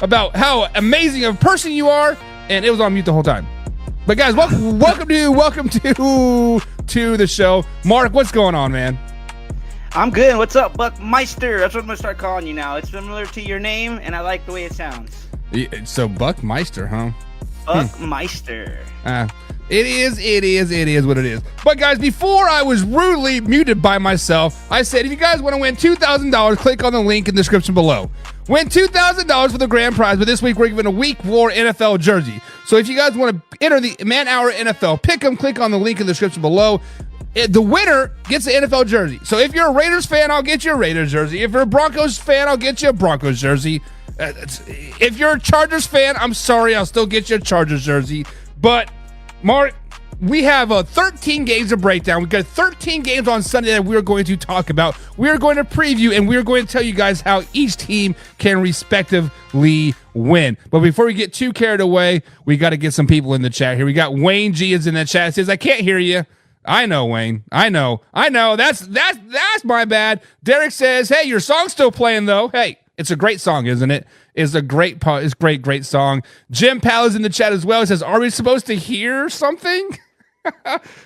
about how amazing of a person you are, and it was on mute the whole time. But guys, welcome to the show. Mark, what's going on, man? I'm good. What's up, Buckmeister? That's what I'm gonna start calling you now. It's similar to your name, and I like the way it sounds. So Buckmeister, huh? Buckmeister. It is what it is. But guys, before I was rudely muted by myself, I said, if you guys want to win $2,000, click on the link in the description below. Win $2,000 for the grand prize, but this week we're giving a Week 4 NFL jersey. So if you guys want to enter the Man Hour NFL Pick'em, click on the link in the description below. The winner gets an NFL jersey. So if you're a Raiders fan, I'll get you a Raiders jersey. If you're a Broncos fan, I'll get you a Broncos jersey. If you're a Chargers fan, I'm sorry, I'll still get you a Chargers jersey. But Mark, we have 13 games to break down. We've got 13 games on Sunday that we're going to talk about. We're going to preview, and we're going to tell you guys how each team can respectively win. But before we get too carried away, we got to get some people in the chat here. We got Wayne G is in the chat. It says, I can't hear you. I know, Wayne. I know. That's my bad. Derek says, hey, your song's still playing, though. Hey, it's a great song, isn't it? It's a great song. Jim Pal is in the chat as well. He says, are we supposed to hear something?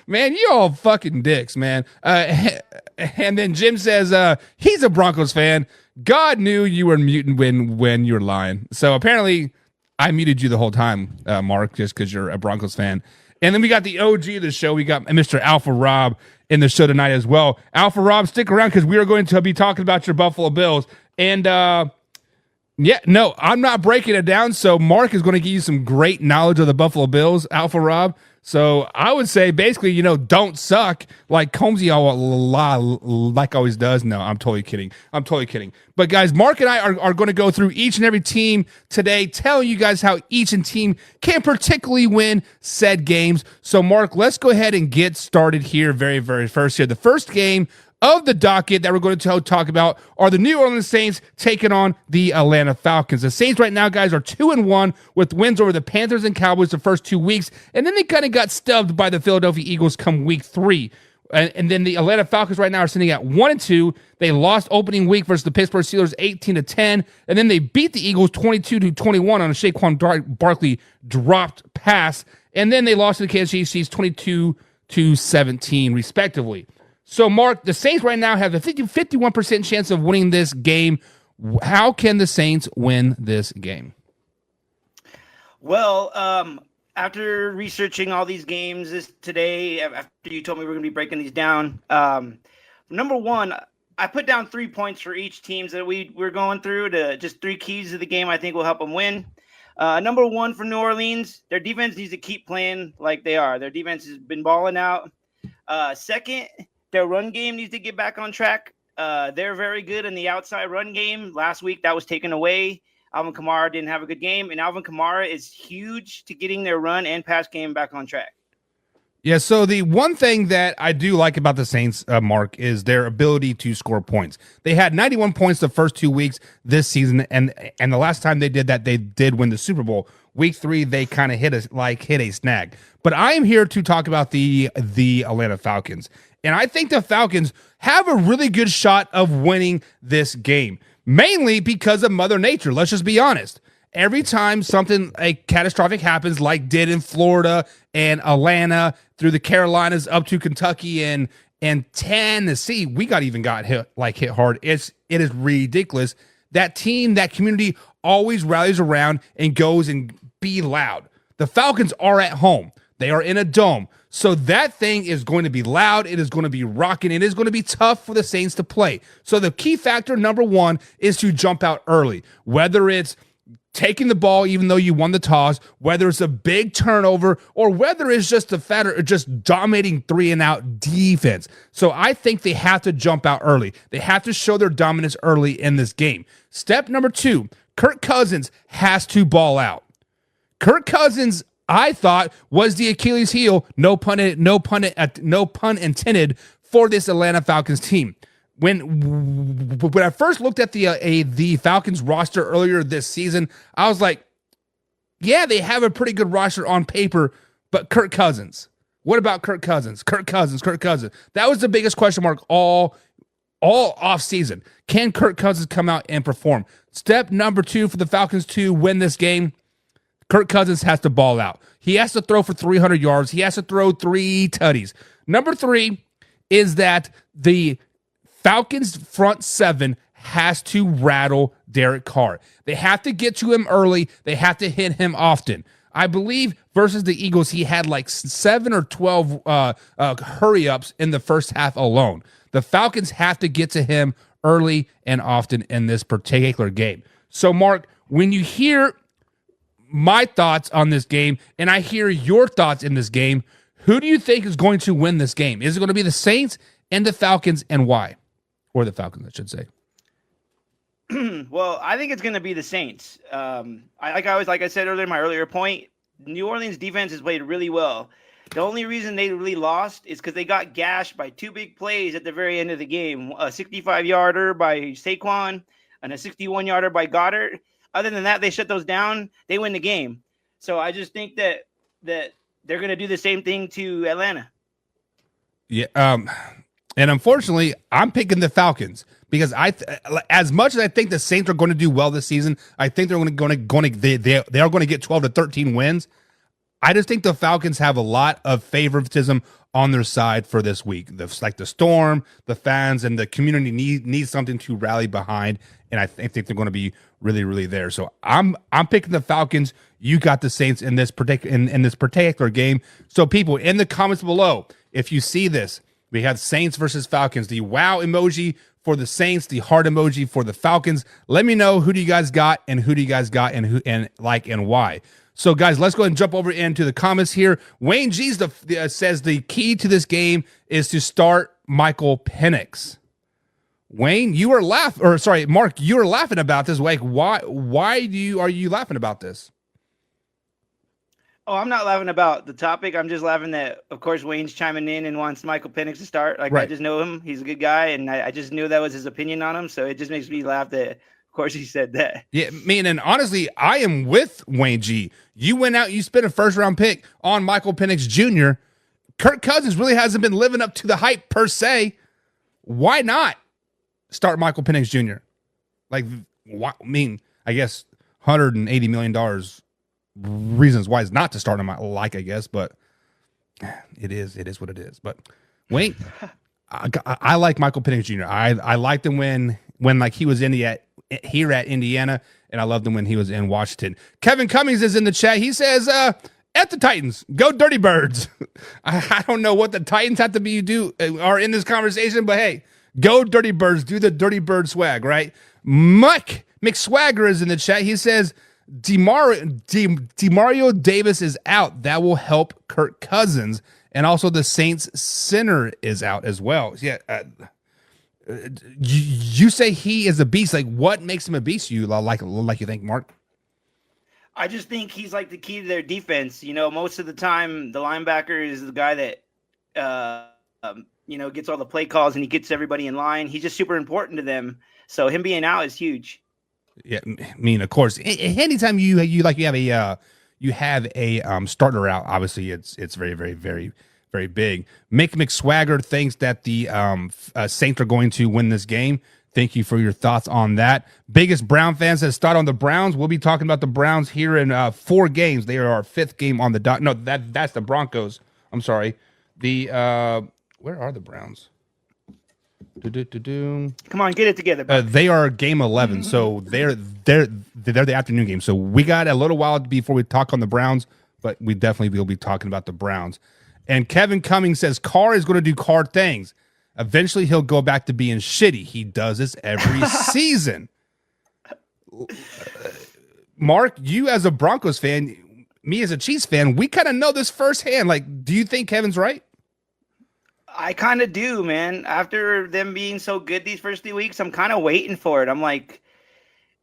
Man, you all fucking dicks, man. And then Jim says, he's a Broncos fan. God knew you were muting when you were lying. So apparently I muted you the whole time, Mark, just because you're a Broncos fan. And then we got the OG of the show. We got Mr. Alpha Rob in the show tonight as well. Alpha Rob, stick around because we are going to be talking about your Buffalo Bills. And yeah, no, I'm not breaking it down. So Mark is going to give you some great knowledge of the Buffalo Bills, Alpha Rob. So I would say basically, don't suck like Combsy always does. No, I'm totally kidding. But guys, Mark and I are going to go through each and every team today, telling you guys how each team can particularly win said games. So Mark, let's go ahead and get started here very, very first here. The first game of the docket that we're going to talk about are the New Orleans Saints taking on the Atlanta Falcons. The Saints right now, guys, are 2-1 with wins over the Panthers and Cowboys the first 2 weeks, and then they kind of got stubbed by the Philadelphia Eagles come week 3. And then the Atlanta Falcons right now are sitting at 1-2. They lost opening week versus the Pittsburgh Steelers 18-10, and then they beat the Eagles 22-21 on a Saquon Barkley dropped pass, and then they lost to the Kansas City Chiefs 22-17 respectively. So, Mark, the Saints right now have a 51% chance of winning this game. How can the Saints win this game? Well, after researching all these games today, after you told me we're going to be breaking these down, number one, I put down 3 points for each teams that we're going through, to just 3 keys of the game I think will help them win. Number one for New Orleans, their defense needs to keep playing like they are. Their defense has been balling out. Second, their run game needs to get back on track. They're very good in the outside run game. Last week, that was taken away. Alvin Kamara didn't have a good game, and Alvin Kamara is huge to getting their run and pass game back on track. Yeah, so the one thing that I do like about the Saints, Mark, is their ability to score points. They had 91 points the first 2 weeks this season, and the last time they did that, they did win the Super Bowl. Week 3, they kind of hit a snag. But I am here to talk about the Atlanta Falcons. And I think the Falcons have a really good shot of winning this game, mainly because of Mother Nature. Let's just be honest. Every time something catastrophic happens, like did in Florida and Atlanta, through the Carolinas up to Kentucky and Tennessee, we got hit hard. It is ridiculous. That team, that community always rallies around and goes and be loud. The Falcons are at home. They are in a dome. So that thing is going to be loud. It is going to be rocking. It is going to be tough for the Saints to play. So the key factor, number one, is to jump out early. Whether it's taking the ball even though you won the toss, whether it's a big turnover, or whether it's just just dominating 3-and-out defense. So I think they have to jump out early. They have to show their dominance early in this game. Step number 2, Kirk Cousins has to ball out. Kirk Cousins, I thought, was the Achilles heel, no pun intended, for this Atlanta Falcons team. When I first looked at the Falcons roster earlier this season, I was like, yeah, they have a pretty good roster on paper, but Kirk Cousins. What about Kirk Cousins? Kirk Cousins. That was the biggest question mark all all off season. Can Kirk Cousins come out and perform? Step number 2 for the Falcons to win this game, Kirk Cousins has to ball out. He has to throw for 300 yards. He has to throw 3 tutties. Number 3 is that the Falcons front 7 has to rattle Derek Carr. They have to get to him early. They have to hit him often. I believe versus the Eagles, he had like 7 or 12 hurry-ups in the first half alone. The Falcons have to get to him early and often in this particular game. So, Mark, when you hear my thoughts on this game and I hear your thoughts in this game, who do you think is going to win this game? Is it going to be the Saints and the Falcons, and why? Or the Falcons, I should say. Well, I think it's going to be the Saints. Like I said earlier, my earlier point, New Orleans defense has played really well. The only reason they really lost is because they got gashed by 2 big plays at the very end of the game. A 65-yarder by Saquon and a 61-yarder by Goddard. Other than that, they shut those down. They win the game. So I just think that they're going to do the same thing to Atlanta. Yeah. And unfortunately, I'm picking the Falcons because as much as I think the Saints are going to do well this season, I think they are going to get 12 to 13 wins. I just think the Falcons have a lot of favoritism on their side for this week. Like the Storm, the fans, and the community need something to rally behind, and I think they're going to be really, really there. So I'm picking the Falcons. You got the Saints in this particular game. So people in the comments below, if you see this, we have Saints versus Falcons. The wow emoji for the Saints, the heart emoji for the Falcons. Let me know who do you guys got and and why. So, guys, let's go ahead and jump over into the comments here. Wayne G's says the key to this game is to start Michael Penix. Wayne, Mark, you were laughing about this. Like, why are you laughing about this? Oh, I'm not laughing about the topic. I'm just laughing that, of course, Wayne's chiming in and wants Michael Penix to start. Like, right. I just know him. He's a good guy, and I just knew that was his opinion on him. So it just makes me laugh that, of course, he said that. Yeah, and honestly, I am with Wayne G. You went out, you spent a first-round pick on Michael Penix Jr. Kirk Cousins really hasn't been living up to the hype per se. Why not start Michael Penix Jr.? Like, I guess $180 million reasons why it's not to start him, I guess, but it is what it is. But Wayne, I like Michael Penix Jr. I liked him when like he was here at Indiana, and I loved him when he was in Washington. Kevin Cummings is in the chat. He says, at the Titans, go Dirty Birds. I don't know what the Titans have to are in this conversation, but hey, go Dirty Birds. Do the Dirty Bird swag, right? Mike McSwagger is in the chat. He says, Demario Davis is out. That will help Kirk Cousins. And also the Saints center is out as well. Yeah. You say he is a beast. Like, what makes him a beast? You you think, Mark? I just think he's like the key to their defense. You know, most of the time the linebacker is the guy that, gets all the play calls and he gets everybody in line. He's just super important to them. So him being out is huge. Yeah, I mean, of course, anytime you have a starter out, obviously it's very, very, very, very big. Mick McSwagger thinks that the Saints are going to win this game. Thank you for your thoughts on that. Biggest Brown fan says start on the Browns. We'll be talking about the Browns here in 4 games. They are our 5th game on the dot. No, that's the Broncos. I'm sorry. Where are the Browns? Come on, get it together. They are game 11, so they're the afternoon game. So we got a little while before we talk on the Browns, but we definitely will be talking about the Browns. And Kevin Cummings says Carr is going to do Carr things. Eventually, he'll go back to being shitty. He does this every season. Mark, you as a Broncos fan, me as a Chiefs fan, we kind of know this firsthand. Like, do you think Kevin's right? I kind of do, man. After them being so good these first 3 weeks, I'm kind of waiting for it. I'm like,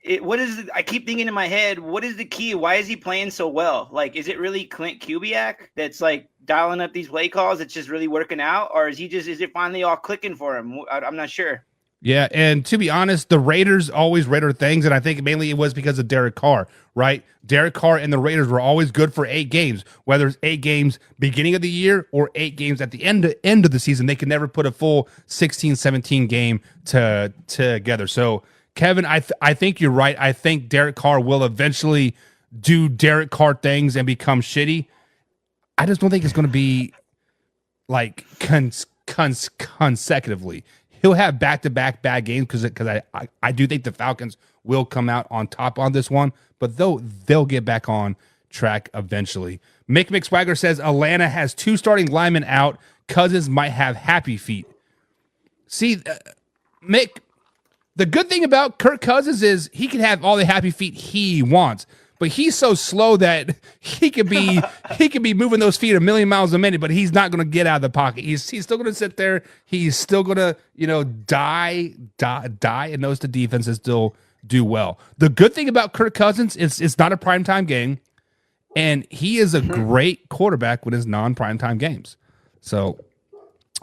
I keep thinking in my head, what is the key? Why is he playing so well? Like, is it really Clint Kubiak that's like dialing up these play calls? It's just really working out, or is it finally all clicking for him? I'm not sure. Yeah, and to be honest, the Raiders always Raider things, and I think mainly it was because of Derek Carr, right? Derek Carr and the Raiders were always good for 8 games, whether it's 8 games beginning of the year or 8 games at the end of the season. They could never put a full 16, 17 game together. So, Kevin, I think you're right. I think Derek Carr will eventually do Derek Carr things and become shitty. I just don't think it's going to be like consecutively. He'll have back-to-back bad games because I do think the Falcons will come out on top on this one, but they'll get back on track eventually. Mick McSwagger says Atlanta has 2 starting linemen out. Cousins might have happy feet. See, Mick, the good thing about Kirk Cousins is he can have all the happy feet he wants. But he's so slow that he could be moving those feet a million miles a minute, but he's not going to get out of the pocket. He's still going to sit there. He's still going to die, and knows the defense and still do well. The good thing about Kirk Cousins is it's not a primetime game, and he is a great quarterback when it's non-primetime games. So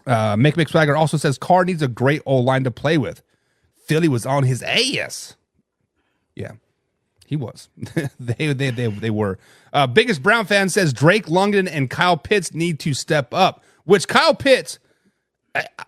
Mick McSwagger also says Carr needs a great O-line to play with. Philly was on his ass. Yeah. He was. they were. Biggest Brown fan says Drake London and Kyle Pitts need to step up, which Kyle Pitts,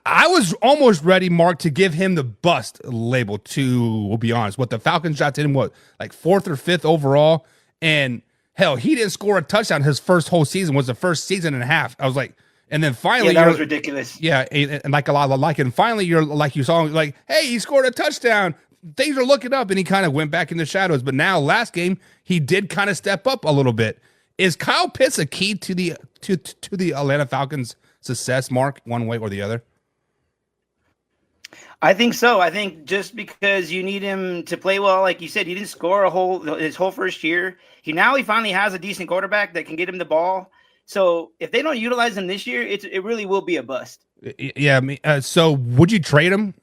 I was almost ready, Mark, to give him the bust label to, we'll be honest, what the Falcons shot to him, like 4th or 5th overall. And hell, he didn't score a touchdown his first whole season, was the first season and a half. I was like, and then finally, that was ridiculous. Yeah. And like a lot of like, and finally you're like, you saw like, hey, he scored a touchdown. Things are looking up, and he kind of went back in the shadows. But now, last game, he did kind of step up a little bit. Is Kyle Pitts a key to the Atlanta Falcons' success, Mark, one way or the other? I think so. I think just because you need him to play well, like you said, he didn't score his whole first year. He finally has a decent quarterback that can get him the ball. So if they don't utilize him this year, it really will be a bust. Yeah. So would you trade him?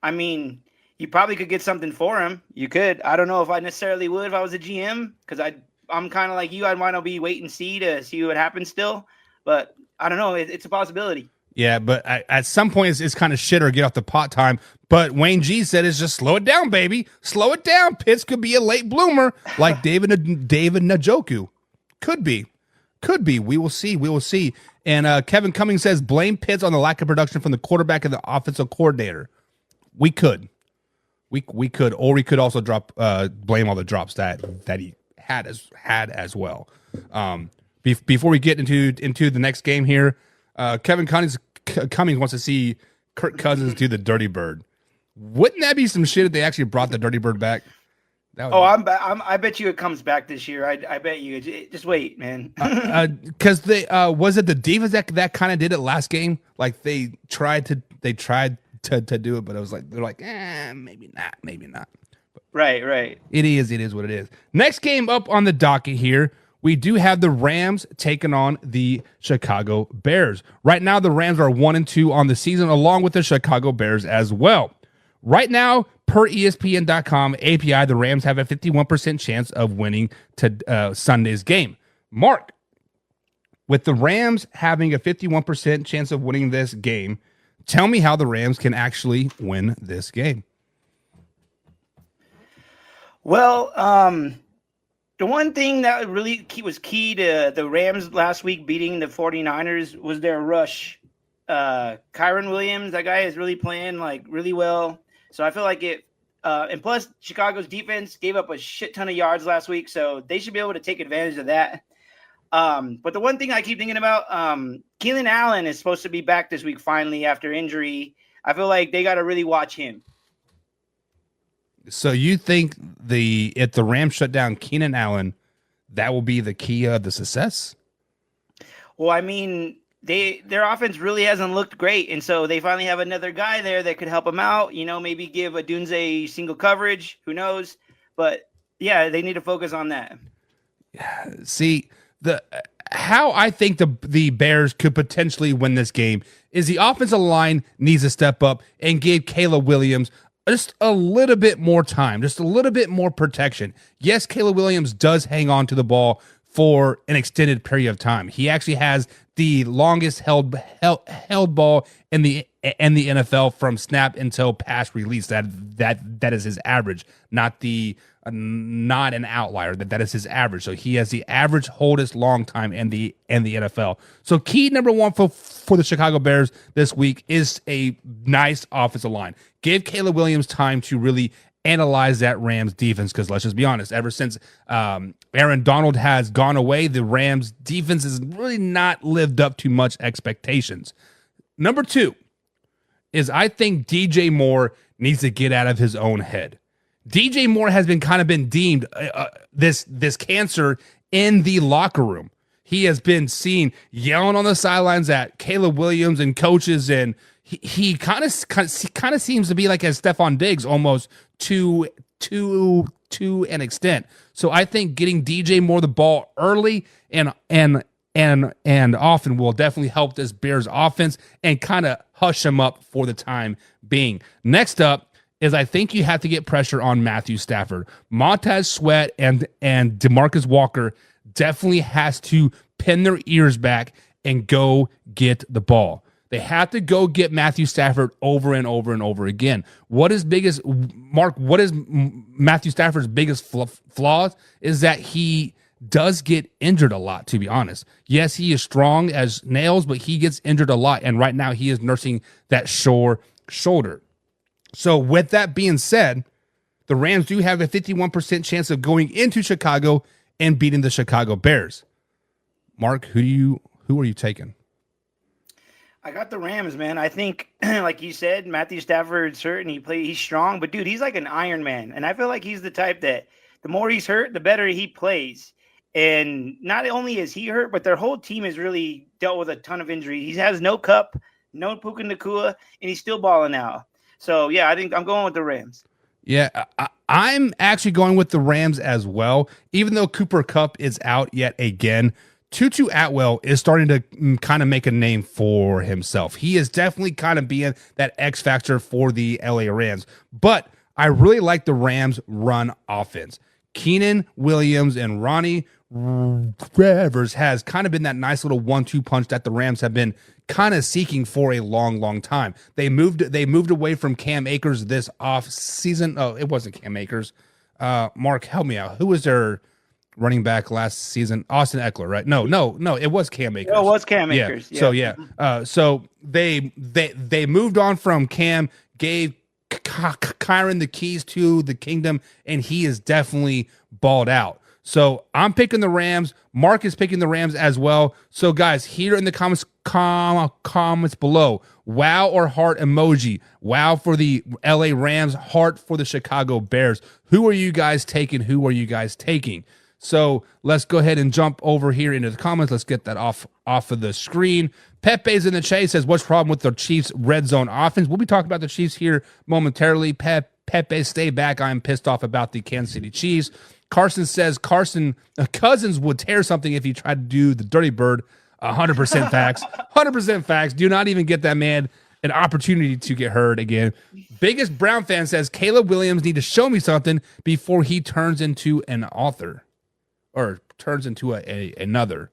I mean, you probably could get something for him. You could. I don't know if I necessarily would if I was a GM, because I'm kind of like you. I'd want to be wait and see to see what happens still. But I don't know. It's a possibility. Yeah, but at some point, it's kind of shit or get off the pot time. But Wayne G said it's just slow it down, baby. Slow it down. Pitts could be a late bloomer like David Njoku. Could be. We will see. And Kevin Cummings says blame Pitts on the lack of production from the quarterback and the offensive coordinator. We could, or we could also blame all the drops that he had as well. Before we get into the next game here, Kevin Cummings wants to see Kirk Cousins do the Dirty Bird. Wouldn't that be some shit if they actually brought the Dirty Bird back? I bet you it comes back this year. I bet you. Just wait, man. Because they was it the Divas that kind of did it last game? Like they tried to do it, but I was like, they're like, maybe not. But right. It is what it is. Next game up on the docket here, we do have the Rams taking on the Chicago Bears. Right now, the Rams are 1-2 on the season, along with the Chicago Bears as well. Right now, per ESPN.com API, the Rams have a 51% chance of winning to Sunday's game. Mark, with the Rams having a 51% chance of winning this game, tell me how the Rams can actually win this game. Well, the one thing that really was key to the Rams last week beating the 49ers was their rush. Kyron Williams, that guy is really playing like really well. So I feel like it. And plus, Chicago's defense gave up a shit ton of yards last week, so they should be able to take advantage of that. But the one thing I keep thinking about, Keenan Allen is supposed to be back this week finally after injury. I feel like they got to really watch him. So you think if the Rams shut down Keenan Allen, that will be the key of the success? Well, I mean, their offense really hasn't looked great, and so they finally have another guy there that could help them out. Maybe give Odunze single coverage. Who knows? But yeah, they need to focus on that. See, how I think the Bears could potentially win this game is the offensive line needs to step up and give Caleb Williams just a little bit more time, just a little bit more protection. Yes, Caleb Williams does hang on to the ball for an extended period of time. He actually has the longest held ball in the and the NFL from snap until pass release. That is his average, not an outlier. That is his average. So he has the average holdest long time in the NFL. So key number one for the Chicago Bears this week is a nice offensive line. Give Caleb Williams time to really analyze that Rams defense, because let's just be honest, ever since Aaron Donald has gone away, the Rams defense has really not lived up to much expectations. Number two is I think DJ Moore needs to get out of his own head. DJ Moore has been deemed this cancer in the locker room. He has been seen yelling on the sidelines at Caleb Williams and coaches, and he kind of seems to be like a Stephon Diggs almost to an extent. So I think getting DJ Moore the ball early and often will definitely help this Bears offense and kind of hush him up for the time being. Next up is I think you have to get pressure on Matthew Stafford. Montez Sweat and DeMarcus Walker definitely has to pin their ears back and go get the ball. They have to go get Matthew Stafford over and over and over again. What is Matthew Stafford's biggest flaws is that he does get injured a lot, to be honest. Yes, he is strong as nails, but he gets injured a lot, and right now he is nursing that sore shoulder. So with that being said, the Rams do have a 51% chance of going into Chicago and beating the Chicago Bears. Mark, who are you taking? I got the Rams, man. I think, like you said, Matthew Stafford's hurt and he's strong, but dude, he's like an Iron Man. And I feel like he's the type that the more he's hurt, the better he plays. And not only is he hurt, but their whole team has really dealt with a ton of injuries. He has no Kupp, no Puka Nacua, and he's still balling out. So, yeah, I think I'm going with the Rams. Yeah, I'm actually going with the Rams as well, even though Cooper Kupp is out yet again. Tutu Atwell is starting to kind of make a name for himself. He is definitely kind of being that X factor for the LA Rams. But I really like the Rams run offense. Keenan Williams and Ronnie Rivers has kind of been that nice little 1-2 punch that the Rams have been kind of seeking for a long time. They moved away from Cam Akers this off season. Oh, it wasn't Cam Akers. Mark, help me out. Who was their running back last season? Austin Eckler, right? No, it was Cam Akers. Oh, it was Cam Akers. Yeah. So they moved on from Cam, gave Kyron the keys to the kingdom, and he is definitely balled out. So I'm picking the Rams. Mark is picking the Rams as well. So guys, here in the comments below, wow or heart emoji. Wow for the LA Rams, heart for the Chicago Bears. Who are you guys taking? So let's go ahead and jump over here into the comments. Let's get that off of the screen. Pepe's in the chase says, what's the problem with the Chiefs' red zone offense? We'll be talking about the Chiefs here momentarily. Pepe, stay back. I'm pissed off about the Kansas City Chiefs. Carson says Cousins would tear something if he tried to do the dirty bird. 100% facts. 100% facts. Do not even get that man an opportunity to get hurt again. Biggest Brown fan says Caleb Williams need to show me something before he turns into an author. Or turns into another,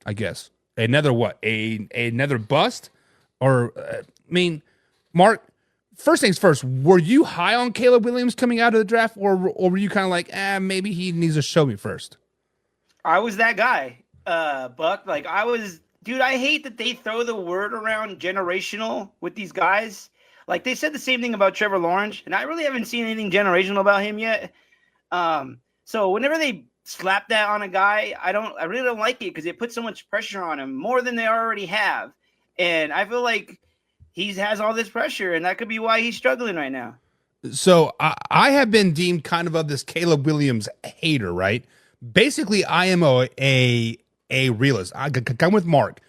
I guess. Another what? Another bust? Or, Mark, first things first, were you high on Caleb Williams coming out of the draft? Or were you kind of like, maybe he needs to show me first? I was that guy, Buck. Like, dude, I hate that they throw the word around generational with these guys. Like, they said the same thing about Trevor Lawrence, and I really haven't seen anything generational about him yet. So whenever they slap that on a guy, I really don't like it because it puts so much pressure on him, more than they already have. And I feel like he has all this pressure, and that could be why he's struggling right now. So I have been deemed kind of this Caleb Williams hater, right? Basically, I am a realist. I come with Mark,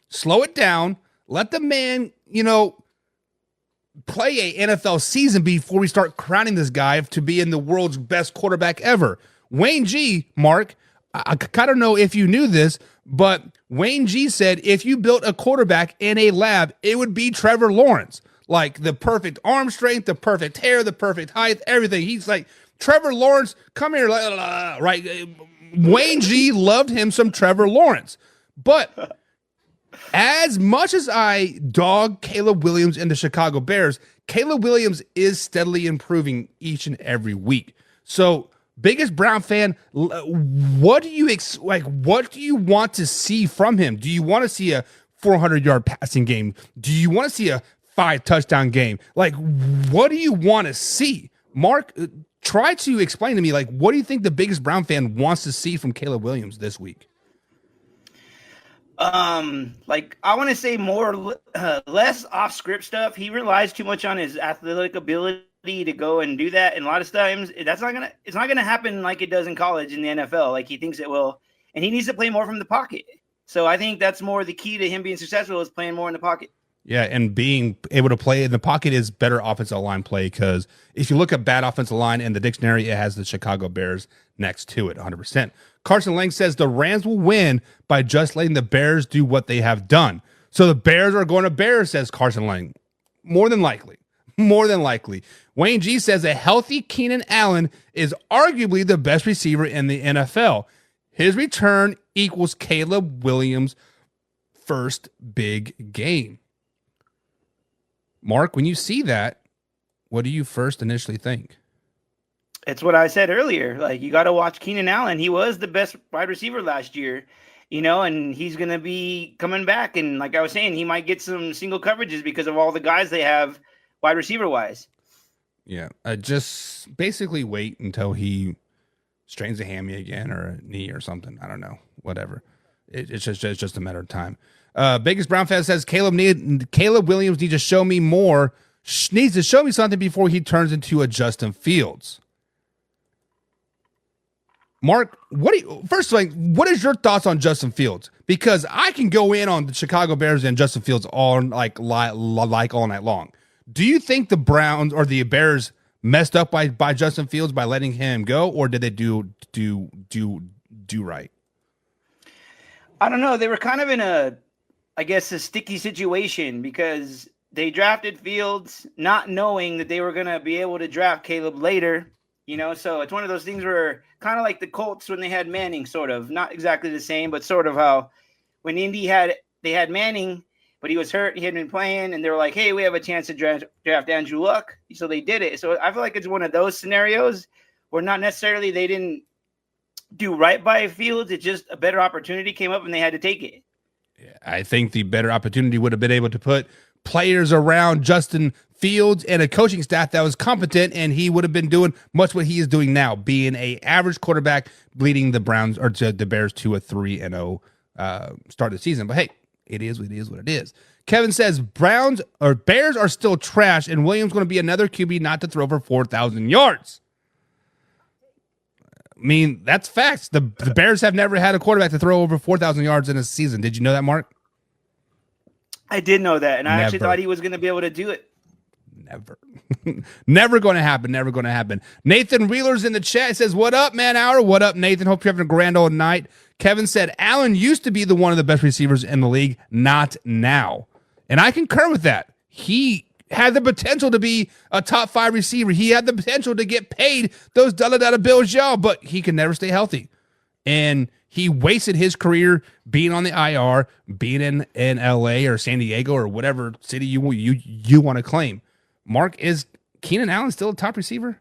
slow it down, let the man, play a NFL season before we start crowning this guy to be in the world's best quarterback ever. Wayne G, Mark, I don't know if you knew this, but Wayne G said if you built a quarterback in a lab, it would be Trevor Lawrence. Like the perfect arm strength, the perfect hair, the perfect height, everything. He's like, Trevor Lawrence, come here, right? Wayne G loved him some Trevor Lawrence. But As much as I dog Caleb Williams and the Chicago Bears, Caleb Williams is steadily improving each and every week. So, biggest Brown fan, what do you what do you want to see from him? Do you want to see a 400-yard passing game? Do you want to see a 5-touchdown game? Like, what do you want to see? Mark, try to explain to me, like, what do you think the biggest Brown fan wants to see from Caleb Williams this week? Like, I want to say more, less off script stuff. He relies too much on his athletic ability to go and do that. And a lot of times it's not going to happen like it does in college in the NFL. Like he thinks it will, and he needs to play more from the pocket. So I think that's more the key to him being successful is playing more in the pocket. Yeah, and being able to play in the pocket is better offensive line play, because if you look at bad offensive line in the dictionary, it has the Chicago Bears next to it, 100%. Carson Lang says the Rams will win by just letting the Bears do what they have done. So the Bears are going to Bears, says Carson Lang. More than likely. More than likely. Wayne G says a healthy Keenan Allen is arguably the best receiver in the NFL. His return equals Caleb Williams' first big game. Mark, when you see that, what do you first initially think? It's what I said earlier. Like, you got to watch Keenan Allen. He was the best wide receiver last year, and he's going to be coming back. And like I was saying, he might get some single coverages because of all the guys they have wide receiver wise. Yeah. Just basically wait until he strains a hammy again or a knee or something. I don't know. Whatever. It's just a matter of time. Biggest Brown fan says Caleb Williams needs to show me more. Needs to show me something before he turns into a Justin Fields. Mark, what is your thoughts on Justin Fields? Because I can go in on the Chicago Bears and Justin Fields all like all night long. Do you think the Browns or the Bears messed up by Justin Fields by letting him go, or did they do right? I don't know. They were kind of in a sticky situation because they drafted Fields not knowing that they were going to be able to draft Caleb later, so it's one of those things where kind of like the Colts when they had Manning, sort of, not exactly the same, but sort of how when Indy had Manning, but he was hurt, he hadn't been playing, and they were like, hey, we have a chance to draft Andrew Luck. So they did it. So I feel like it's one of those scenarios where not necessarily they didn't do right by Fields. It's just a better opportunity came up and they had to take it. Yeah, I think the better opportunity would have been able to put players around Justin Fields and a coaching staff that was competent, and he would have been doing much what he is doing now, being a average quarterback, leading the Browns or to the Bears to a 3-0 start of the season. But hey, it is what it is. Kevin says Bears are still trash, and Williams going to be another QB not to throw for 4,000 yards. I mean, that's facts. The Bears have never had a quarterback to throw over 4,000 yards in a season. Did you know that, Mark? I did know that, and I actually thought he was going to be able to do it. Never. Never going to happen. Never going to happen. Nathan Wheeler's in the chat. He says, what up, man hour? What up, Nathan? Hope you're having a grand old night. Kevin said, Allen used to be the one of the best receivers in the league, not now. And I concur with that. He had the potential to be a top 5 receiver. He had the potential to get paid those dollar bills, y'all, but he could never stay healthy. And he wasted his career being on the IR, being in LA or San Diego or whatever city you want to claim. Mark, is Keenan Allen still a top receiver?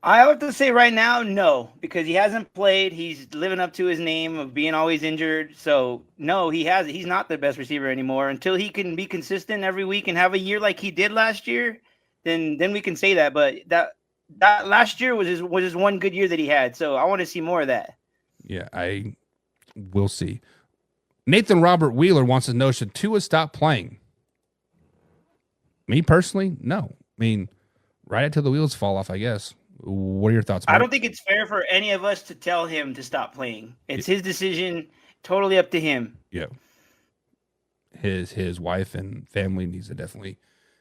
I have to say right now, no, because he hasn't played. He's living up to his name of being always injured. So no, he's not the best receiver anymore. Until he can be consistent every week and have a year like he did last year, then we can say that. But that last year was his one good year that he had. So I want to see more of that. Yeah, I will see. Nathan Robert Wheeler wants to know, should Tua stop playing? Me personally, no. I mean, right until the wheels fall off, I guess. What are your thoughts, Mark? I don't think it's fair for any of us to tell him to stop playing. It's his decision, totally up to him. Yeah. His wife and family needs to definitely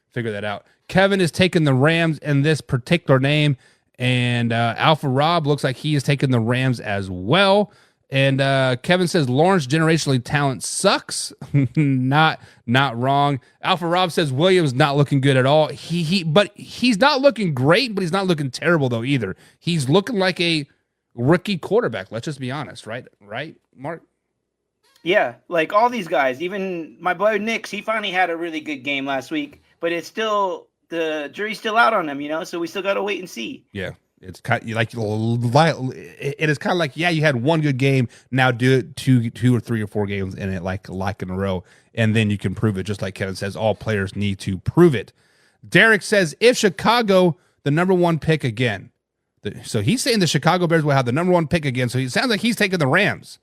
figure that out. Kevin is taking the Rams in this particular name, and Alpha Rob looks like he is taking the Rams as well. And Kevin says Lawrence generationally talent sucks. not wrong. Alpha Rob says Williams not looking good at all. But he's not looking great, but he's not looking terrible though either. He's looking like a rookie quarterback. Let's just be honest, right? Right, Mark? Yeah, like all these guys, even my boy Nix, he finally had a really good game last week, but it's still the jury's still out on him, so we still got to wait and see. Yeah. It's kind of like it is kind of like, yeah, you had one good game. Now do it two or three or four games in it, like in a row, and then you can prove it. Just like Kevin says, all players need to prove it. Derek says, if Chicago the number one pick again, so he's saying the Chicago Bears will have the number one pick again. So it sounds like he's taking the Rams.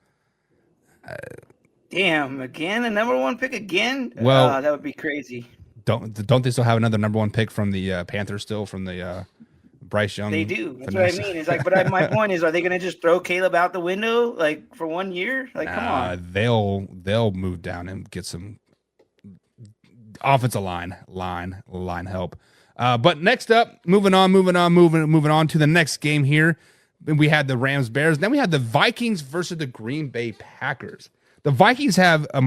Damn, again, the number one pick again? Well, that would be crazy. Don't they still have another number one pick from the Panthers still from the Bryce Young? They do. That's what I mean. It's like, but my point is, are they going to just throw Caleb out the window like for 1 year? Like, come on. They'll move down and get some offensive line help. But next up, moving on to the next game here. We had the Rams Bears. Then we had the Vikings versus the Green Bay Packers. The Vikings have a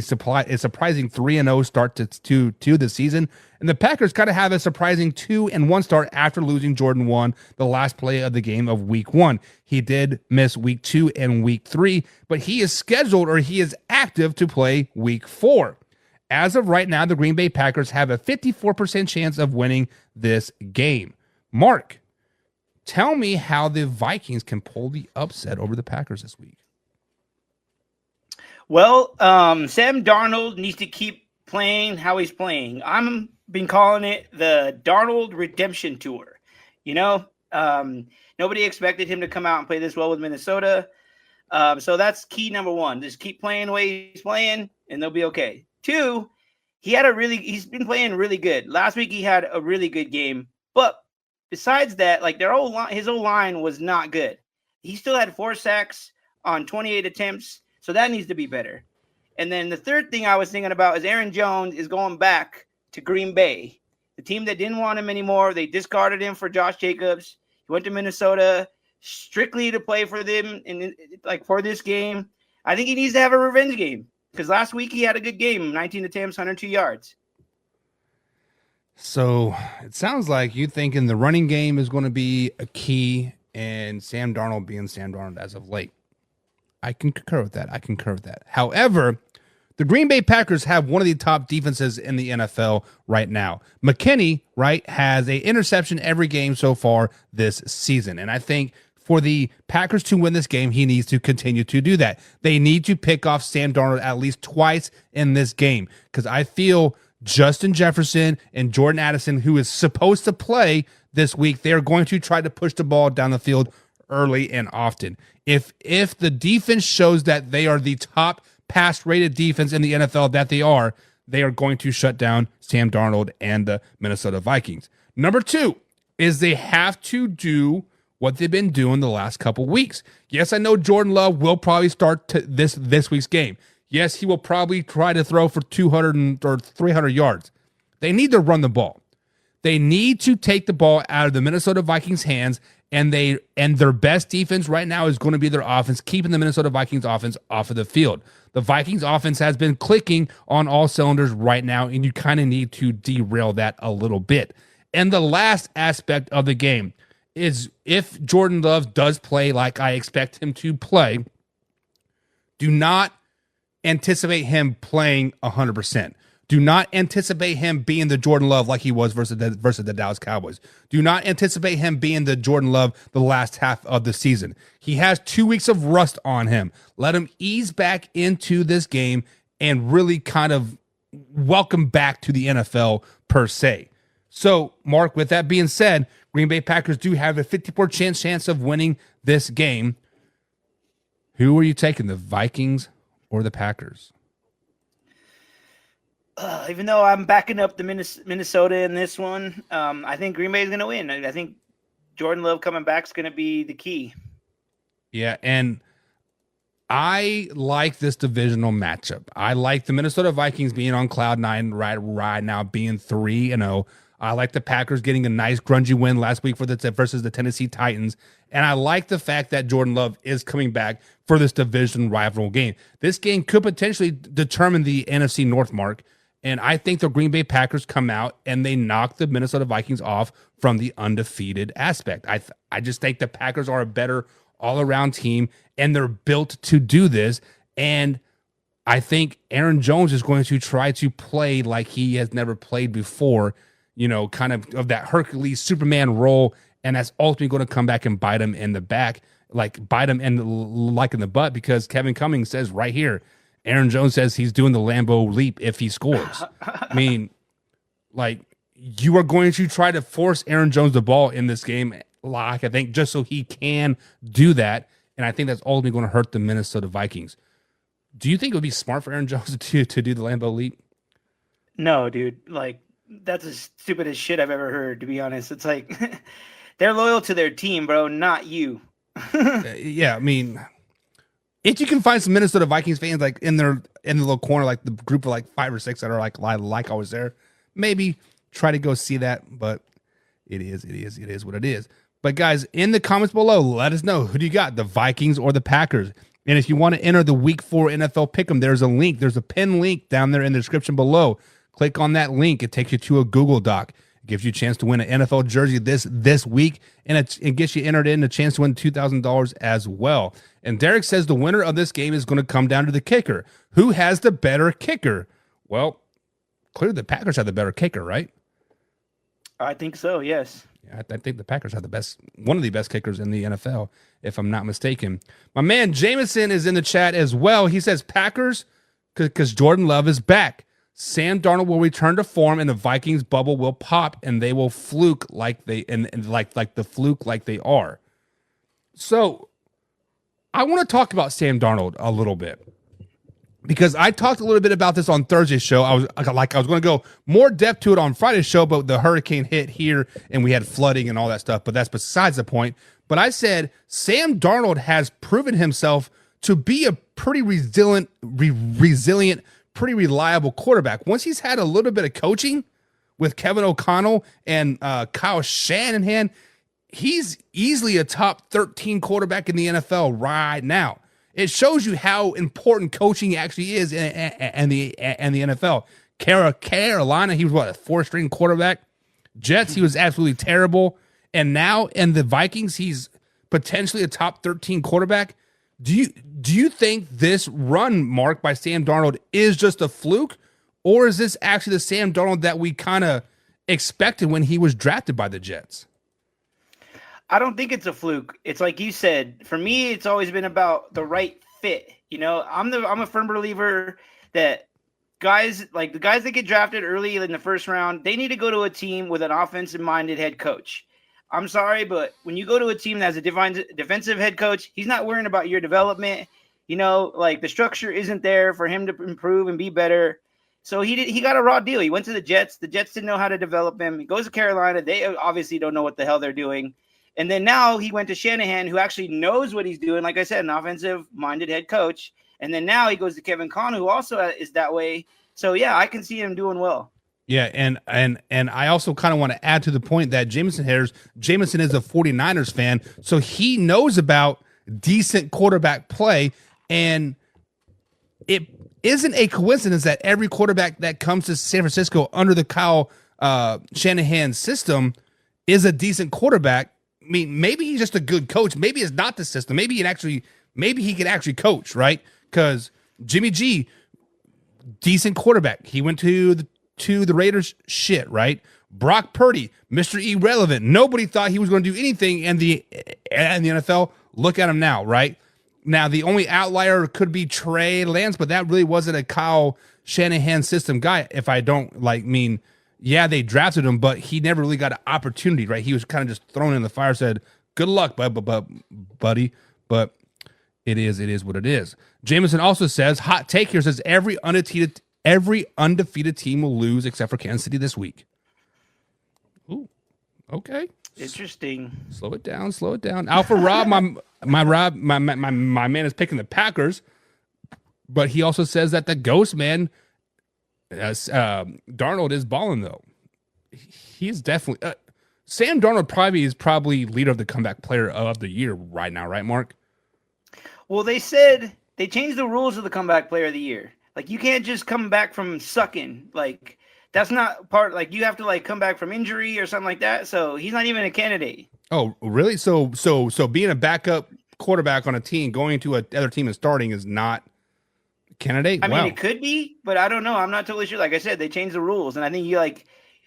surprising 3-0 start to the season, and the Packers kind of have a surprising 2-1 start after losing Jordan 1 the last play of the game of Week 1. He did miss Week 2 and Week 3, but he is active to play Week 4. As of right now, the Green Bay Packers have a 54% chance of winning this game. Mark, tell me how the Vikings can pull the upset over the Packers this week. Well, Sam Darnold needs to keep playing how he's playing. I'm been calling it the Darnold Redemption Tour. Nobody expected him to come out and play this well with Minnesota. So that's key number one. Just keep playing the way he's playing, and they'll be okay. 2, he's been playing really good. Last week he had a really good game, but besides that, like his O-line was not good. He still had 4 sacks on 28 attempts. So that needs to be better. And then the third thing I was thinking about is Aaron Jones is going back to Green Bay, the team that didn't want him anymore. They discarded him for Josh Jacobs. He went to Minnesota strictly to play for them and for this game. I think he needs to have a revenge game because last week he had a good game, 19 attempts, 102 yards. So it sounds like you thinking the running game is going to be a key and Sam Darnold being Sam Darnold as of late. I can concur with that. However, the Green Bay Packers have one of the top defenses in the NFL right now. McKinney, right, has an interception every game so far this season. And I think for the Packers to win this game, he needs to continue to do that. They need to pick off Sam Darnold at least twice in this game because I feel Justin Jefferson and Jordan Addison, who is supposed to play this week, they're going to try to push the ball down the field early and often. If the defense shows that they are the top pass-rated defense in the NFL that they are going to shut down Sam Darnold and the Minnesota Vikings. Number 2 is they have to do what they've been doing the last couple weeks. Yes, I know Jordan Love will probably start this week's game. Yes, he will probably try to throw for 200 or 300 yards. They need to run the ball. They need to take the ball out of the Minnesota Vikings' hands, and their best defense right now is going to be their offense, keeping the Minnesota Vikings offense off of the field. The Vikings offense has been clicking on all cylinders right now, and you kind of need to derail that a little bit. And the last aspect of the game is if Jordan Love does play like I expect him to play, do not anticipate him playing 100%. Do not anticipate him being the Jordan Love like he was versus the Dallas Cowboys. Do not anticipate him being the Jordan Love the last half of the season. He has 2 weeks of rust on him. Let him ease back into this game and really kind of welcome back to the NFL per se. So, Mark, with that being said, Green Bay Packers do have a 50% chance of winning this game. Who are you taking, the Vikings or the Packers? Even though I'm backing up the Minnesota in this one, I think Green Bay is going to win. I think Jordan Love coming back is going to be the key. Yeah, and I like this divisional matchup. I like the Minnesota Vikings being on cloud 9 right now, being 3-0. I like the Packers getting a nice grungy win last week versus the Tennessee Titans. And I like the fact that Jordan Love is coming back for this division rival game. This game could potentially determine the NFC North, Mark. And I think the Green Bay Packers come out and they knock the Minnesota Vikings off from the undefeated aspect. I just think the Packers are a better all-around team, and they're built to do this. And I think Aaron Jones is going to try to play like he has never played before, kind of that Hercules Superman role. And that's ultimately going to come back and bite him in the back, like bite him in the butt, because Kevin Cummings says right here, Aaron Jones says he's doing the Lambeau leap if he scores. I mean, like, you are going to try to force Aaron Jones the ball in this game, like, I think, just so he can do that. And I think that's ultimately going to hurt the Minnesota Vikings. Do you think it would be smart for Aaron Jones to do the Lambeau leap? No, dude. Like, that's the stupidest shit I've ever heard, to be honest. It's like, they're loyal to their team, bro, not you. Yeah, I mean, if you can find some Minnesota Vikings fans like in the little corner, like the group of like 5 or 6 that are like I was there, maybe try to go see that. But it is what it is. But guys, in the comments below, let us know, who do you got, the Vikings or the Packers? And if you want to enter the Week 4 NFL Pick'em, there's a link. There's a pinned link down there in the description below. Click on that link. It takes you to a Google Doc. It gives you a chance to win an NFL jersey this week, and it gets you entered in a chance to win $2,000 as well. And Derek says the winner of this game is going to come down to the kicker. Who has the better kicker? Well, clearly the Packers have the better kicker, right? I think so, yes. Yeah, I think the Packers have one of the best kickers in the NFL, if I'm not mistaken. My man Jameson is in the chat as well. He says Packers because Jordan Love is back. Sam Darnold will return to form, and the Vikings bubble will pop, and they will fluke like they are. So, I want to talk about Sam Darnold a little bit, because I talked a little bit about this on Thursday's show. I was going to go more depth to it on Friday's show, but the hurricane hit here, and we had flooding and all that stuff. But that's besides the point. But I said Sam Darnold has proven himself to be a pretty resilient, pretty reliable quarterback. Once he's had a little bit of coaching with Kevin O'Connell and Kyle Shanahan, he's easily a top 13 quarterback in the NFL right now. It shows you how important coaching actually is in the NFL. Carolina, he was a 4-string quarterback. Jets, he was absolutely terrible. And now in the Vikings, he's potentially a top 13 quarterback. Do you think this run, Mark, by Sam Darnold is just a fluke, or is this actually the Sam Darnold that we kind of expected when he was drafted by the Jets? I don't think it's a fluke. It's like you said. For me, it's always been about the right fit. I'm a firm believer that guys like the guys that get drafted early in the first round, they need to go to a team with an offensive-minded head coach. I'm sorry, but when you go to a team that has a defensive head coach, he's not worrying about your development. Like the structure isn't there for him to improve and be better. So he got a raw deal. He went to the Jets. The Jets didn't know how to develop him. He goes to Carolina. They obviously don't know what the hell they're doing. And then now he went to Shanahan, who actually knows what he's doing. Like I said, an offensive-minded head coach. And then now he goes to Kevin Conn, who also is that way. So, yeah, I can see him doing well. Yeah, and I also kind of want to add to the point that Jameson is a 49ers fan, so he knows about decent quarterback play, and it isn't a coincidence that every quarterback that comes to San Francisco under the Kyle Shanahan system is a decent quarterback. I mean, maybe he's just a good coach. Maybe it's not the system. Maybe he can actually coach, right? Because Jimmy G, decent quarterback. He went to the Raiders, shit, right? Brock Purdy, Mr. Irrelevant. Nobody thought he was going to do anything in the NFL. Look at him now, right? Now, the only outlier could be Trey Lance, but that really wasn't a Kyle Shanahan system guy. If I don't yeah, they drafted him, but he never really got an opportunity, right? He was kind of just thrown in the fire, said, good luck, buddy. But it is what it is. Jameson also says, hot take here, says every undefeated team will lose except for Kansas City this week. Ooh, okay. Interesting. Slow it down. Alpha Rob, my man is picking the Packers, but he also says that the ghost man, Darnold, is balling though. He's definitely Sam Darnold is probably leader of the comeback player of the year right now, right, Mark? Well, they said they changed the rules of the comeback player of the year. Like, you can't just come back from sucking. Like, that's not part. Like, you have to like come back from injury or something like that. So he's not even a candidate. Oh, really? So being a backup quarterback on a team, going to another team and starting is not candidate. I mean, Wow. it could be, but I don't know. I'm not totally sure. Like I said, they changed the rules, and I think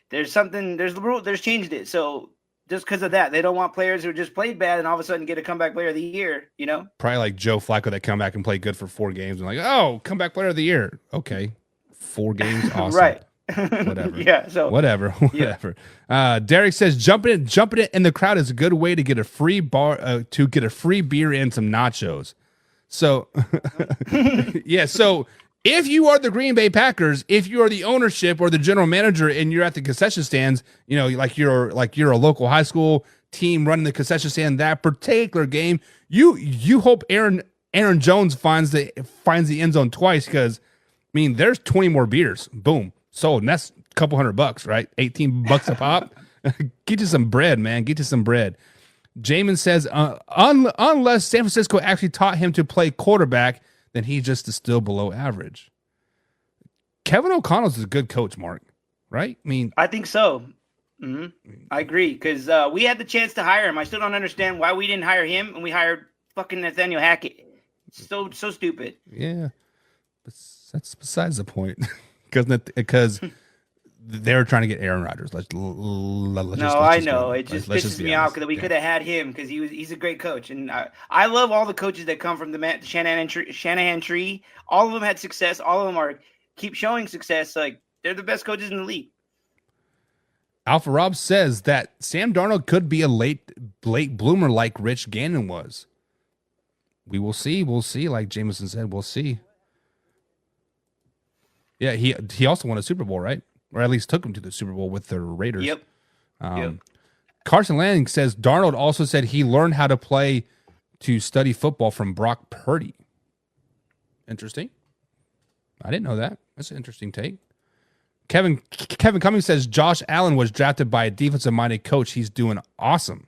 there's the rule. There's changed it. So just because of that, they don't want players who just played bad and all of a sudden get a comeback player of the year. Probably like Joe Flacco that come back and play good for 4 games and like, oh, comeback player of the year. Okay, 4 games, awesome. Right. Whatever. Yeah. So whatever. Derek says jumping it in the crowd is a good way to get a free beer and some nachos. So yeah. So if you are the Green Bay Packers, if you are the ownership or the general manager and you're at the concession stands, like you're a local high school team running the concession stand that particular game, you hope Aaron Jones finds the end zone twice, because there's 20 more beers. Boom. Sold. And that's a couple $100, right? $18 a pop. Get you some bread, man. Get you some bread. Jamin says, unless San Francisco actually taught him to play quarterback, then he just is still below average. Kevin O'Connell's a good coach, Mark, right? I think so. Mm-hmm. I agree, because we had the chance to hire him. I still don't understand why we didn't hire him and we hired fucking Nathaniel Hackett. It's so stupid. Yeah, but that's besides the point. Because they're trying to get Aaron Rodgers. I know. It just pisses me off that we could have had him, because he's a great coach, and I love all the coaches that come from the Shanahan tree. All of them had success. All of them keep showing success. Like, they're the best coaches in the league. Alpha Rob says that Sam Darnold could be a late bloomer like Rich Gannon was. We will see. We'll see. Like Jameson said, we'll see. Yeah, he also won a Super Bowl, right? Or at least took him to the Super Bowl with the Raiders. Yep. Carson Lanning says Darnold also said he learned how to play to study football from Brock Purdy. Interesting. I didn't know that. That's an interesting take. Kevin Cummings says Josh Allen was drafted by a defensive-minded coach. He's doing awesome.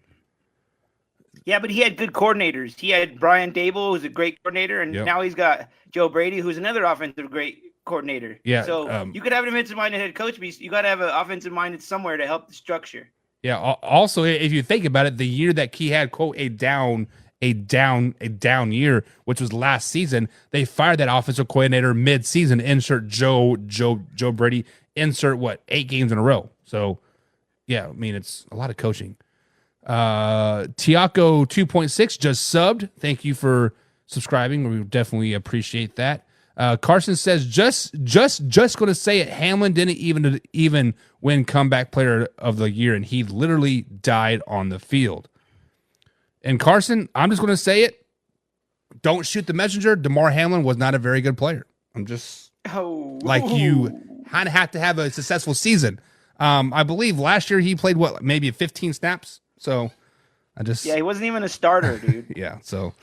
Yeah, but he had good coordinators. He had Brian Dable, who's a great coordinator, and now he's got Joe Brady, who's another offensive great coordinator. Yeah. So you could have an offensive-minded head coach, but you got to have an offensive-minded somewhere to help the structure. Yeah. Also, if you think about it, the year that he had, quote, a down year, which was last season, they fired that offensive coordinator mid-season. Insert Joe Brady. Insert 8 games in a row. So, yeah, it's a lot of coaching. Tiaco 2.6 just subbed. Thank you for subscribing. We definitely appreciate that. Carson says just going to say it. Hamlin didn't even win comeback player of the year, and he literally died on the field. And Carson, I'm just going to say it. Don't shoot the messenger. DeMar Hamlin was not a very good player. I'm just you kind of have to have a successful season. I believe last year he played maybe 15 snaps. So he wasn't even a starter, dude. Yeah. So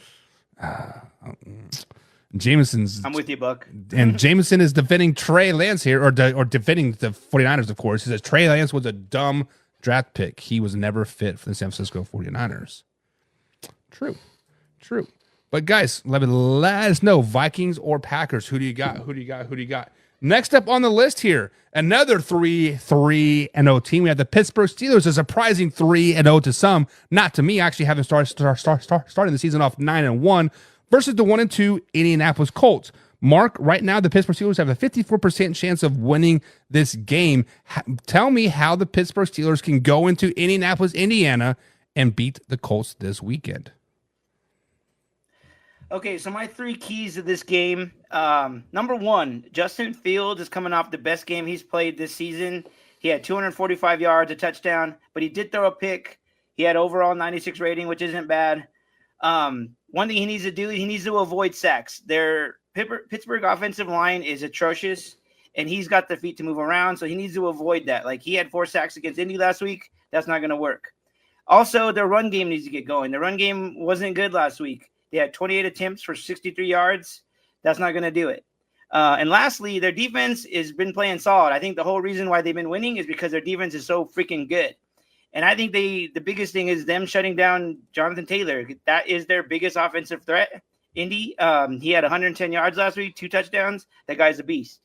Jameson's. I'm with you, Buck. And Jameson is defending Trey Lance here, or defending the 49ers, of course. He says Trey Lance was a dumb draft pick. He was never fit for the San Francisco 49ers. True. But guys, let us know, Vikings or Packers. Who do you got? Next up on the list here, another 3-0 team. We have the Pittsburgh Steelers, a surprising 3-0 to some, not to me. Actually, having starting the season off 9-1 versus the 1-2 Indianapolis Colts. Mark, right now the Pittsburgh Steelers have a 54% chance of winning this game. Tell me how the Pittsburgh Steelers can go into Indianapolis, Indiana, and beat the Colts this weekend. Okay, so my 3 keys to this game. Number 1, Justin Fields is coming off the best game he's played this season. He had 245 yards, a touchdown, but he did throw a pick. He had overall 96 rating, which isn't bad. One thing he needs to do, he needs to avoid sacks. Their Pittsburgh offensive line is atrocious, and he's got the feet to move around, so he needs to avoid that. Like, he had 4 sacks against Indy last week. That's not going to work. Also, their run game needs to get going. The run game wasn't good last week. They had 28 attempts for 63 yards. That's not going to do it. And lastly, their defense has been playing solid. I think the whole reason why they've been winning is because their defense is so freaking good. And I think the biggest thing is them shutting down Jonathan Taylor. That is their biggest offensive threat. Indy, he had 110 yards last week, 2 touchdowns. That guy's a beast.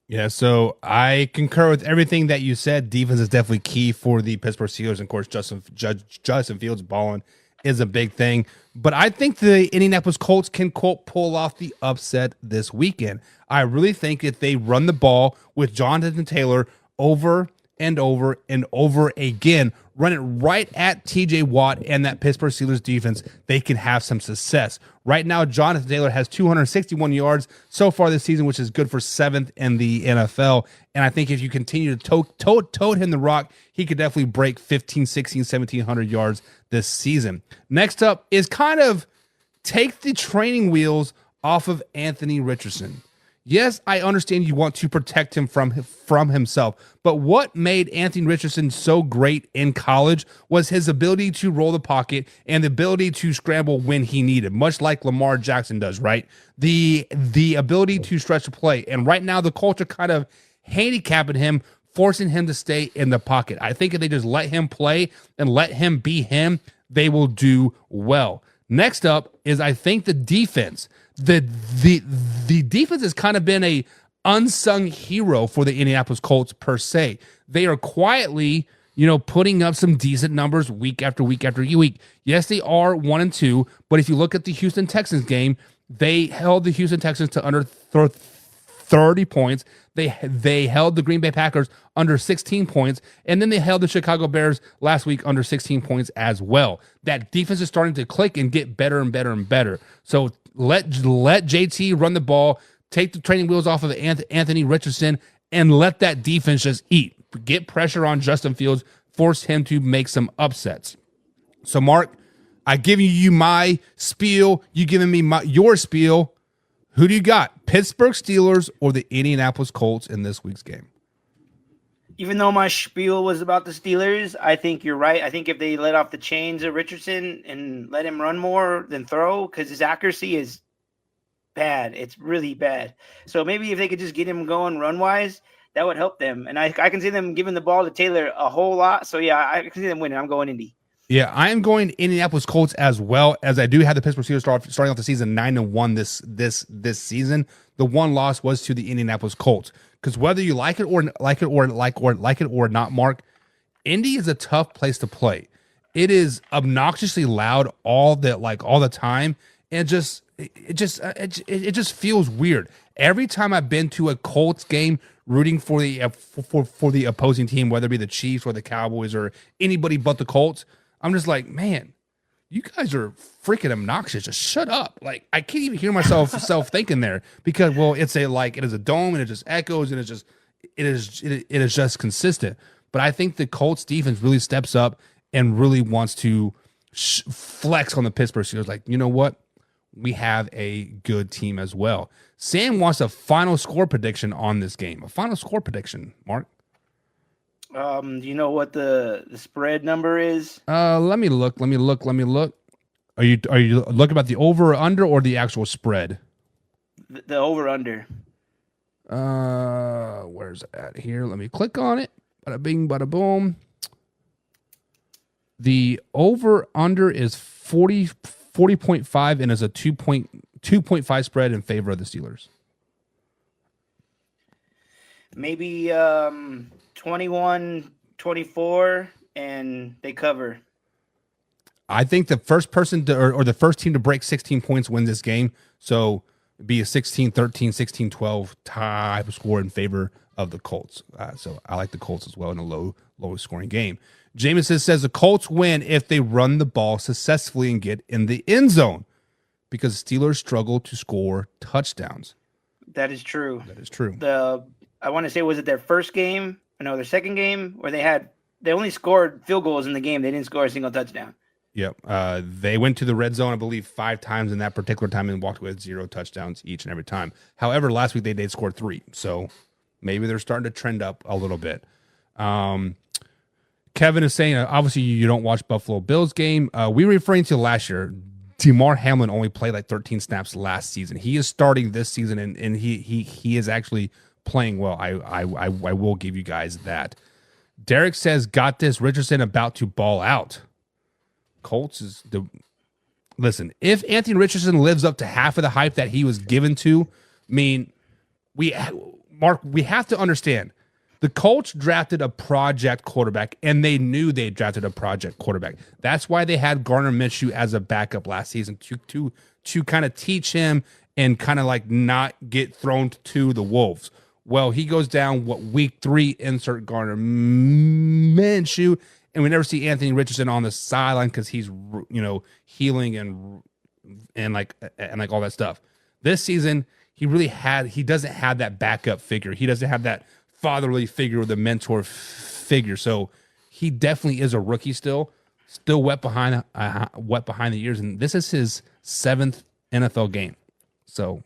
Yeah, so I concur with everything that you said. Defense is definitely key for the Pittsburgh Steelers. And of course, Justin Fields balling is a big thing. But I think the Indianapolis Colts can, quote, pull off the upset this weekend. I really think if they run the ball with Jonathan Taylor over and over and over again, run it right at TJ Watt and that Pittsburgh Steelers defense, they can have some success. Right now, Jonathan Taylor has 261 yards so far this season, which is good for 7th in the NFL. And I think if you continue to tote him the rock, he could definitely break 15, 16, 1,700 yards this season. Next up is kind of take the training wheels off of Anthony Richardson. Yes, I understand you want to protect him from himself, but what made Anthony Richardson so great in college was his ability to roll the pocket and the ability to scramble when he needed, much like Lamar Jackson does, right? The ability to stretch the play. And right now, the Colts are kind of handicapping him, forcing him to stay in the pocket. I think if they just let him play and let him be him, they will do well. Next up is, I think, the defense. The defense has kind of been a unsung hero for the Indianapolis Colts per se. They are quietly, putting up some decent numbers week after week after week. Yes, they are 1-2, but if you look at the Houston Texans game, they held the Houston Texans to under 30 points. They held the Green Bay Packers under 16 points, and then they held the Chicago Bears last week under 16 points as well. That defense is starting to click and get better and better and better. So let JT run the ball, take the training wheels off of Anthony Richardson, and let that defense just eat. Get pressure on Justin Fields, force him to make some upsets. So, Mark, I giving you my spiel, you giving me your spiel. Who do you got, Pittsburgh Steelers or the Indianapolis Colts in this week's game? Even though my spiel was about the Steelers, I think you're right. I think if they let off the chains of Richardson and let him run more than throw, because his accuracy is bad. It's really bad. So maybe if they could just get him going run-wise, that would help them. And I can see them giving the ball to Taylor a whole lot. So, yeah, I can see them winning. I'm going Indy. Yeah, I am going to Indianapolis Colts as well, as I do have the Pittsburgh Steelers starting off the season 9-1 this season. The one loss was to the Indianapolis Colts. Because whether you like it or not, Mark, Indy is a tough place to play. It is obnoxiously loud all the time, and it just feels weird. Every time I've been to a Colts game, rooting for the opposing team, whether it be the Chiefs or the Cowboys or anybody but the Colts, I'm just like, man, you guys are freaking obnoxious. Just shut up. Like, I can't even hear myself thinking there, because, well, it is a dome and it just echoes and it is just consistent. But I think the Colts defense really steps up and really wants to flex on the Pittsburgh Steelers. Like, you know what? We have a good team as well. Sam wants a final score prediction on this game. A final score prediction, Mark. Do you know what the spread number is? Let me look. Are you looking about the over or under or the actual spread? The over under. Where's it at here? Let me click on it. Bada bing, bada boom. The over under is 40.5 and is a 2.5 spread in favor of the Steelers. Maybe 21-24 and they cover. I think the first person or the first team to break 16 points wins this game. So it'd be a 16-13, 16-12 type of score in favor of the Colts. So I like the Colts as well in a low scoring game. Jameson says the Colts win if they run the ball successfully and get in the end zone, because Steelers struggle to score touchdowns. That is true. I want to say, was it their first game? No, their second game, where they only scored field goals in the game. They didn't score a single touchdown. Yep. They went to the red zone, I believe, 5 times in that particular time and walked away with 0 touchdowns each and every time. However, last week they did score 3. So maybe they're starting to trend up a little bit. Kevin is saying, obviously you don't watch Buffalo Bills game. We were referring to last year. DeMar Hamlin only played like 13 snaps last season. He is starting this season, and he is actually playing well. I will give you guys that. Derek says, got this. Richardson about to ball out. Colts is the... Listen, if Anthony Richardson lives up to half of the hype that he was given to, I mean, Mark, we have to understand The Colts drafted a project quarterback, and they knew they drafted a project quarterback. That's why they had Gardner Minshew as a backup last season to kind of teach him and kind of like not get thrown to the wolves. Well, he goes down week 3, insert Gardner Minshew, and we never see Anthony Richardson on the sideline because he's healing and like all that stuff. This season, he doesn't have that backup figure. He doesn't have that fatherly figure or the mentor figure. So he definitely is a rookie still wet behind the ears, and this is his 7th NFL game. So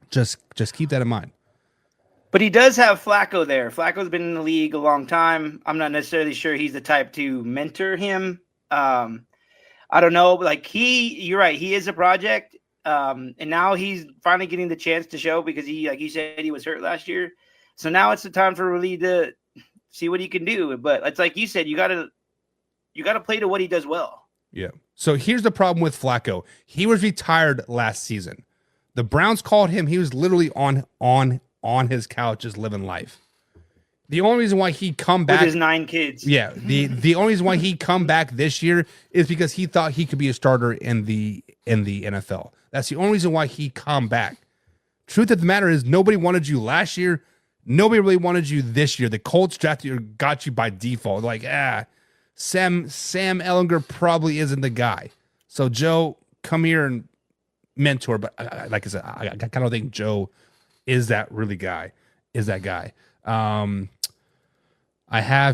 just keep that in mind. But he does have Flacco there. Flacco's been in the league a long time. I'm not necessarily sure he's the type to mentor him. I don't know. Like you're right. He is a project. And now he's finally getting the chance to show because he, like you said, he was hurt last year. So now it's the time for really to see what he can do. But it's like you said, you gotta play to what he does well. Yeah. So here's the problem with Flacco. He was retired last season. The Browns called him. He was literally on his couch just living life. The only reason why he come back with his 9 kids. Yeah. The only reason why he come back this year is because he thought he could be a starter in the NFL. That's the only reason why he come back. Truth of the matter is nobody wanted you last year. Nobody really wanted you this year. The Colts drafted you, got you by default. Like, Sam Ehlinger probably isn't the guy. So Joe, come here and mentor. But like I said, I kind of think Joe is that really guy. Is that guy?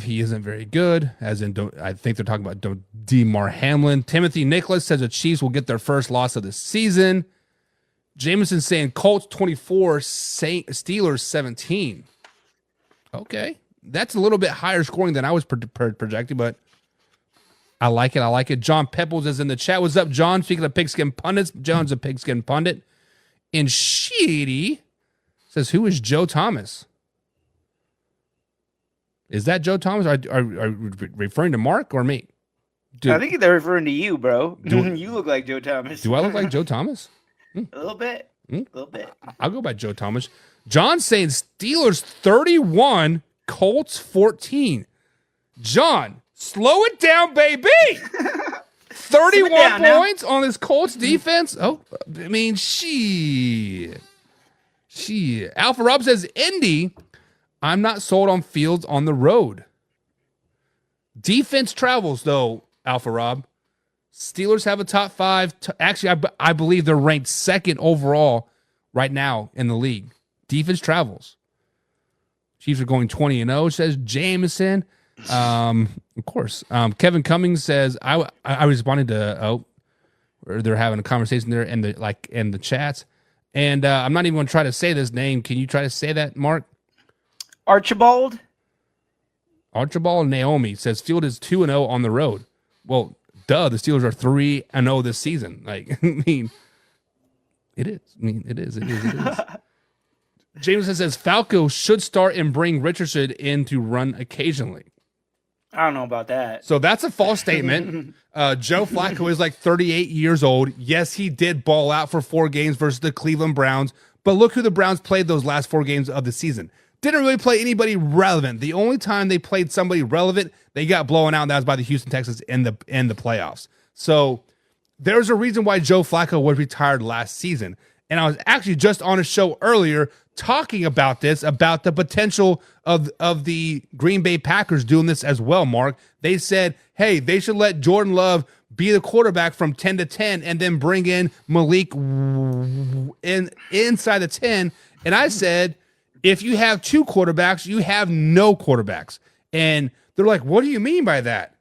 He isn't very good. As in, I think they're talking about DeMar Hamlin. Timothy Nicholas says the Chiefs will get their first loss of the season. Jameson saying Colts 24, Steelers 17. Okay. That's a little bit higher scoring than I was projecting, but I like it. John Pepples is in the chat. What's up, John? Speaking of pigskin pundits, John's a pigskin pundit. And Shady says, who is Joe Thomas? Is that Joe Thomas? Are you referring to Mark or me? I think they're referring to you, bro. You look like Joe Thomas. Do I look like Joe Thomas? A little bit. A little bit. I'll go by Joe Thomas. John's saying Steelers 31, Colts 14. John, slow it down, baby. 31 points on this Colts defense. Oh, I mean, shit. Alpha Rob says, Indy, I'm not sold on Fields on the road. Defense travels, though, Alpha Rob. Steelers have a top 5. Actually, I believe they're ranked 2nd overall right now in the league. Defense travels. Chiefs are going 20-0, says Jameson. Of course. Kevin Cummings says, I responded to, they're having a conversation there in the chats. And I'm not even going to try to say this name. Can you try to say that, Mark? Archibald Naomi says Field is 2-0 on the road. Well, the Steelers are 3-0 this season. Like, I mean, it is. It is. Jameson says Falco should start and bring Richardson in to run occasionally. I don't know about that. So that's a false statement. Joe Flacco is like 38 years old. Yes, he did ball out for 4 games versus the Cleveland Browns. But look who the Browns played those last 4 games of the season. Didn't really play anybody relevant. The only time they played somebody relevant, they got blown out, and that was by the Houston Texans in the playoffs. So there's a reason why Joe Flacco was retired last season. And I was actually just on a show earlier talking about this, about the potential of the Green Bay Packers doing this as well, Mark. They said, hey, they should let Jordan Love be the quarterback from 10 to 10 and then bring in Malik inside the 10. And I said, if you have 2 quarterbacks, you have no quarterbacks. And they're like, what do you mean by that?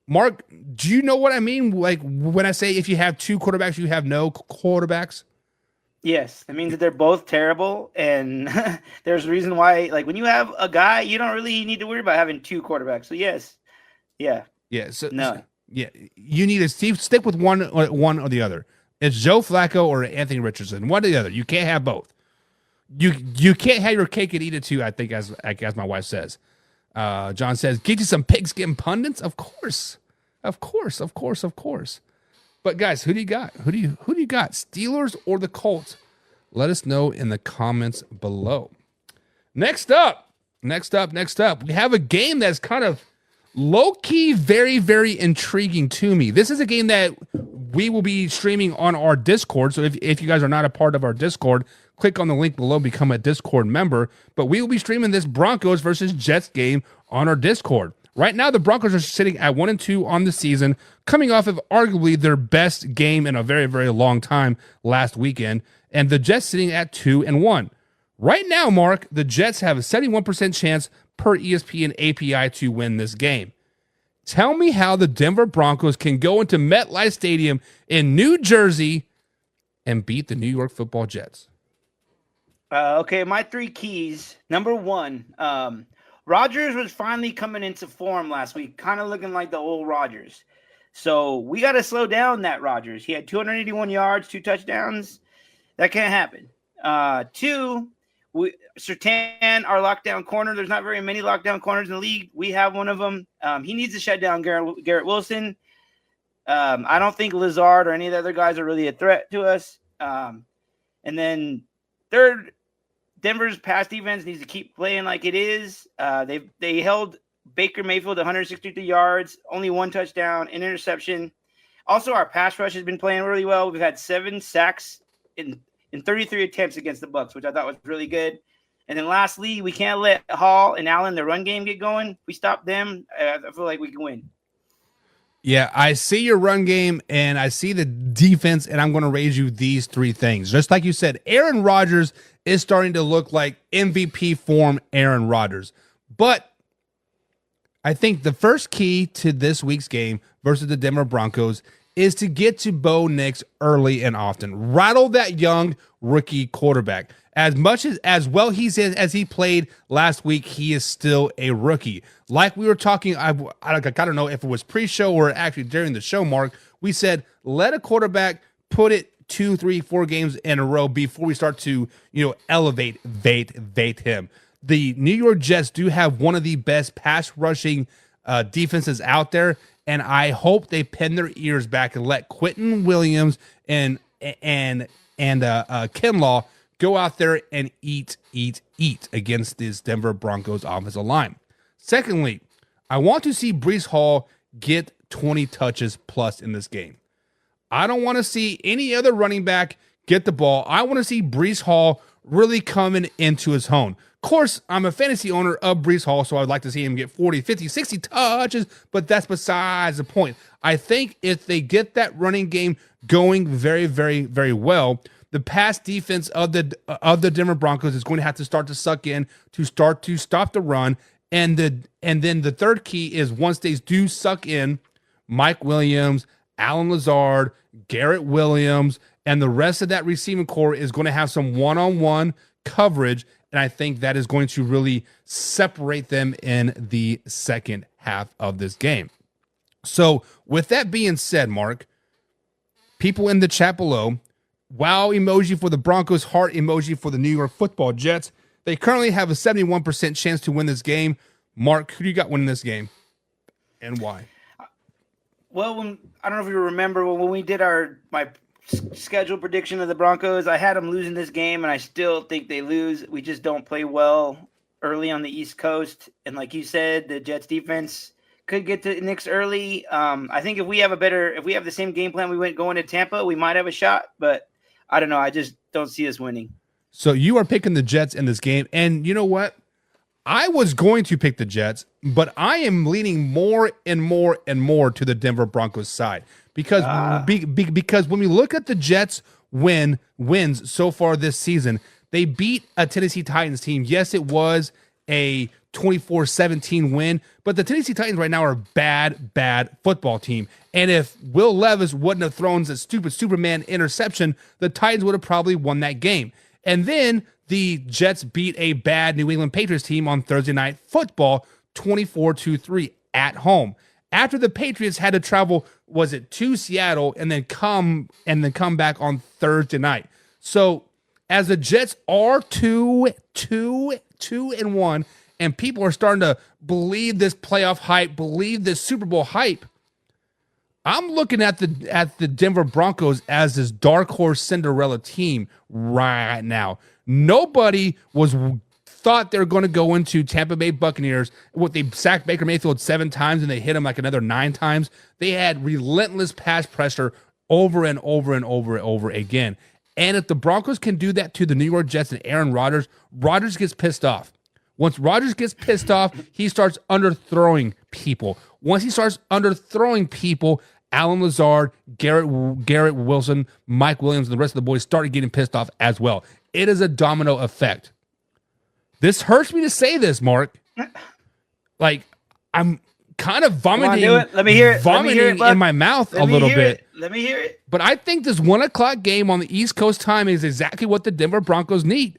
Mark, do you know what I mean? Like when I say if you have 2 quarterbacks, you have no quarterbacks? Yes, that means that they're both terrible. And there's a reason why, like when you have a guy, you don't really need to worry about having 2 quarterbacks. So yes. Yeah. Yeah. So no. Yeah. You need to stick with one or the other. It's Joe Flacco or Anthony Richardson. One or the other. You can't have both. You can't have your cake and eat it too, I think, as my wife says. John says, get you some pigskin pundits? Of course. But guys, who do you got? Who do you got? Steelers or the Colts? Let us know in the comments below. Next up, Next up, we have a game that's kind of low-key, very, very intriguing to me. This is a game that we will be streaming on our Discord. So if you guys are not a part of our Discord, click on the link below, become a Discord member. But we will be streaming this Broncos versus Jets game on our Discord. Right now, the Broncos are sitting at 1-2 on the season, coming off of arguably their best game in a very, very long time last weekend, and the Jets sitting at 2-1. Right now, Mark, the Jets have a 71% chance per ESPN API to win this game. Tell me how the Denver Broncos can go into MetLife Stadium in New Jersey and beat the New York Football Jets. Okay, my 3 keys. Number 1, Rodgers was finally coming into form last week, kind of looking like the old Rodgers. So we got to slow down that Rodgers. He had 281 yards, 2 touchdowns. That can't happen. 2, Surtain, our lockdown corner. There's not very many lockdown corners in the league. We have one of them. He needs to shut down Garrett Wilson. I don't think Lazard or any of the other guys are really a threat to us. And then 3rd, Denver's pass defense needs to keep playing like it is. They held Baker Mayfield 163 yards, only 1 touchdown, an interception. Also, our pass rush has been playing really well. We've had 7 sacks in 33 attempts against the Bucs, which I thought was really good. And then lastly, we can't let Hall and Allen, the run game, get going. If we stop them, I feel like we can win. Yeah, I see your run game and I see the defense, and I'm going to raise you these 3 things. Just like you said, Aaron Rodgers is starting to look like MVP form Aaron Rodgers. But I think the first key to this week's game versus the Denver Broncos is to get to Bo Nix early and often. Rattle that young rookie quarterback. As much as well as he played last week, he is still a rookie. Like we were talking, I don't know if it was pre-show or actually during the show, Mark, we said, let a quarterback put it 2, 3, 4 games in a row before we start to, elevate him. The New York Jets do have one of the best pass rushing defenses out there, and I hope they pin their ears back and let Quentin Williams and Kinlaw go out there and eat against this Denver Broncos offensive line. Secondly, I want to see Breece Hall get 20 touches plus in this game. I don't want to see any other running back get the ball. I want to see Breece Hall really coming into his own. Of course, I'm a fantasy owner of Breece Hall, so I'd like to see him get 40, 50, 60 touches, but that's besides the point. I think if they get that running game going very, very, very well, the pass defense of the Denver Broncos is going to have to start to suck in to start to stop the run. And then the third key is once they do suck in, Mike Williams, Allen Lazard, Garrett Williams, and the rest of that receiving core is going to have some one-on-one coverage, and I think that is going to really separate them in the second half of this game. So with that being said, Mark, people in the chat below, wow emoji for the Broncos, heart emoji for the New York Football Jets. They currently have a 71% chance to win this game. Mark, who do you got winning this game and why? Well, I don't know if you remember when we did my schedule prediction of the Broncos, I had them losing this game, and I still think they lose. We just don't play well early on the East Coast. And like you said, the Jets defense could get to Knicks early. I think if we have the same game plan we went going to Tampa, we might have a shot, but I don't know. I just don't see us winning. So you are picking the Jets in this game. And you know what? I was going to pick the Jets, but I am leaning more and more and more to the Denver Broncos side because when we look at the Jets wins so far this season, they beat a Tennessee Titans team. Yes, it was a 24-17 win, but the Tennessee Titans right now are a bad football team. And if Will Levis wouldn't have thrown that stupid Superman interception, the Titans would have probably won that game. And then the Jets beat a bad New England Patriots team on Thursday Night Football 24-3 at home. After the Patriots had to travel, to Seattle and then come back on Thursday night. So as the Jets are 2-1, and people are starting to believe this playoff hype, believe this Super Bowl hype, I'm looking at the Denver Broncos as this dark horse Cinderella team right now. Nobody was thought they were going to go into Tampa Bay Buccaneers. They sacked Baker Mayfield 7 times and they hit him like another 9 times. They had relentless pass pressure over and over and over and over again. And if the Broncos can do that to the New York Jets and Aaron Rodgers, Rodgers gets pissed off. Once Rodgers gets pissed off, he starts underthrowing people. Once he starts underthrowing people, Alan Lazard, Garrett Wilson, Mike Williams, and the rest of the boys started getting pissed off as well. It is a domino effect. This hurts me to say this, Mark. Like, I'm kind of vomiting. Let me hear it. Vomiting in my mouth a little bit. Let me hear it. But I think this 1 o'clock game on the East Coast time is exactly what the Denver Broncos need.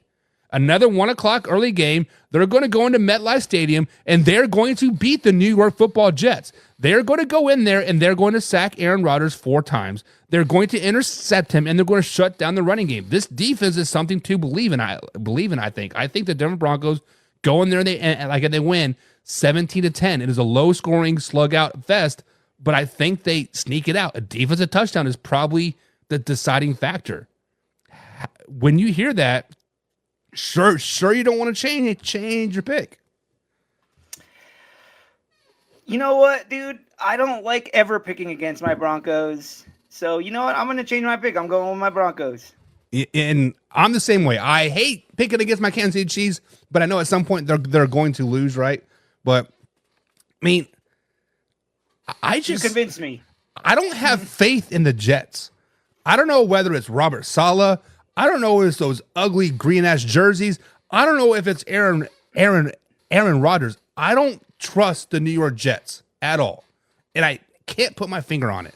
Another 1 o'clock early game. They're going to go into MetLife Stadium, and they're going to beat the New York Football Jets. They're going to go in there, and they're going to sack Aaron Rodgers 4 times. They're going to intercept him, and they're going to shut down the running game. This defense is something to believe in. I think. I think the Denver Broncos go in there and they win 17-10. It is a low-scoring, slug-out fest, but I think they sneak it out. A defensive touchdown is probably the deciding factor. When you hear that, sure you don't want to change your pick. You know what, dude? I don't like ever picking against my Broncos. So, you know what? I'm going to change my pick. I'm going with my Broncos. And I'm the same way. I hate picking against my Kansas City Chiefs, but I know at some point they're going to lose, right? But, I mean, You convinced me. I don't have faith in the Jets. I don't know whether it's Robert Saleh. I don't know if it's those ugly green-ass jerseys. I don't know if it's Aaron Rodgers. I don't trust the New York Jets at all. And I can't put my finger on it.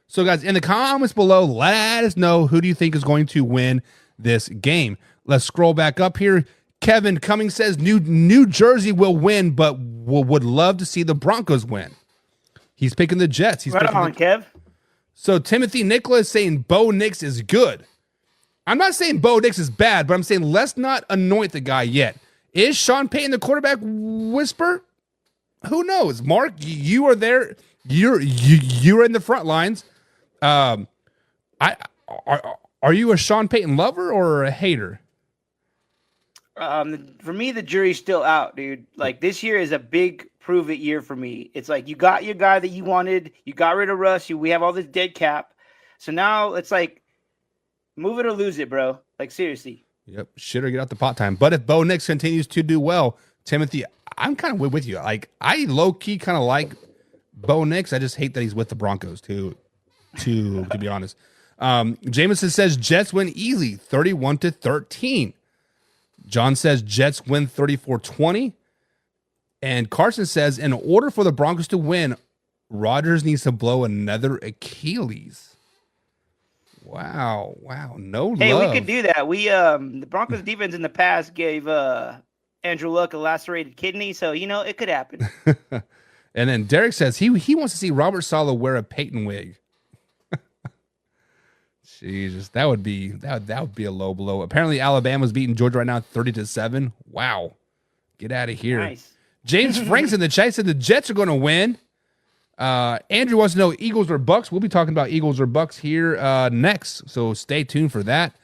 So, guys, in the comments below, let us know who do you think is going to win this game. Let's scroll back up here. Kevin Cummings says New Jersey will win, but would love to see the Broncos win. He's picking the Jets. He's right on, Kev. So Timothy Nicholas saying Bo Nix is good. I'm not saying Bo Nix is bad, but I'm saying let's not anoint the guy yet. Is Sean Payton the quarterback whisper? Who knows? Mark, you are there. You're in the front lines. Are you a Sean Payton lover or a hater? For me, the jury's still out, dude. Like, this year is a big prove it year for me. It's like you got your guy that you wanted. You got rid of Russ. We have all this dead cap. So now it's like move it or lose it, bro. Like, seriously. Yep. Shit or get out the pot time. But if Bo Nix continues to do well, Timothy, I'm kind of with you. Like, I low-key kind of like Bo Nix. I just hate that he's with the Broncos, to be honest. Jameson says Jets win easy, 31-13. John says Jets win 34-20. And Carson says, in order for the Broncos to win, Rodgers needs to blow another Achilles. Wow. No hey, love. we could do that. We the Broncos defense in the past gave Andrew Luck a lacerated kidney, so it could happen. And then Derek says he wants to see Robert Saleh wear a Peyton wig. Jesus, that would be a low blow. Apparently, Alabama's beating Georgia right now 30-7. Wow, get out of here. Nice. James Franks in the chat said the Jets are going to win. Andrew wants to know Eagles or Bucks. We'll be talking about Eagles or Bucks here next, so stay tuned for that.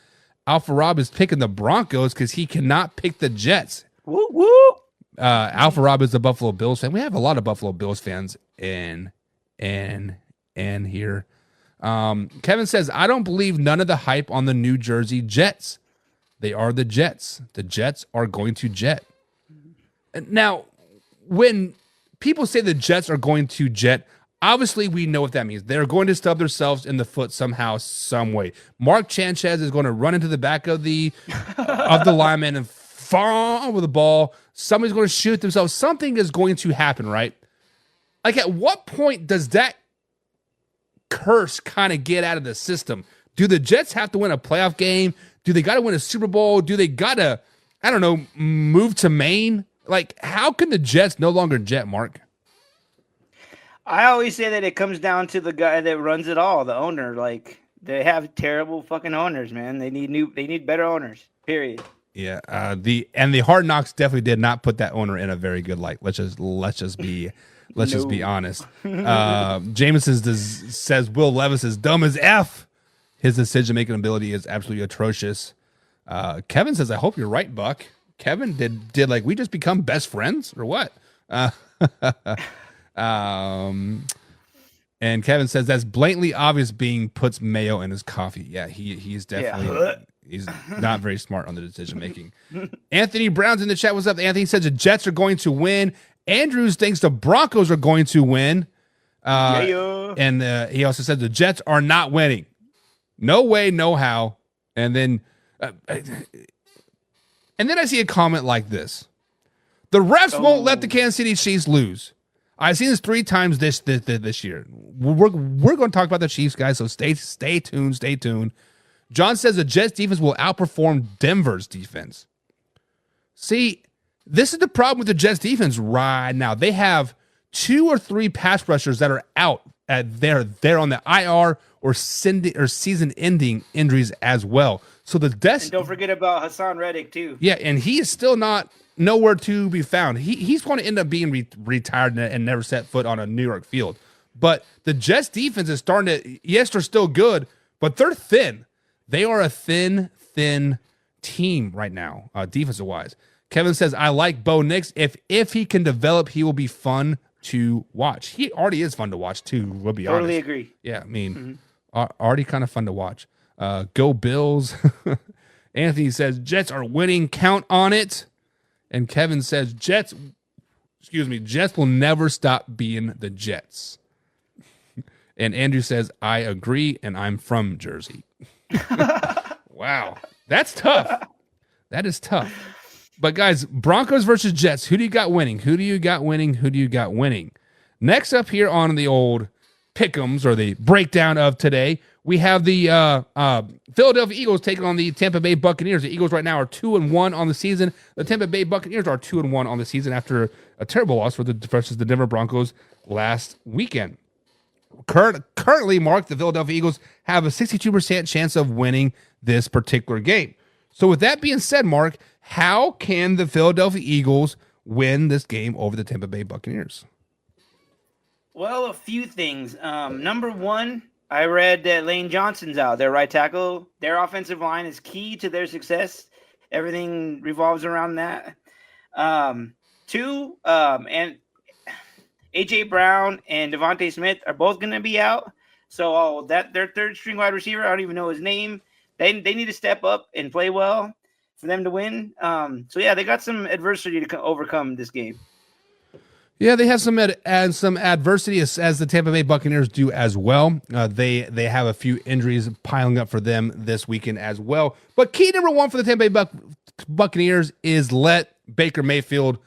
Alpha Rob is picking the Broncos because he cannot pick the Jets. Woo woo. Alpha Rob is a Buffalo Bills fan. We have a lot of Buffalo Bills fans in here. Kevin says, I don't believe none of the hype on the New Jersey Jets. They are the Jets. The Jets are going to jet. Now, when people say the Jets are going to jet, obviously we know what that means. They're going to stub themselves in the foot somehow, some way. Mark Sanchez is going to run into the back of the lineman and fall with the ball. Somebody's going to shoot themselves. Something is going to happen, right? Like, at what point does that curse kind of get out of the system? Do the Jets have to win a playoff game? Do they got to win a Super Bowl? Do they got to, I don't know, move to Maine? Like, how can the Jets no longer jet, Mark? I always say that it comes down to the guy that runs it all, the owner. Like, they have terrible fucking owners, man. They need better owners. Period. Yeah, the Hard Knocks definitely did not put that owner in a very good light. Let's just be honest. Jameson says Will Levis is dumb as F. His decision making ability is absolutely atrocious. Kevin says, I hope you're right, Buck. Kevin, did like we just become best friends or what? And Kevin says that's blatantly obvious being puts mayo in his coffee. Yeah, he's definitely he's not very smart on the decision making. Anthony Brown's in the chat. What's up? Anthony says the Jets are going to win. Andrews thinks the Broncos are going to win. And he also said the Jets are not winning. No way, no how. And then I see a comment like this. The refs won't let the Kansas City Chiefs lose. I've seen this 3 times this year. We're going to talk about the Chiefs, guys, so stay tuned. John says the Jets defense will outperform Denver's defense. See, this is the problem with the Jets defense right now. They have 2 or 3 pass rushers that are out. They're on the IR or season-ending injuries as well. So and don't forget about Hassan Reddick too. Yeah, and he is still nowhere to be found. He's going to end up being retired and never set foot on a New York field. But the Jets defense is starting to, yes, they're still good, but they're thin. They are a thin team right now, defensive wise. Kevin says, I like Bo Nix. If he can develop, he will be fun to watch. He already is fun to watch too, we'll be honest. Totally agree. Yeah, I mean, already kind of fun to watch. Go Bills. Anthony says, Jets are winning. Count on it. And Kevin says, Jets will never stop being the Jets. And Andrew says, I agree, and I'm from Jersey. Wow. That's tough. That is tough. But guys, Broncos versus Jets. Who do you got winning? Next up here on the old pick'ems or the breakdown of today, we have the Philadelphia Eagles taking on the Tampa Bay Buccaneers. The Eagles right now are 2-1 on the season. The Tampa Bay Buccaneers are 2-1 on the season after a terrible loss versus the Denver Broncos last weekend. Currently, Mark, the Philadelphia Eagles have a 62% chance of winning this particular game. So with that being said, Mark, how can the Philadelphia Eagles win this game over the Tampa Bay Buccaneers? Well, a few things. Number one, I read that Lane Johnson's out, their right tackle. Their offensive line is key to their success. Everything revolves around that. Two, and A.J. Brown and Devontae Smith are both going to be out. So that their third string wide receiver, I don't even know his name. They need to step up and play well for them to win. So yeah, they got some adversity to overcome this game. Yeah, they have some adversity as the Tampa Bay Buccaneers do as well. They have a few injuries piling up for them this weekend as well. But key number one for the Tampa Bay Buccaneers is let Baker Mayfield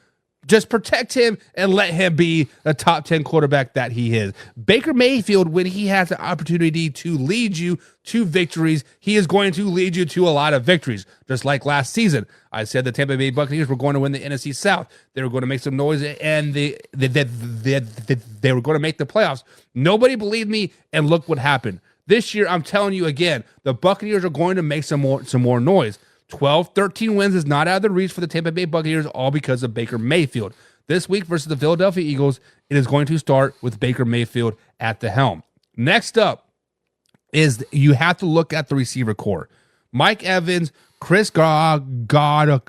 just protect him and let him be a top 10 quarterback that he is. Baker Mayfield, when he has the opportunity to lead you to victories, he is going to lead you to a lot of victories. Just like last season, I said the Tampa Bay Buccaneers were going to win the NFC South. They were going to make some noise, and they were going to make the playoffs. Nobody believed me, and look what happened. This year, I'm telling you again, the Buccaneers are going to make some more noise. 12-13 wins is not out of the reach for the Tampa Bay Buccaneers, all because of Baker Mayfield. This week versus the Philadelphia Eagles, it is going to start with Baker Mayfield at the helm. Next up is you have to look at the receiver core. Mike Evans, Chris Godwin,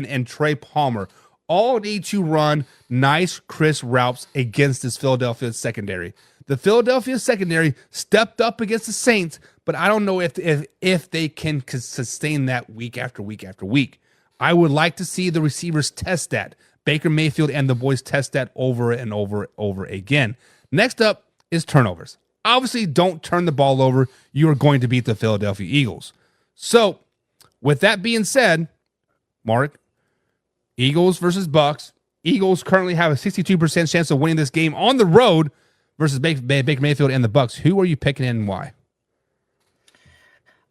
and Trey Palmer all need to run nice, crisp routes against this Philadelphia secondary. The Philadelphia secondary stepped up against the Saints, but I don't know if they can sustain that week after week after week. I would like to see the receivers test that. Baker Mayfield and the boys test that over and over again. Next up is turnovers. Obviously, don't turn the ball over. You are going to beat the Philadelphia Eagles. So, with that being said, Mark, Eagles versus Bucks. Eagles currently have a 62% chance of winning this game on the road versus Baker Mayfield and the Bucks. Who are you picking and why?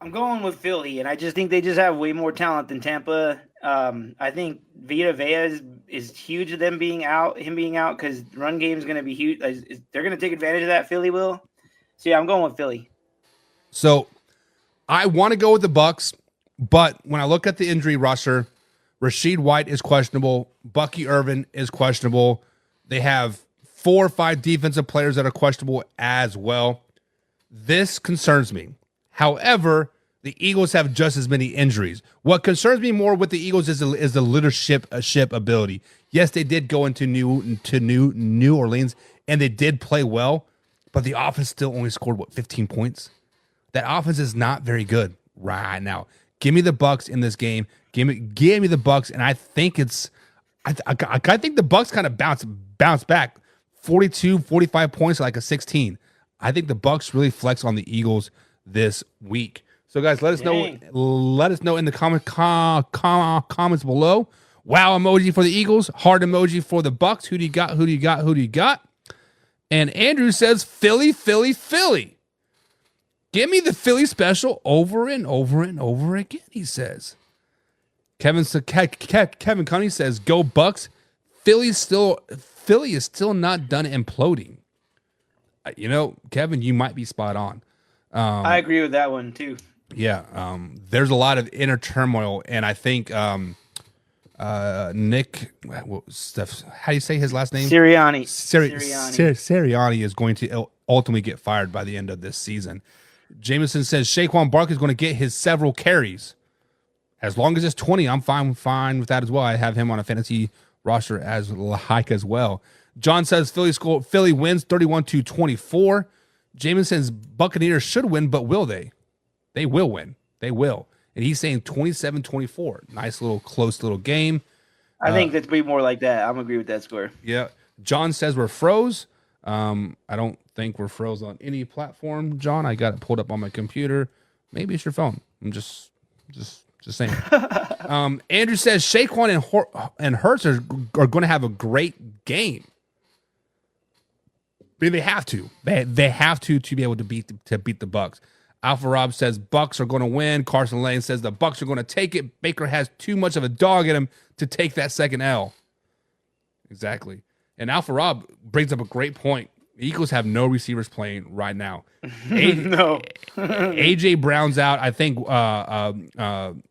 I'm going with Philly, and I just think they just have way more talent than Tampa. I think Vita Vea is huge of him being out, because run game is going to be huge. They're going to take advantage of that, Philly will. So, yeah, I'm going with Philly. So, I want to go with the Bucks, but when I look at the injury roster, Rashid White is questionable. Bucky Irvin is questionable. They have 4 or 5 defensive players that are questionable as well. This concerns me. However, The Eagles have just as many injuries. What concerns me more with the Eagles is the leadership ability. Yes, they did go into New Orleans and they did play well, but the offense still only scored 15 points. That offense is not very good right now. Give me the Bucks in this game. Give me the Bucks, and I think I think the Bucks kind of bounce back. 42, 45 points, like a 16. I think the Bucks really flex on the Eagles this week. So guys, let us know. Let us know in the comments below. Wow emoji for the Eagles. Heart emoji for the Bucks. Who do you got? Who do you got? Who do you got? And Andrew says Philly, Philly, Philly. Give me the Philly special over and over and over again, he says. Kevin Cunny says, go Bucks. Philly is still not done imploding. You know, Kevin, you might be spot on. I agree with that one too. Yeah, there's a lot of inner turmoil, and I think Nick, how do you say his last name? Sirianni. Sirianni is going to ultimately get fired by the end of this season. Jameson says Saquon Barkley is going to get his several carries. As long as it's 20, I'm fine with that as well. I have him on a fantasy roster as well. John says Philly wins 31-24. Jameson's Buccaneers should win, but will they? They will win. They will. And he's saying 27-24. Nice little close little game. I think that's be more like that. I'm agree with that score. Yeah. John says we're froze. I don't think we're froze on any platform, John. I got it pulled up on my computer. Maybe it's your phone. I'm just saying. Andrew says Saquon and Hurts are going to have a great game. I mean, they have to. They have to be able to beat the Bucks. Alpha Rob says Bucks are going to win. Carson Lane says the Bucks are going to take it. Baker has too much of a dog in him to take that second L. Exactly. And Alpha Rob brings up a great point. The Eagles have no receivers playing right now. No. AJ Brown's out. I think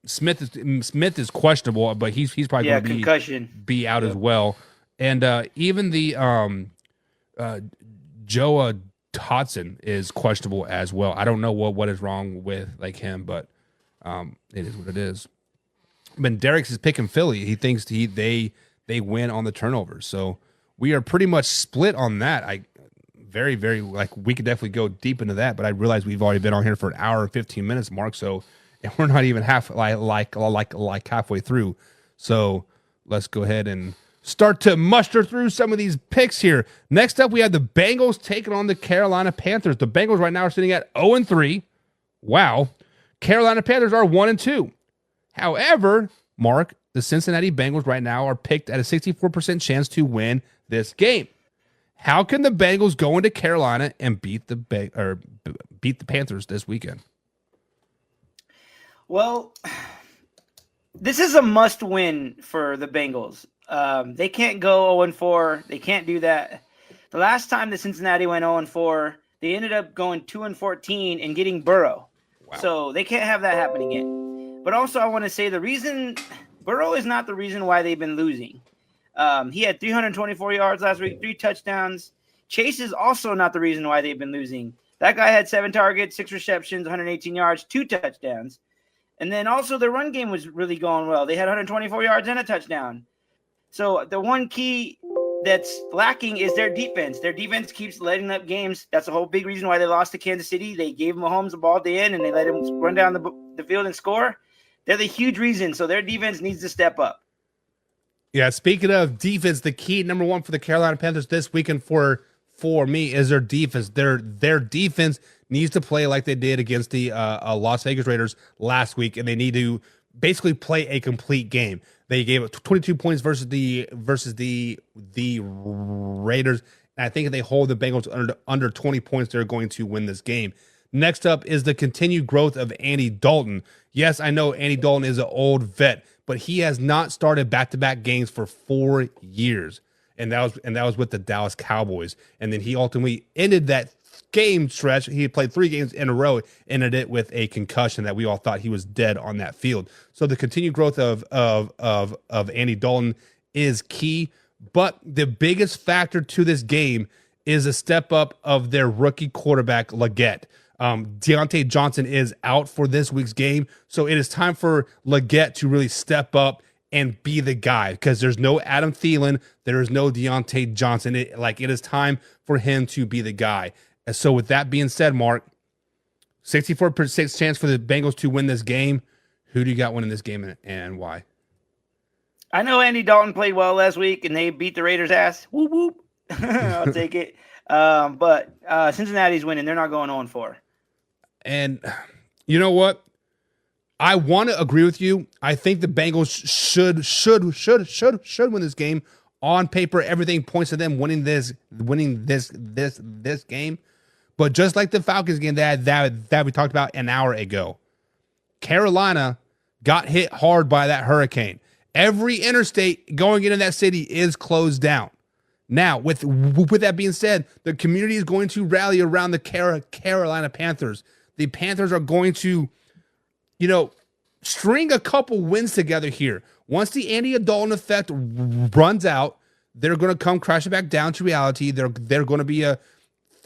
Smith is questionable, but he's probably going to be out as well. And even the Joe Dotson is questionable as well. I don't know what is wrong with him, but it is what it is. But Derek's is picking Philly. He thinks they win on the turnovers. So we are pretty much split on that. Very, very, we could definitely go deep into that, but I realize we've already been on here for an hour and 15 minutes, Mark. So and we're not even halfway through. So let's go ahead and start to muster through some of these picks here. Next up, we have the Bengals taking on the Carolina Panthers. The Bengals right now are sitting at 0-3. Wow. Carolina Panthers are 1-2. However, Mark, the Cincinnati Bengals right now are picked at a 64% chance to win this game. How can the Bengals go into Carolina and beat the Panthers this weekend? Well, this is a must-win for the Bengals. They can't go 0-4. They can't do that. The last time the Cincinnati went 0-4, they ended up going 2-14 and getting Burrow. Wow. So they can't have that happen again. But also, I want to say the reason Burrow is not the reason why they've been losing. He had 324 yards last week, 3 touchdowns. Chase is also not the reason why they've been losing. That guy had 7 targets, 6 receptions, 118 yards, 2 touchdowns. And then also the run game was really going well. They had 124 yards and a touchdown. So the one key that's lacking is their defense. Their defense keeps letting up games. That's a whole big reason why they lost to Kansas City. They gave Mahomes the ball at the end, and they let him run down the field and score. They're the huge reason. So their defense needs to step up. Yeah, speaking of defense, the key number one for the Carolina Panthers this weekend for me is their defense. Their defense needs to play like they did against the Las Vegas Raiders last week, and they need to basically play a complete game. They gave up 22 points versus the Raiders. And I think if they hold the Bengals under 20 points, they're going to win this game. Next up is the continued growth of Andy Dalton. Yes, I know Andy Dalton is an old vet, but he has not started back-to-back games for 4 years, and that was with the Dallas Cowboys. And then he ultimately ended that game stretch. He had played 3 games in a row, ended it with a concussion that we all thought he was dead on that field. So the continued growth of Andy Dalton is key, but the biggest factor to this game is a step up of their rookie quarterback Leggett. Deontay Johnson is out for this week's game, so it is time for Leggett to really step up and be the guy, because there's no Adam Thielen, there is no Deontay Johnson. It is time for him to be the guy. And so with that being said, Mark, 64% chance for the Bengals to win this game. Who do you got winning this game and why? I know Andy Dalton played well last week, and they beat the Raiders' ass. Whoop, whoop. I'll take it. But Cincinnati's winning. They're not going 0-4. And you know what? I want to agree with you. I think the Bengals should win this game. On paper, everything points to them winning this game. But just like the Falcons game that we talked about an hour ago, Carolina got hit hard by that hurricane. Every interstate going into that city is closed down. Now, with that being said, the community is going to rally around the Carolina Panthers. The Panthers are going to, string a couple wins together here. Once the Andy Dalton effect runs out, they're going to come crashing back down to reality. They're going to be a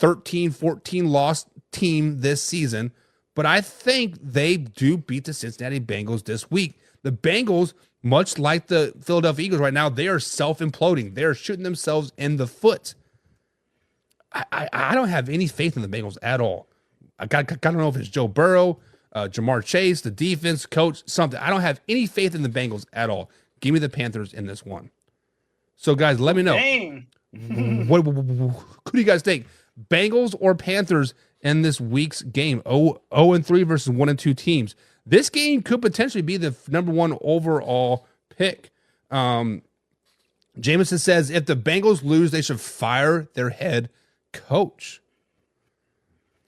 13-14 loss team this season. But I think they do beat the Cincinnati Bengals this week. The Bengals, much like the Philadelphia Eagles right now, they are self-imploding. They're shooting themselves in the foot. I don't have any faith in the Bengals at all. I don't know if it's Joe Burrow, Jamar Chase, the defense, coach, something. I don't have any faith in the Bengals at all. Give me the Panthers in this one. So, guys, let me know. Dang. What do you guys think? Bengals or Panthers in this week's game? 0-3 versus 1-2 teams. This game could potentially be the number one overall pick. Jameson says if the Bengals lose, they should fire their head coach.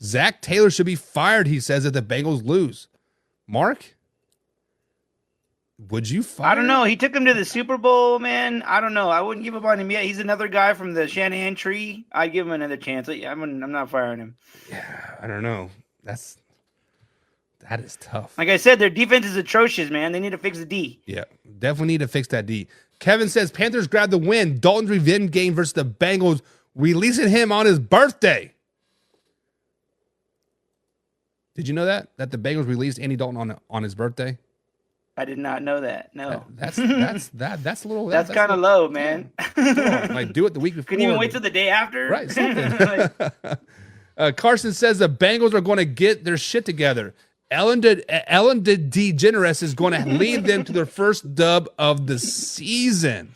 Zach Taylor should be fired, he says, if the Bengals lose. Mark, would you fire? I don't know. He took him to the Super Bowl, man. I don't know. I wouldn't give up on him yet. He's another guy from the Shanahan tree. I'd give him another chance. I'm not firing him. Yeah, I don't know. That is tough. Like I said, their defense is atrocious, man. They need to fix the D. Yeah, definitely need to fix that D. Kevin says Panthers grab the win. Dalton's revenge game versus the Bengals, releasing him on his birthday. Did you know that the Bengals released Andy Dalton on his birthday? I did not know that. No, that's a little. That's kind of low, man. Like do it the week before. Couldn't even wait till the day after. Right, something. Carson says the Bengals are going to get their shit together. Ellen DeGeneres is going to lead them to their first dub of the season.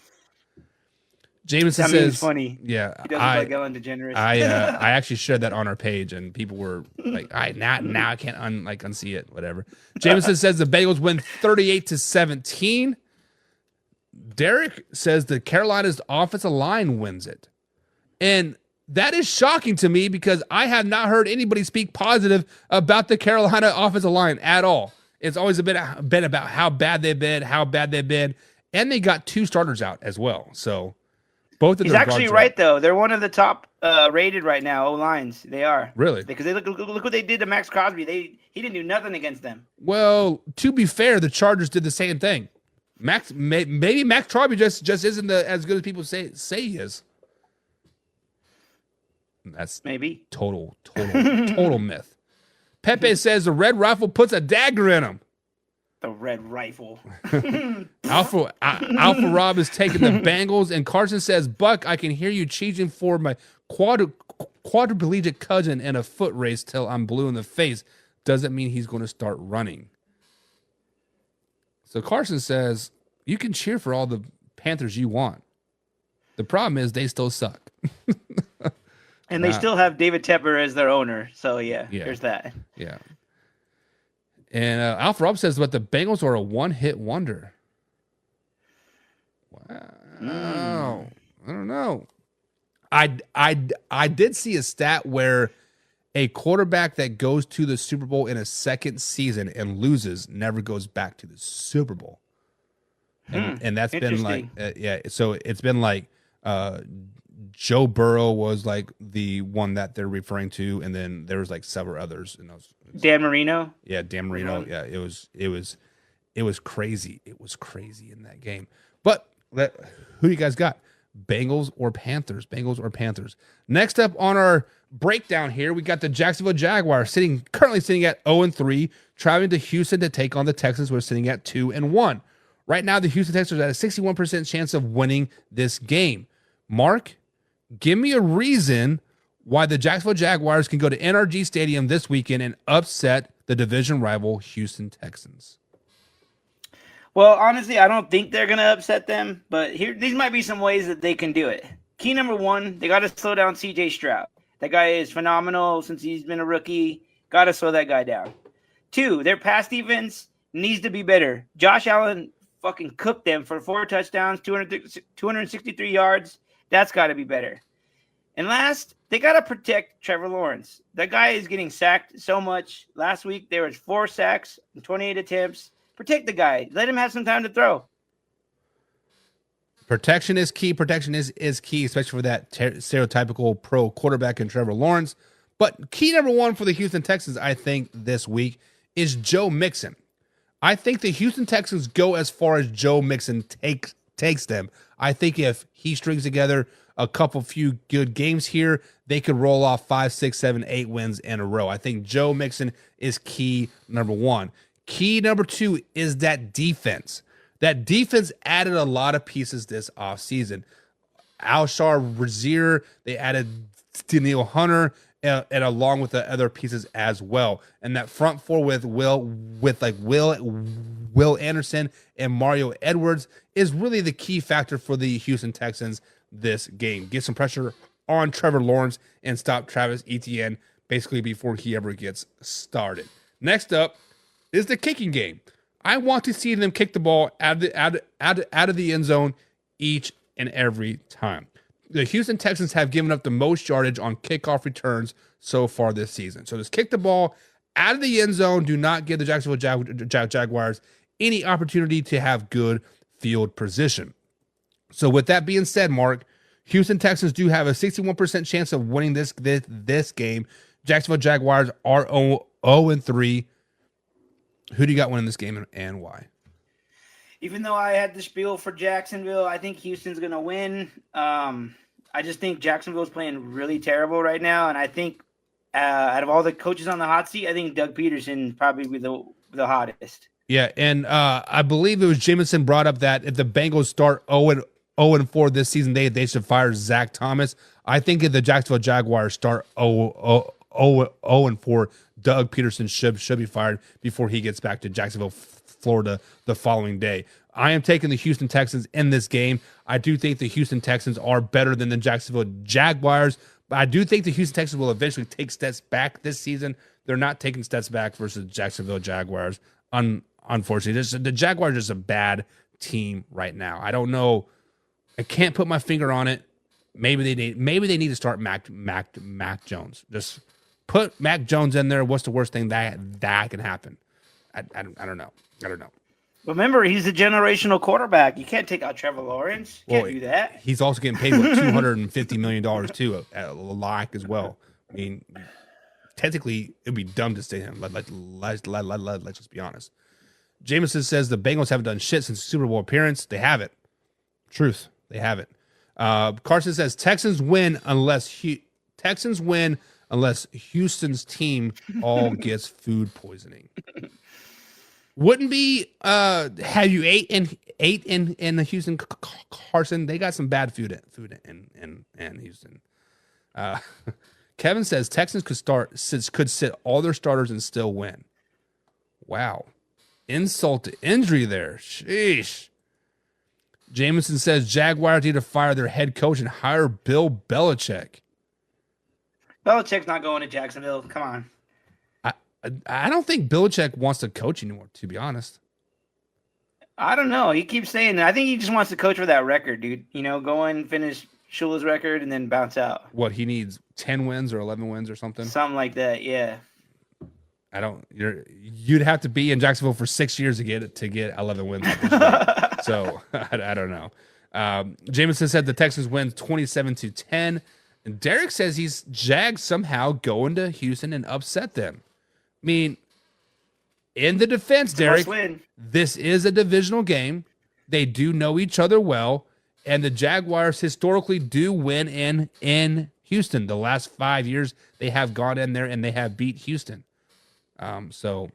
Jameson says, funny. Yeah, he doesn't like Ellen DeGeneres. I actually shared that on our page, and people were like, now I can't unsee it, whatever. Jameson says the Bengals win 38-17. Derek says the Carolina's offensive line wins it, and that is shocking to me because I have not heard anybody speak positive about the Carolina offensive line at all. It's always been about how bad they've been, and they got 2 starters out as well. So. He's actually right, though. They're one of the top rated right now, O-lines. They are. Really? Because they look what they did to Max Crosby. He didn't do nothing against them. Well, to be fair, the Chargers did the same thing. Maybe Max Crosby just isn't as good as people say he is. That's maybe total myth. Pepe says the red rifle puts a dagger in him. The red rifle. Alpha Rob is taking the Bengals, and Carson says, Buck, I can hear you cheating for my quadriplegic cousin in a foot race till I'm blue in the face. Doesn't mean he's going to start running. So Carson says, you can cheer for all the Panthers you want. The problem is they still suck. And they still have David Tepper as their owner. So, yeah, there's that. Yeah. And Alpha Rob says, but the Bengals are a one-hit wonder. Wow. I don't know. I did see a stat where a quarterback that goes to the Super Bowl in a second season and loses never goes back to the Super Bowl. And that's been like, so it's been like Joe Burrow was like the one that they're referring to, and then there was like several others. And Dan Marino. Yeah, Dan Marino. Yeah, it was crazy. It was crazy in that game. But who do you guys got? Bengals or Panthers. Bengals or Panthers. Next up on our breakdown here, we got the Jacksonville Jaguars currently sitting at 0-3, traveling to Houston to take on the Texans, who are sitting at 2-1. Right now, the Houston Texans are at a 61% chance of winning this game. Mark, give me a reason why the Jacksonville Jaguars can go to NRG Stadium this weekend and upset the division rival Houston Texans. Well, honestly, I don't think they're going to upset them, but these might be some ways that they can do it. Key number one, they got to slow down CJ Stroud. That guy is phenomenal since he's been a rookie. Got to slow that guy down. 2, their pass defense needs to be better. Josh Allen fucking cooked them for 4 touchdowns, 263 yards. That's got to be better. And last, they got to protect Trevor Lawrence. That guy is getting sacked so much. Last week, there was 4 sacks and 28 attempts. Protect the guy. Let him have some time to throw. Protection is key. Protection is key, especially for that stereotypical pro quarterback in Trevor Lawrence. But key number one for the Houston Texans, I think, this week is Joe Mixon. I think the Houston Texans go as far as Joe Mixon takes them. I think if he strings together a few good games here, they could roll off 5, 6, 7, 8 wins in a row. I think Joe Mixon is key number one. Key number 2 is that defense. That defense added a lot of pieces this offseason. Alshar Razier, they added Daniel Hunter, and along with the other pieces as well. And that front four with Will Anderson and Mario Edwards is really the key factor for the Houston Texans this game. Get some pressure on Trevor Lawrence and stop Travis Etienne basically before he ever gets started. Next up is the kicking game. I want to see them kick the ball out of the end zone each and every time. The Houston Texans have given up the most yardage on kickoff returns so far this season. So just kick the ball out of the end zone. Do not give the Jacksonville Jaguars any opportunity to have good field position. So with that being said, Mark, Houston Texans do have a 61% chance of winning this game. Jacksonville Jaguars are 0-3. Who do you got winning this game and why? Even though I had the spiel for Jacksonville, I think Houston's going to win. I just think Jacksonville's playing really terrible right now, and I think out of all the coaches on the hot seat, I think Doug Peterson probably be the hottest. Yeah, and I believe it was Jameson brought up that if the Bengals start 0-4 this season, they should fire Zach Thomas. I think if the Jacksonville Jaguars start 0-4, Doug Peterson should be fired before he gets back to Jacksonville, Florida the following day. I am taking the Houston Texans in this game. I do think the Houston Texans are better than the Jacksonville Jaguars, but I do think the Houston Texans will eventually take steps back this season. They're not taking steps back versus Jacksonville Jaguars. Unfortunately, the Jaguars are just a bad team right now. I don't know. I can't put my finger on it. Maybe they need to start Mac Jones. Just put Mac Jones in there. What's the worst thing that can happen? I don't know. Remember, he's a generational quarterback. You can't take out Trevor Lawrence. You can't do that. He's also getting paid with $250 million too, a lot as well. I mean, technically, it'd be dumb to stay him. Let's just be honest. Jameson says the Bengals haven't done shit since the Super Bowl appearance. They haven't. Truth, they haven't. Carson says Texans win unless Houston's team all gets food poisoning. Wouldn't be have you ate in Houston, Carson? They got some bad food in Houston. Kevin says Texans could sit all their starters and still win. Wow. Insult to injury there. Sheesh. Jameson says Jaguars need to fire their head coach and hire Bill Belichick. Belichick's not going to Jacksonville. Come on. I don't think Belichick wants to coach anymore, to be honest. I don't know. He keeps saying that. I think he just wants to coach for that record, dude. Go and finish Shula's record and then bounce out. What, he needs 10 wins or 11 wins or something? Something like that, yeah. You'd have to be in Jacksonville for 6 years to get 11 wins. So I don't know. Jameson said the Texans win 27-10. And Derek says he's Jags somehow going to Houston and upset them. I mean, in the defense, Derek, this is a divisional game. They do know each other well. And the Jaguars historically do win in Houston. The last 5 years, they have gone in there and they have beat Houston. So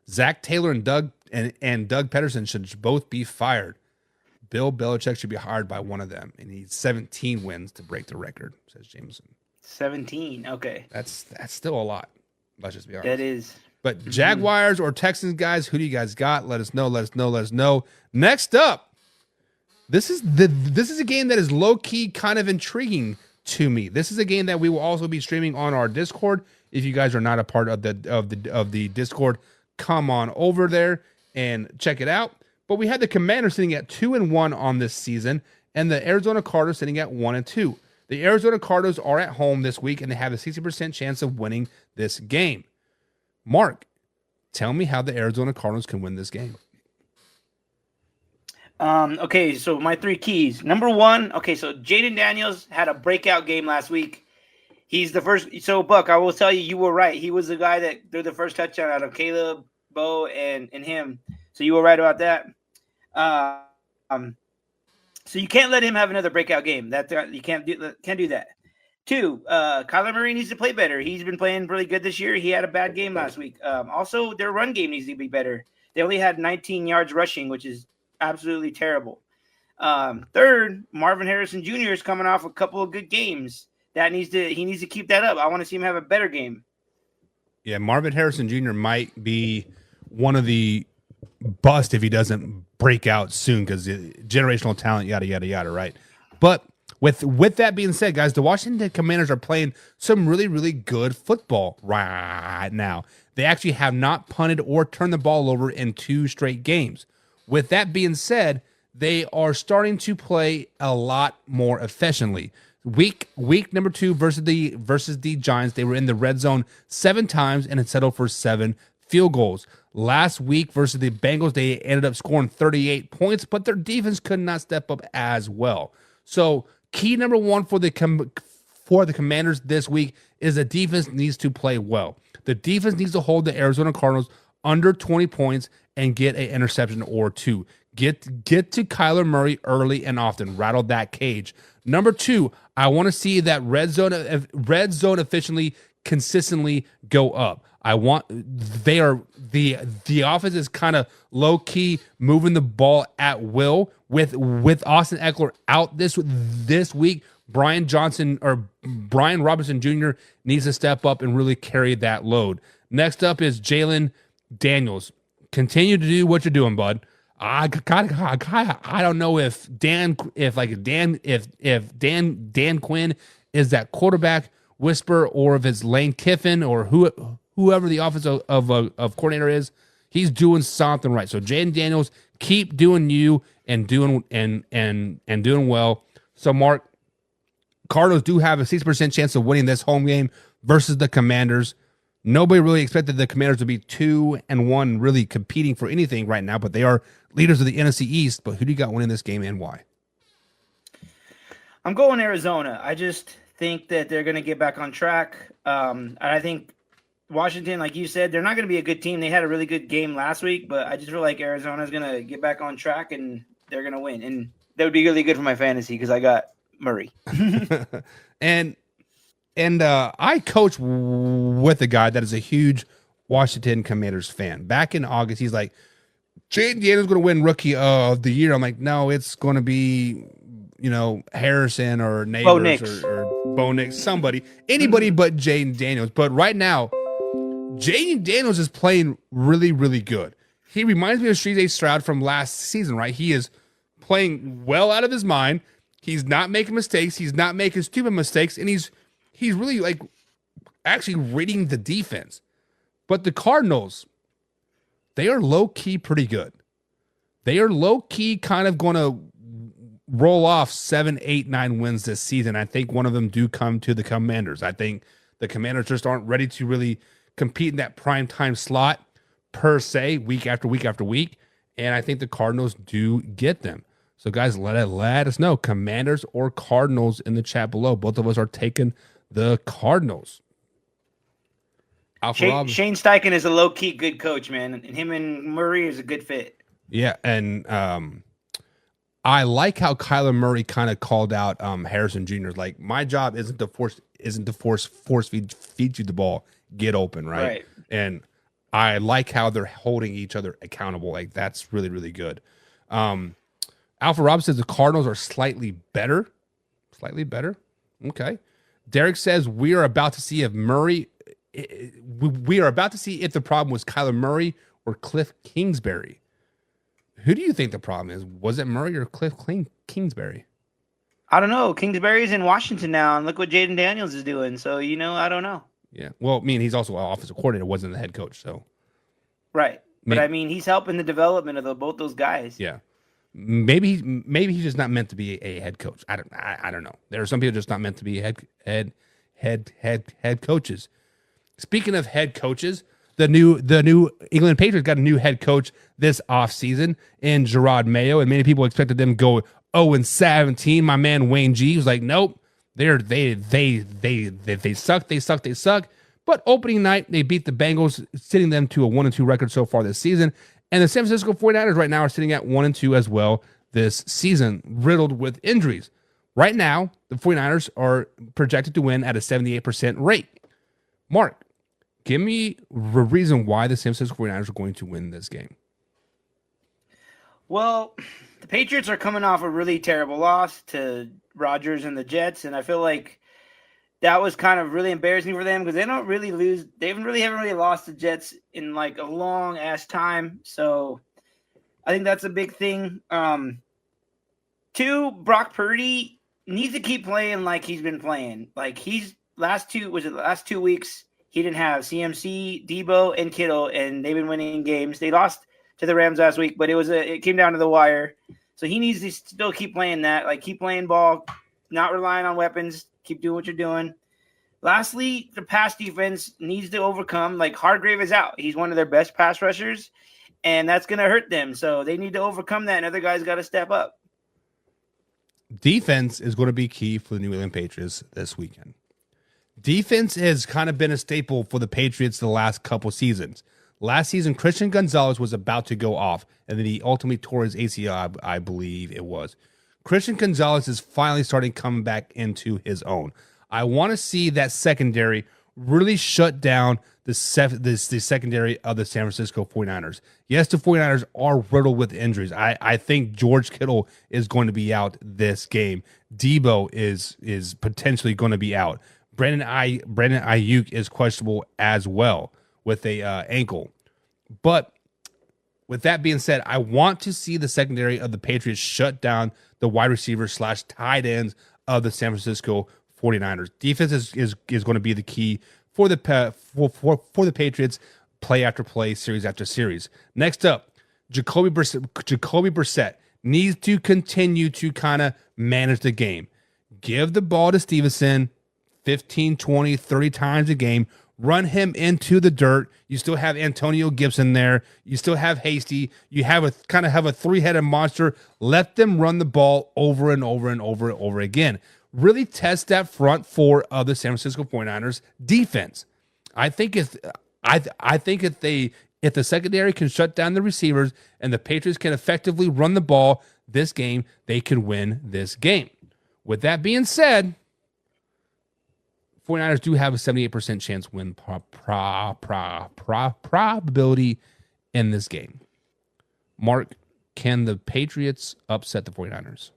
Zach Taylor and Doug Peterson should both be fired. Bill Belichick should be hired by one of them, and he needs 17 wins to break the record, says Jameson. 17. Okay. That's still a lot. Let's just be honest. That is. But Jaguars or Texans, guys, who do you guys got? Let us know. Next up, this is a game that is low-key kind of intriguing to me. This is a game that we will also be streaming on our Discord. If you guys are not a part of the Discord, come on over there and check it out. But we had the Commanders sitting at 2-1 on this season, and the Arizona Cardinals sitting at 1-2. The Arizona Cardinals are at home this week, and they have a 60% chance of winning this game. Mark, tell me how the Arizona Cardinals can win this game. Okay, so my 3 keys. Number 1, okay, so Jaden Daniels had a breakout game last week. He's the first. So, Buck, I will tell you, you were right. He was the guy that threw the first touchdown out of Caleb, Bo, and him. So you were right about that. So you can't let him have another breakout game. That you can't do that. 2, Kyler Murray needs to play better. He's been playing really good this year. He had a bad game last week. Also, their run game needs to be better. They only had 19 yards rushing, which is absolutely terrible. 3rd, Marvin Harrison Jr. is coming off a couple of good games. He needs to keep that up. I want to see him have a better game. Yeah, Marvin Harrison Jr. might be one of the bust if he doesn't break out soon, because generational talent, yada yada yada, right? But with that being said, guys, the Washington Commanders are playing some really, really good football right now. They actually have not punted or turned the ball over in 2 straight games. With that being said, they are starting to play a lot more efficiently. Week number 2 versus the Giants, they were in the red zone 7 times and it settled for 7 field goals. Last week versus the Bengals, they ended up scoring 38 points, but their defense could not step up as well. So key number 1 for the Commanders this week is the defense needs to play well. The defense needs to hold the Arizona Cardinals under 20 points and get an interception or 2. Get to Kyler Murray early and often. Rattle that cage. Number 2, I want to see that red zone efficiently, consistently go up. The offense is kind of low key moving the ball at will with Austin Eckler out this week. Brian Robinson Jr. needs to step up and really carry that load. Next up is Jalen Daniels. Continue to do what you're doing, bud. I don't know if Dan Quinn is that quarterback whisperer, or if it's Lane Kiffin or whoever the offensive of coordinator is. He's doing something right. So Jaden Daniels, keep doing you and doing well. So Mark, Cardinals do have a 6% chance of winning this home game versus the Commanders. Nobody really expected the Commanders to be 2-1, really competing for anything right now, but they are leaders of the NFC East. But who do you got winning this game and why? I'm going Arizona. I just think that they're going to get back on track. And I think Washington, like you said, they're not going to be a good team. They had a really good game last week, but I just feel like Arizona's going to get back on track and they're going to win. And that would be really good for my fantasy because I got Murray. And I coach with a guy that is a huge Washington Commanders fan. Back in August, he's like, Jaden Daniels going to win Rookie of the Year. I'm like, no, it's going to be, Harrison or Neighbors or Bo Nix, somebody, anybody but Jaden Daniels. But right now, Jaden Daniels is playing really, really good. He reminds me of C.J. Stroud from last season, right? He is playing well out of his mind. He's not making mistakes. He's not making stupid mistakes. And he's really like actually reading the defense. But the Cardinals, they are low-key pretty good. They are low-key kind of going to roll off 7, 8, 9 wins this season. I think one of them do come to the Commanders. I think the Commanders just aren't ready to really compete in that primetime slot per se, week after week after week. And I think the Cardinals do get them. So, guys, let us know, Commanders or Cardinals, in the chat below. Both of us are taking the Cardinals. Shane Steichen is a low-key good coach, man. And him and Murray is a good fit. Yeah, and I like how Kyler Murray kind of called out Harrison Jr. Like, my job isn't to force feed you the ball, get open, right? And I like how they're holding each other accountable. Like, that's really, really good. Alpha Rob says the Cardinals are slightly better. Slightly better. Okay. Derek says we are about to see if the problem was Kyler Murray or Cliff Kingsbury. Who do you think the problem is? Was it Murray or Cliff Kingsbury? I don't know. Kingsbury's in Washington now, and look what Jaden Daniels is doing. So, I don't know. Yeah. Well, I mean, he's also an offensive coordinator, wasn't the head coach. So, right. But I mean, he's helping the development of both those guys. Yeah. Maybe he's just not meant to be a head coach. I don't know. There are some people just not meant to be head coaches. Speaking of head coaches, the new England Patriots got a new head coach this offseason in Gerard Mayo, and many people expected them to go 0-17. My man Wayne G was like, nope, they suck. But opening night, they beat the Bengals, sitting them to a 1-2 record so far this season. And the San Francisco 49ers right now are sitting at 1-2 as well this season, riddled with injuries. Right now, the 49ers are projected to win at a 78% rate. Mark, give me a reason why the San Francisco 49ers are going to win this game. Well, the Patriots are coming off a really terrible loss to Rodgers and the Jets, and I feel like that was kind of really embarrassing for them because they don't really lose. They haven't really lost the Jets in like a long ass time. So I think that's a big thing. Two, Brock Purdy needs to keep playing like he's been playing. Like last 2 weeks, he didn't have CMC, Debo, and Kittle, and they've been winning games. They lost to the Rams last week, but it came down to the wire. So he needs to still keep playing that. Like, keep playing ball, not relying on weapons. Keep doing what you're doing. Lastly, the pass defense needs to overcome. Like, Hargrave is out. He's one of their best pass rushers, and that's going to hurt them. So they need to overcome that, and other guys got to step up. Defense is going to be key for the New England Patriots this weekend. Defense has kind of been a staple for the Patriots the last couple seasons. Last season, Christian Gonzalez was about to go off, and then he ultimately tore his ACL, I believe it was. Christian Gonzalez is finally starting coming back into his own. I want to see that secondary really shut down the secondary of the San Francisco 49ers. Yes, the 49ers are riddled with injuries. I think George Kittle is going to be out this game. Debo is potentially going to be out. Brandon Ayuk is questionable as well with a ankle. But with that being said, I want to see the secondary of the Patriots shut down the wide receivers / tight ends of the San Francisco 49ers. Defense is going to be the key for the Patriots, play after play, series after series. Next up, Jacoby Brissett needs to continue to kind of manage the game. Give the ball to Stevenson 15, 20, 30 times a game. Run him into the dirt. You still have Antonio Gibson there. You still have Hasty. You have a three-headed monster. Let them run the ball over and over and over and over again. Really test that front four of the San Francisco 49ers defense. I think if the secondary can shut down the receivers and the Patriots can effectively run the ball this game, they can win this game. With that being said, 49ers do have a 78% chance win probability in this game. Mark, can the Patriots upset the 49ers?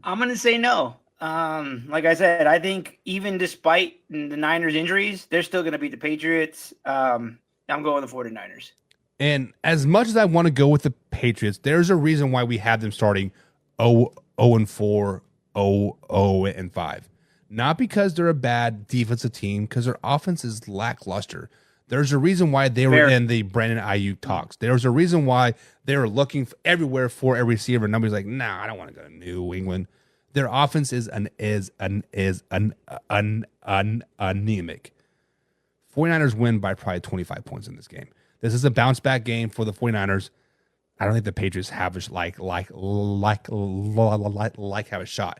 I'm going to say no. Like I said, I think even despite the Niners' injuries, they're still going to beat the Patriots. I'm going with the 49ers. And as much as I want to go with the Patriots, there's a reason why we have them starting 0-4, 0-5. Not because they're a bad defensive team, because their offense is lackluster. There's a reason why they were in the Brandon Ayuk talks. There's a reason why they were looking everywhere for a receiver. Nobody's like, nah, I don't want to go to New England. Their offense is anemic. 49ers win by probably 25 points in this game. This is a bounce back game for the 49ers. I don't think the Patriots have have a shot.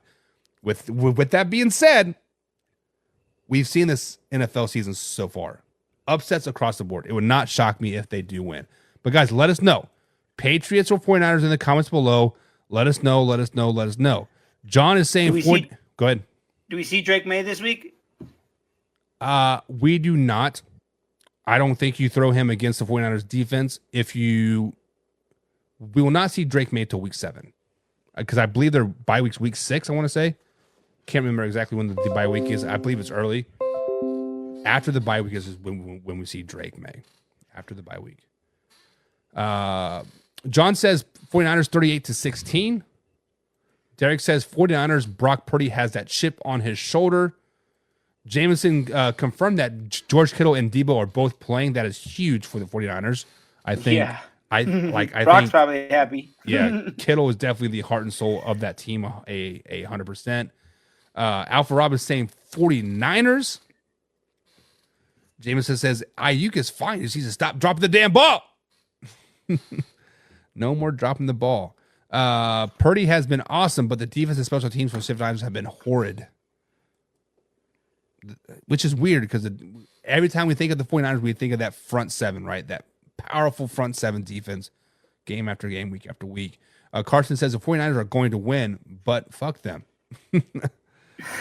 With that being said, we've seen this NFL season so far. Upsets across the board. It would not shock me if they do win. But guys, let us know. Patriots or 49ers in the comments below. Let us know. Let us know. Let us know. John is saying, go ahead. Do we see Drake May this week? We do not. I don't think you throw him against the 49ers defense. We will not see Drake May till week 7. Because I believe their bye week's week 6, I want to say. Can't remember exactly when the bye week is. I believe it's early. After the bye week is when we see Drake May. After the bye week. John says 49ers 38-16. Derek says 49ers, Brock Purdy has that chip on his shoulder. Jameson confirmed that George Kittle and Debo are both playing. That is huge for the 49ers. I think. Yeah. Brock's probably happy. Yeah, Kittle is definitely the heart and soul of that team, 100%. Alpha Rob is saying 49ers. Jameson says Ayuk is fine. He needs to stop dropping the damn ball. No more dropping the ball. Purdy has been awesome, but the defense and special teams for 49ers have been horrid. Which is weird because every time we think of the 49ers, we think of that front seven, right? That powerful front seven defense game after game, week after week. Carson says the 49ers are going to win, but fuck them.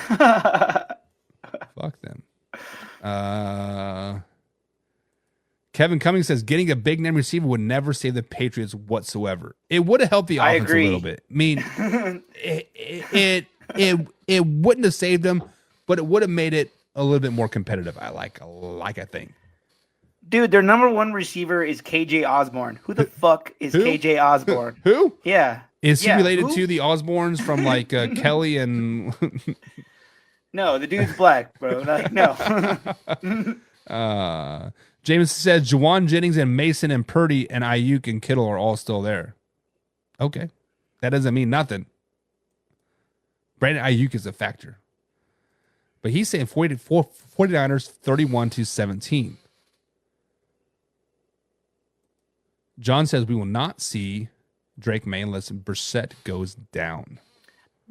Fuck them. Kevin Cummings says getting a big name receiver would never save the Patriots whatsoever. It would have helped the offense a little bit. I mean, it wouldn't have saved them, but it would have made it a little bit more competitive. I think. Dude, their number one receiver is KJ Osborne. Who the fuck is KJ Osborne? Who? Yeah. Is he related to the Osbornes from like Kelly and? No, the dude's black, bro. Like, no. James says Juwan Jennings and Mason and Purdy and Ayuk and Kittle are all still there. Okay. That doesn't mean nothing. Brandon Ayuk is a factor. But he's saying 49ers 31-17. John says we will not see Drake May unless Brissett goes down.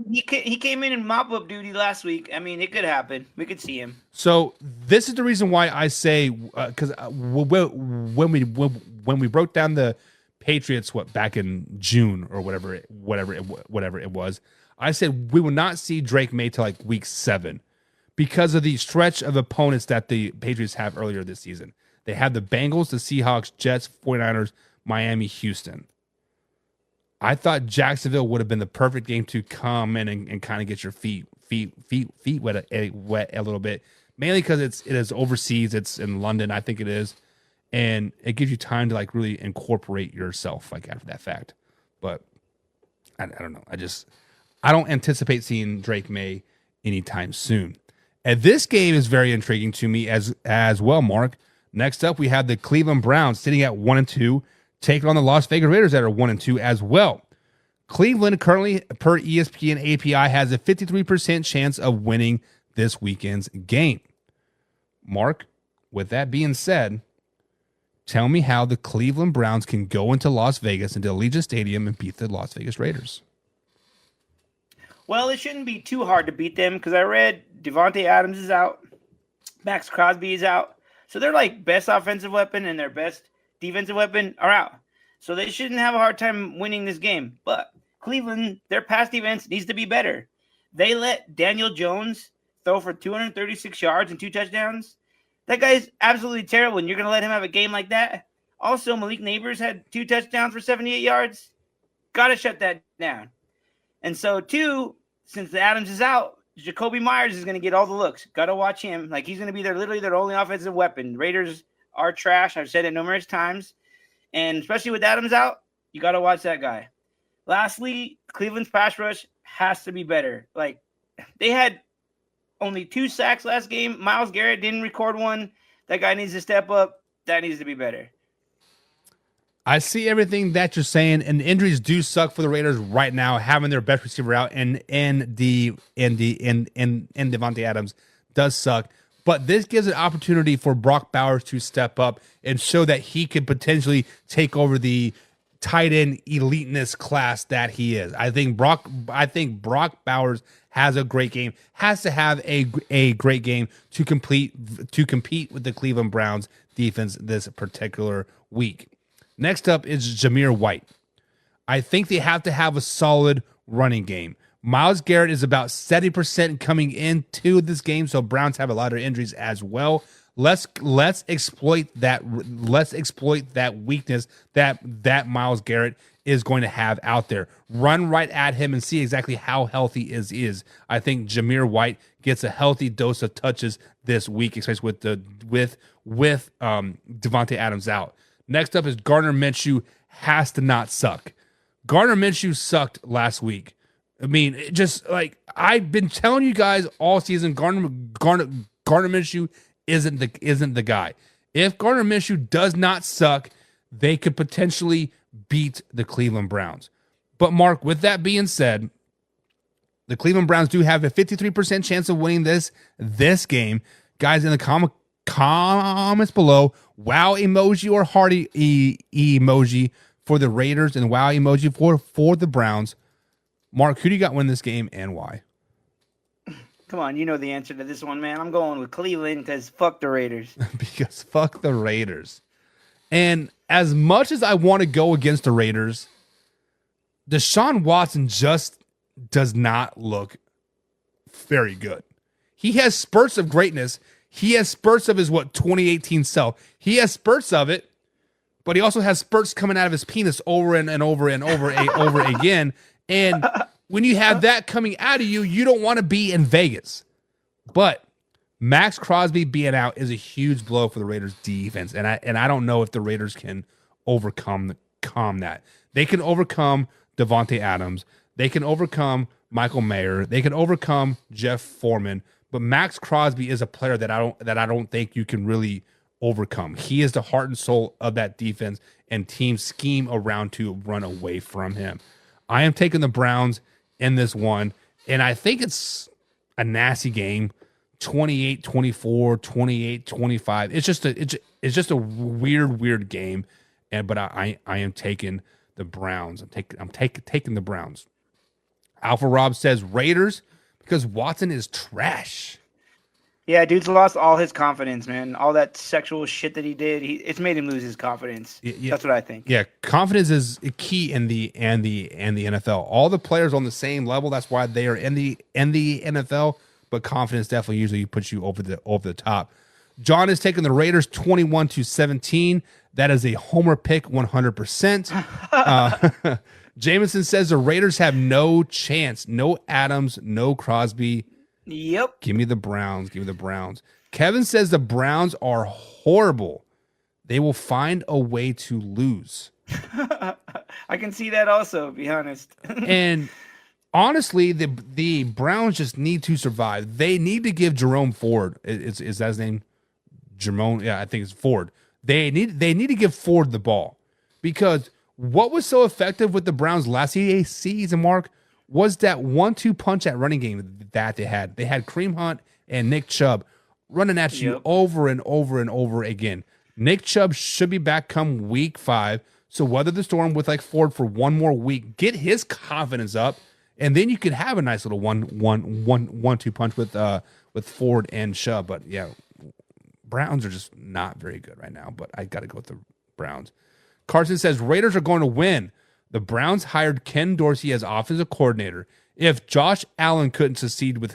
He came in mop-up duty last week. I mean, it could happen. We could see him. So this is the reason why I say because when we broke down the Patriots back in June or whatever it was, I said we will not see Drake May till like week 7 because of the stretch of opponents that the Patriots have earlier this season. They have the Bengals, the Seahawks, Jets, 49ers, Miami, Houston. I thought Jacksonville would have been the perfect game to come in and kind of get your feet wet a little bit, mainly because it is overseas. It's in London, I think it is, and it gives you time to like really incorporate yourself like after that fact. But I don't know. I don't anticipate seeing Drake May anytime soon. And this game is very intriguing to me as well, Mark. Next up, we have the Cleveland Browns sitting at 1-2. Taking on the Las Vegas Raiders that are 1-2 as well. Cleveland currently, per ESPN API, has a 53% chance of winning this weekend's game. Mark, with that being said, tell me how the Cleveland Browns can go into Las Vegas, into Allegiant Stadium, and beat the Las Vegas Raiders. Well, it shouldn't be too hard to beat them because I read Devontae Adams is out. Max Crosby is out. So they're like best offensive weapon and their best defensive weapon are out. So they shouldn't have a hard time winning this game. But Cleveland, their pass defense needs to be better. They let Daniel Jones throw for 236 yards and 2 touchdowns. That guy's absolutely terrible, and you're going to let him have a game like that? Also, Malik Neighbors had 2 touchdowns for 78 yards. Got to shut that down. And so, 2, since Adams is out, Jacoby Myers is going to get all the looks. Got to watch him. Like, he's going to be literally their only offensive weapon. Raiders are trash. I've said it numerous times. And especially with Adams out, you got to watch that guy. Lastly, Cleveland's pass rush has to be better. Like, they had only 2 sacks last game. Myles Garrett didn't record one. That guy needs to step up. That needs to be better. I see everything that you're saying, and injuries do suck for the Raiders right now, having their best receiver out and Devontae Adams does suck. But this gives an opportunity for Brock Bowers to step up and show that he could potentially take over the tight end eliteness class that he is. I think Brock Bowers has a great game, has to have a great game to compete with the Cleveland Browns defense this particular week. Next up is Jahmir White. I think they have to have a solid running game. Myles Garrett is about 70% coming into this game, so Browns have a lot of injuries as well. Let's exploit that. Let's exploit that weakness that Myles Garrett is going to have out there. Run right at him and see exactly how healthy is. I think Jameer White gets a healthy dose of touches this week, especially with Devontae Adams out. Next up is Gardner Minshew has to not suck. Gardner Minshew sucked last week. I mean, just like I've been telling you guys all season, Gardner Minshew isn't the guy. If Gardner Minshew does not suck, they could potentially beat the Cleveland Browns. But Mark, with that being said, the Cleveland Browns do have a 53% chance of winning this game. Guys, in the comments below, wow emoji or heart emoji for the Raiders and wow emoji for the Browns. Mark, who do you got win this game and why? Come on, you know the answer to this one, man. I'm going with Cleveland because fuck the Raiders. Because fuck the Raiders. And as much as I want to go against the Raiders, Deshaun Watson just does not look very good. He has spurts of greatness. He has spurts of his 2018 self. He has spurts of it, but he also has spurts coming out of his penis over and over again. And when you have that coming out of you, you don't want to be in Vegas. But Max Crosby being out is a huge blow for the Raiders defense. And I don't know if the Raiders can overcome that. They can overcome Devontae Adams. They can overcome Michael Mayer. They can overcome Jeff Foreman. But Max Crosby is a player that I don't think you can really overcome. He is the heart and soul of that defense, and teams scheme around to run away from him. I am taking the Browns in this one, and I think it's a nasty game, 28-24, 28-25. It's just a weird game, but I am taking the Browns. I'm taking the Browns. Alpha Rob says Raiders because Watson is trash. Yeah, dude's lost all his confidence, man. All that sexual shit that he did, it's made him lose his confidence. Yeah, that's what I think. Yeah, confidence is key in the NFL. All the players on the same level. That's why they are in the NFL. But confidence definitely usually puts you over the top. John is taking the Raiders 21-17. That is a homer pick, 100%. Jameson says the Raiders have no chance. No Adams, no Crosby. Yep. Give me the Browns. Kevin says the Browns are horrible. They will find a way to lose. I can see that also, to be honest. And honestly, the Browns just need to survive. They need to give Jerome Ford. Is that his name? Jerome? Yeah, I think it's Ford. They need to give Ford the ball, because what was so effective with the Browns last season, Mark, was that 1-2 punch at running game that they had. They had Kareem Hunt and Nick Chubb running at you over and over again. Nick Chubb should be back come week 5. So weather the storm with like Ford for one more week, get his confidence up, and then you could have a nice little 1-2 punch with Ford and Chubb. But yeah, Browns are just not very good right now. But I got to go with the Browns. Carson says Raiders are going to win. The Browns hired Ken Dorsey as offensive coordinator. If Josh Allen couldn't succeed with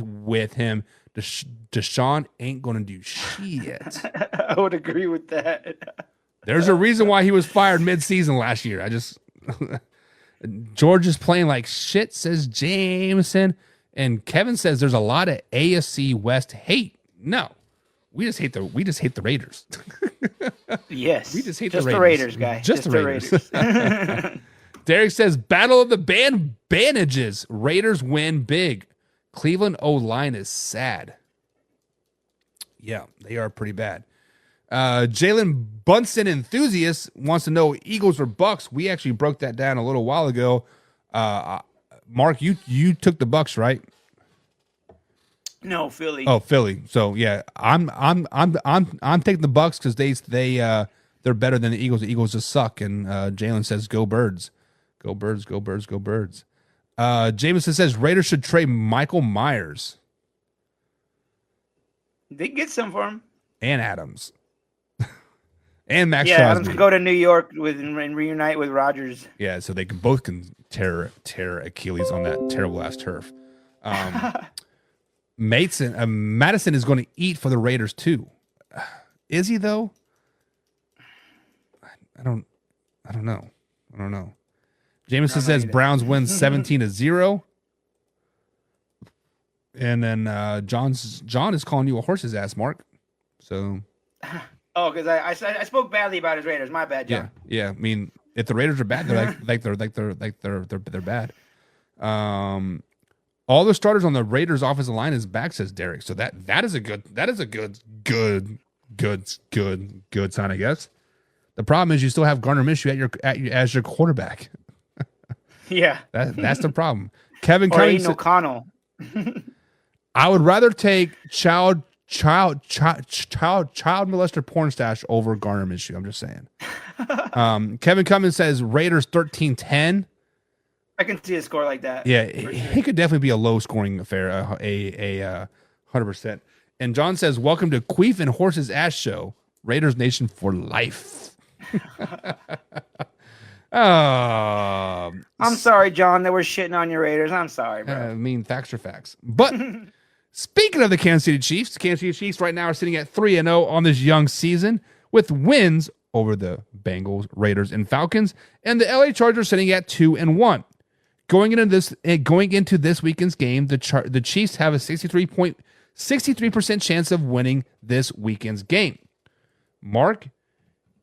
him, Deshaun ain't going to do shit. I would agree with that. There's a reason why he was fired mid-season last year. George is playing like shit, says Jameson. And Kevin says there's a lot of AFC West hate. No. We just hate the Raiders. Yes. We just hate the Raiders. Guy. Just the Raiders. Derek says, battle of the bandages. Raiders win big. Cleveland O-line is sad. Yeah, they are pretty bad. Jalen Bunsen enthusiast wants to know Eagles or Bucks. We actually broke that down a little while ago. Mark, you took the Bucks, right? No, Philly. Oh, Philly. So yeah, I'm taking the Bucks because they're better than the Eagles. The Eagles just suck. And Jalen says, "Go Birds, go Birds, go Birds, go Birds." Jameson says Raiders should trade Michael Myers. They get some for him. And Adams. And Max Yeah, Adams Crosby. could go to New York and reunite with Rodgers. Yeah, so they can both tear Achilles on that terrible ass turf. Madison is going to eat for the Raiders too. Is he though? I don't know. Jameson says Browns wins 17-0. And then John is calling you a horse's ass, Mark. So Oh, because I spoke badly about his Raiders. My bad, John. Yeah. I mean, if the Raiders are bad, they're bad. All the starters on the Raiders offensive line is back, says Derek. So that is a good sign, I guess. The problem is you still have Gardner Minshew as your quarterback. Yeah, that's the problem. Kevin or Cummings. Aiden O'Connell. I would rather take child molester porn stash over Gardner Minshew. I'm just saying. Kevin Cummins says Raiders 13-10. I can see a score like that. Yeah, it could definitely be a low scoring affair. 100%. And John says, "Welcome to Queef and Horse's Ass Show, Raiders Nation for life." I'm sorry, John, that we're shitting on your Raiders. I'm sorry, bro. I mean, facts are facts. But speaking of the Kansas City Chiefs, the Kansas City Chiefs right now are sitting at 3-0 on this young season with wins over the Bengals, Raiders, and Falcons, and the LA Chargers sitting at 2-1. Going into this weekend's game, the Chiefs have a 63% chance of winning this weekend's game. Mark,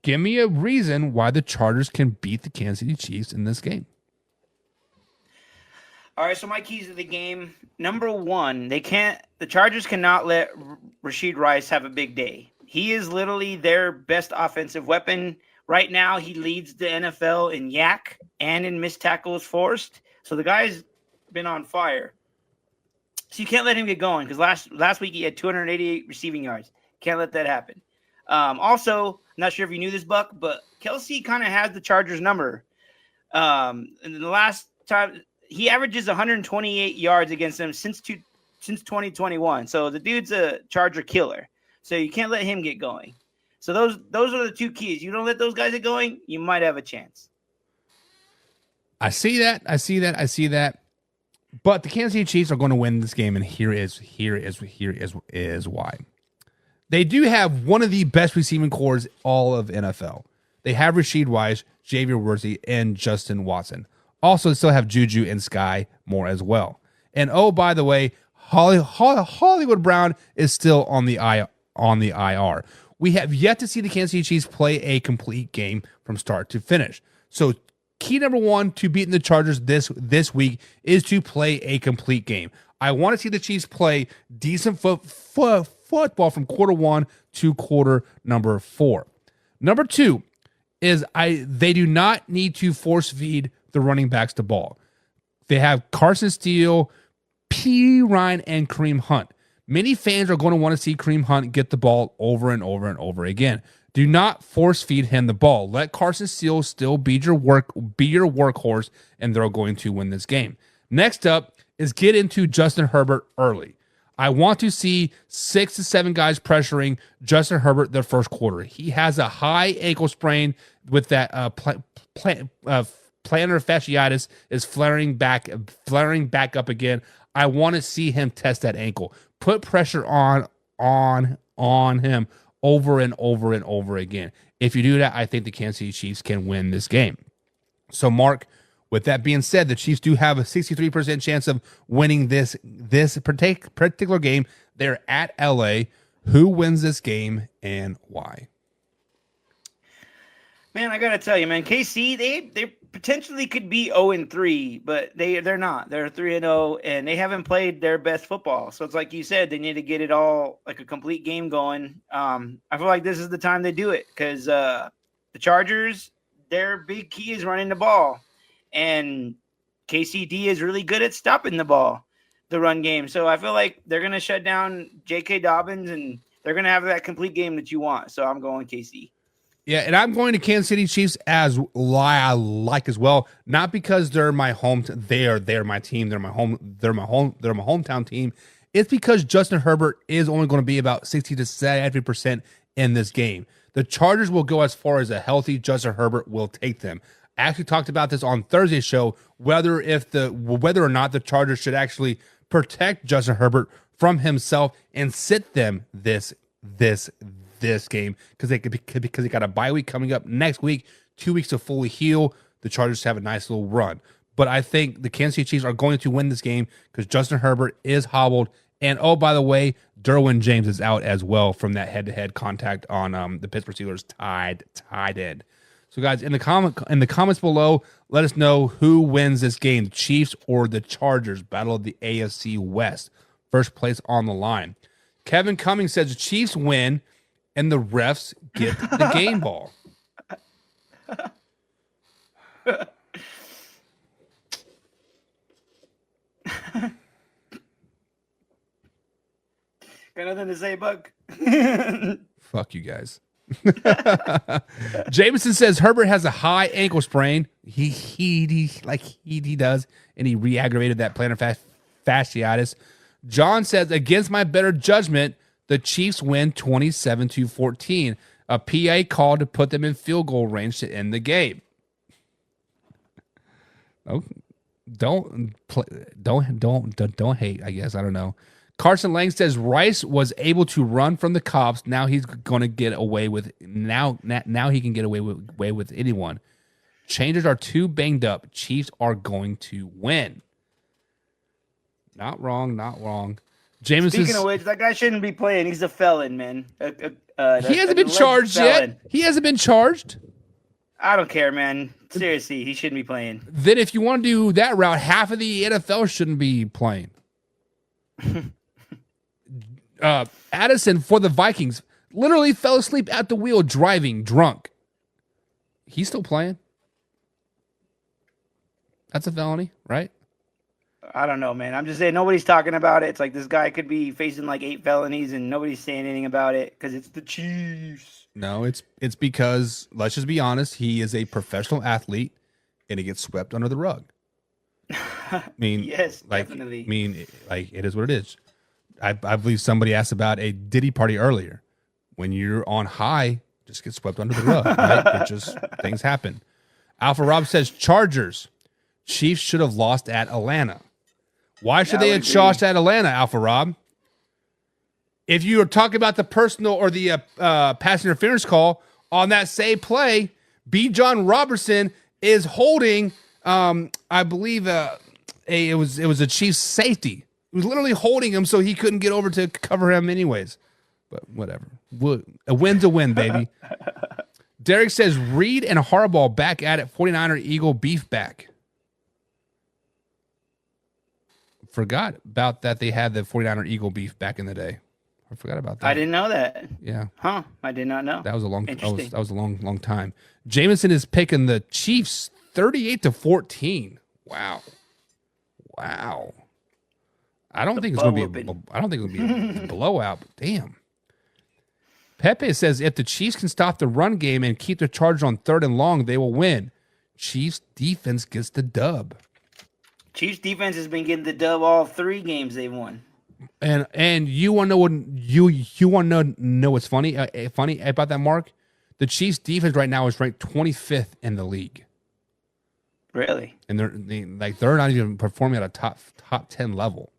give me a reason why the Chargers can beat the Kansas City Chiefs in this game. All right, so my keys to the game. Number one, the Chargers cannot let Rashid Rice have a big day. He is literally their best offensive weapon. Right now, he leads the NFL in yak and in missed tackles forced. So the guy's been on fire. So you can't let him get going because last week he had 288 receiving yards. Can't let that happen. Also, I'm not sure if you knew this, Buck, but Kelsey kind of has the Chargers number. In the last time, he averages 128 yards against them since 2021. So the dude's a Charger killer. So you can't let him get going. So those are the two keys. You don't let those guys get going, you might have a chance. I see that. But the Kansas City Chiefs are going to win this game, and here is why. They do have one of the best receiving cores all of NFL. They have Rashid Rice, Xavier Worthy, and Justin Watson. Also, they still have Juju and Sky Moore as well. And oh, by the way, Hollywood Brown is still on the IR. We have yet to see the Kansas City Chiefs play a complete game from start to finish. So key number one to beating the Chargers this week is to play a complete game. I want to see the Chiefs play decent football from quarter one to quarter number 4. Number 2 is they do not need to force feed the running backs the ball. They have Carson Steele, P. Ryan, and Kareem Hunt. Many fans are going to want to see Kareem Hunt get the ball over and over and over again. Do not force feed him the ball. Let Carson Steele still be your workhorse, and they're going to win this game. Next up is get into Justin Herbert early. I want to see 6 to 7 guys pressuring Justin Herbert the first quarter. He has a high ankle sprain with that plantar fasciitis is flaring back up again. I want to see him test that ankle. Put pressure on him over and over and over again. If you do that, I think the Kansas City Chiefs can win this game. So, Mark, with that being said, the Chiefs do have a 63% chance of winning this particular game. They're at LA. Who wins this game and why? Man, I gotta tell you, man, KC, they potentially could be 0-3, but they're not. They're 3-0, and they haven't played their best football. So it's like you said, they need to get it all like a complete game going. I feel like this is the time they do it because the Chargers, their big key is running the ball, and KCD is really good at stopping the ball, the run game. So I feel like they're gonna shut down J.K. Dobbins, and they're gonna have that complete game that you want. So I'm going KC. Yeah, and I'm going to Kansas City Chiefs as well. Not because they're my home. They're my team. They're my hometown team. It's because Justin Herbert is only going to be about 60 to 70% in this game. The Chargers will go as far as a healthy Justin Herbert will take them. I actually talked about this on Thursday's show, whether or not the Chargers should actually protect Justin Herbert from himself and sit them this game because they got a bye week coming up next week, 2 weeks to fully heal. The Chargers have a nice little run. But I think the Kansas City Chiefs are going to win this game because Justin Herbert is hobbled. And, oh, by the way, Derwin James is out as well from that head-to-head contact on the Pittsburgh Steelers tied in. So, guys, in the comments below, let us know who wins this game, the Chiefs or the Chargers, battle of the AFC West. First place on the line. Kevin Cummings says the Chiefs win and the refs get the game ball. Got nothing to say, Buck. Fuck you guys. Jameson says Herbert has a high ankle sprain. He does, and he re-aggravated that plantar fasciitis. John says, against my better judgment, the Chiefs win 27-14. A PA call to put them in field goal range to end the game. Oh, don't hate. I guess I don't know. Carson Lang says Rice was able to run from the cops. Now he's going to get away with now he can get away with anyone. Changers are too banged up. Chiefs are going to win. Not wrong. Jameson. Speaking of which, that guy shouldn't be playing. He's a felon, man. He hasn't been charged yet. He hasn't been charged. I don't care, man. Seriously, he shouldn't be playing. Then if you want to do that route, half of the NFL shouldn't be playing. Addison for the Vikings literally fell asleep at the wheel driving drunk. He's still playing. That's a felony, right? I don't know, man. I'm just saying nobody's talking about it. It's like this guy could be facing like 8 felonies and nobody's saying anything about it because it's the Chiefs. No, it's because, let's just be honest, he is a professional athlete and he gets swept under the rug. I mean, yes, definitely. I mean, like, it is what it is. I believe somebody asked about a Diddy party earlier. When you're on high, just get swept under the rug, right? It just, things happen. Alpha Rob says Chargers. Chiefs should have lost at Atlanta. Why should they have lost at Atlanta, Alpha Rob? If you were talking about the personal or the pass interference call on that same play, B. John Robertson is holding, I believe, it was a Chiefs safety. He was literally holding him so he couldn't get over to cover him anyways. But whatever. A win's a win, baby. Derek says Reed and Harbaugh back at it. 49er Eagle beef back. Forgot about that they had the 49er Eagle beef back in the day. I forgot about that. I didn't know that. Yeah. Huh. I did not know. That was a long time. Jameson is picking the Chiefs 38-14. Wow. I don't think it's going to be a blowout, but damn. Pepe says if the Chiefs can stop the run game and keep the Chargers on 3rd and long, they will win. Chiefs defense gets the dub. Chiefs defense has been getting the dub all 3 games they've won. And you want to know what you want to know what's funny about that, Mark? The Chiefs defense right now is ranked 25th in the league. Really? And they're not even performing at a top 10 level.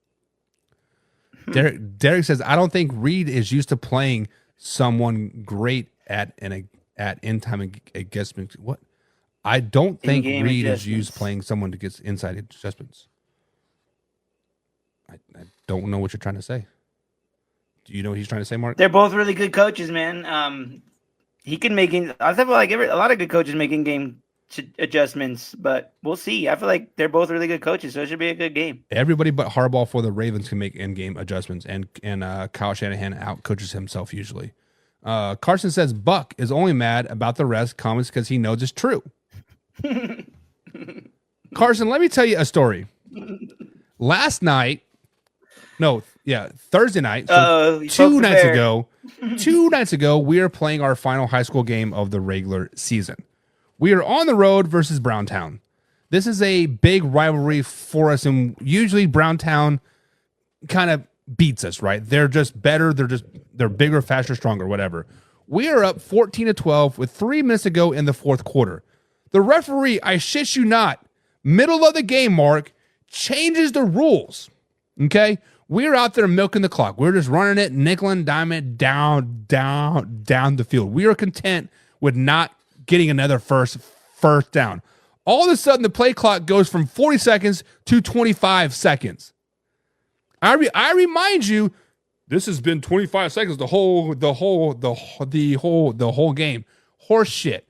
Derek says I don't think Reed is used to playing someone great at in-time adjustments. What? I don't think Reed is used playing someone to get inside adjustments. I don't know what you're trying to say. Do you know what he's trying to say, Mark? They're both really good coaches, man. He can make I feel like a lot of good coaches making game adjustments, but we'll see. I feel like they're both really good coaches, so it should be a good game. Everybody but Harbaugh for the Ravens can make in-game adjustments, and Kyle Shanahan out-coaches himself usually. Carson says Buck is only mad about the rest comments because he knows it's true. Carson, let me tell you a story. Thursday night, so 2 nights ago, we are playing our final high school game of the regular season. We are on the road versus Browntown. This is a big rivalry for us, and usually Browntown kind of beats us, right? They're just better. They're bigger, faster, stronger, whatever. We are up 14-12 with 3 minutes to go in the fourth quarter. The referee, I shit you not, middle of the game, Mark, changes the rules. Okay? We're out there milking the clock. We're just running it, nickel and dime it down the field. We are content with not getting another first down. All of a sudden, the play clock goes from 40 seconds to 25 seconds. I remind you, this has been 25 seconds the whole game. Horse shit.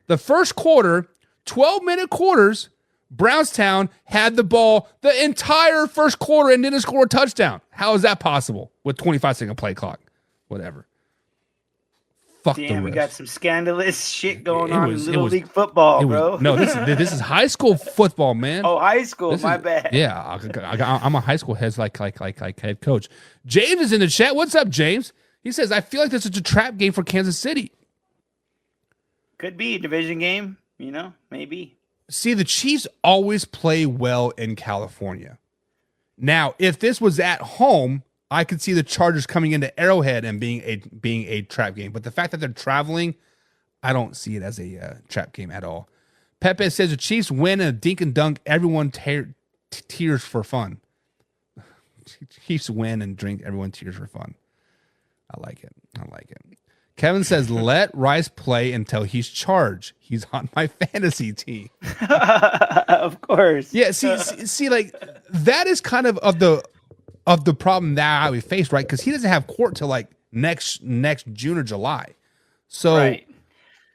The first quarter, 12-minute quarters, Brownstown had the ball the entire first quarter and didn't score a touchdown. How is that possible with 25-second play clock? Whatever. Fuck the rest. We got some scandalous shit going on in Little League football, bro. No, this is high school football, man. Oh, high school, bad. Yeah, I'm a high school head like head coach. James is in the chat. What's up, James? He says, I feel like this is a trap game for Kansas City. Could be a division game, maybe. See, the Chiefs always play well in California. Now, if this was at home, I could see the Chargers coming into Arrowhead and being a trap game. But the fact that they're traveling, I don't see it as a trap game at all. Pepe says the Chiefs win and a dink and dunk. Everyone tears for fun. Chiefs win and drink. Everyone tears for fun. I like it. Kevin says, let Rice play until he's charged. He's on my fantasy team. Of course. Yeah, see, like that is kind of the problem that we face, right? Because he doesn't have court till like next June or July. So, right.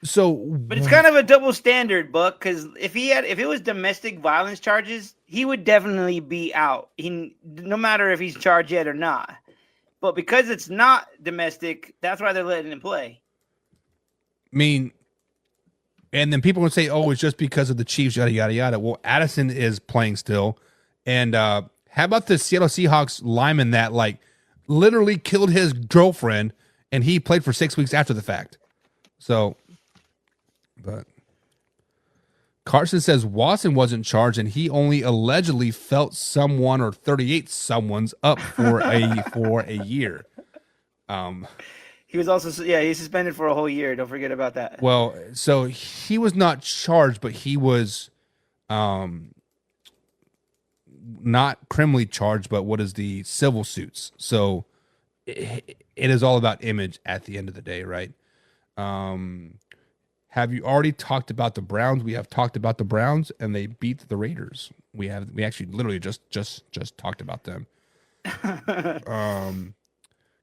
But it's kind of a double standard, Buck. Because if it was domestic violence charges, he would definitely be out. No matter if he's charged yet or not. But because it's not domestic, that's why they're letting him play. I mean, and then people would say, "Oh, it's just because of the Chiefs." Yada yada yada. Well, Addison is playing still, and how about the Seattle Seahawks lineman that like literally killed his girlfriend, and he played for 6 weeks after the fact. So, but Carson says Watson wasn't charged, and he only allegedly felt someone or 38 someone's up for a year. He was also he's suspended for a whole year. Don't forget about that. Well, so he was not charged, but he was not criminally charged, but what is the civil suits? So it is all about image at the end of the day, right? Have you already talked about the Browns? We have talked about the Browns, and they beat the Raiders. We actually literally just talked about them.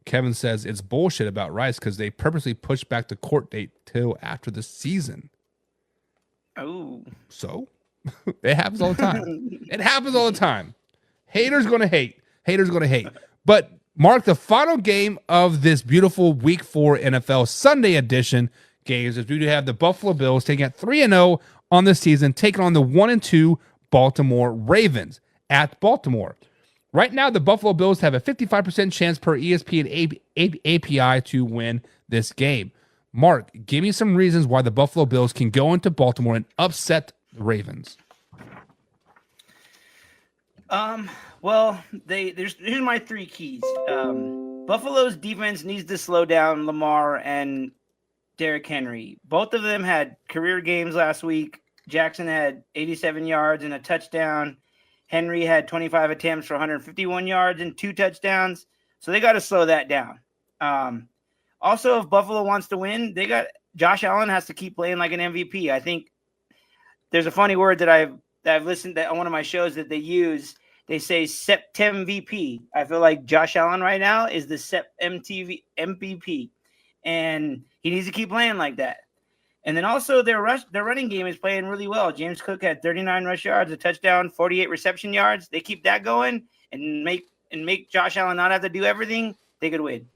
Kevin says it's bullshit about Rice because they purposely pushed back the court date till after the season. Oh, so it happens all the time. Haters gonna hate. But Mark, the final game of this beautiful Week 4 NFL Sunday edition games is we do have the Buffalo Bills taking at 3-0 on the season, taking on the 1-2 Baltimore Ravens at Baltimore. Right now, the Buffalo Bills have a 55% chance per ESPN API to win this game. Mark, give me some reasons why the Buffalo Bills can go into Baltimore and upset the Ravens. Well, here's my 3 keys. Buffalo's defense needs to slow down Lamar and Derrick Henry. Both of them had career games last week. Jackson had 87 yards and a touchdown. Henry had 25 attempts for 151 yards and 2 touchdowns. So they got to slow that down. Also, if Buffalo wants to win, Josh Allen has to keep playing like an MVP. I think there's a funny word that I've listened to on one of my shows that they use. They say MVP. I feel like Josh Allen right now is the MVP. And he needs to keep playing like that. And then also their running game is playing really well. James Cook had 39 rush yards, a touchdown, 48 reception yards. They keep that going and make Josh Allen not have to do everything. They could win.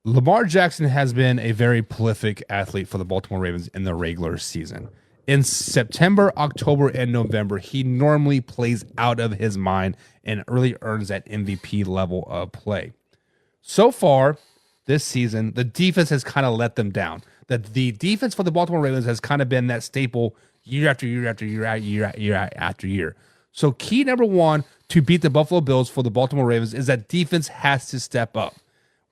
Lamar Jackson has been a very prolific athlete for the Baltimore Ravens in the regular season. In September, October, and November, he normally plays out of his mind and early earns that MVP level of play. So far this season, the defense has kind of let them down. The defense for the Baltimore Ravens has kind of been that staple year after year after year after year. So key number 1 to beat the Buffalo Bills for the Baltimore Ravens is that defense has to step up.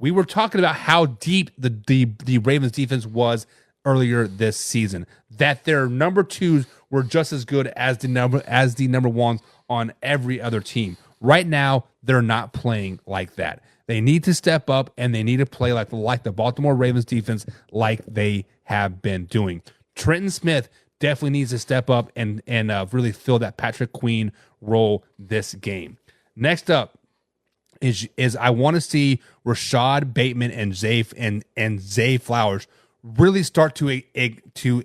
We were talking about how deep the Ravens defense was earlier this season, that their number twos were just as good as the number ones on every other team. Right now, they're not playing like that. They need to step up, and they need to play like the Baltimore Ravens defense, like they have been doing. Trenton Smith definitely needs to step up and really fill that Patrick Queen role this game. Next up is I want to see Rashad Bateman and Zay Flowers really start to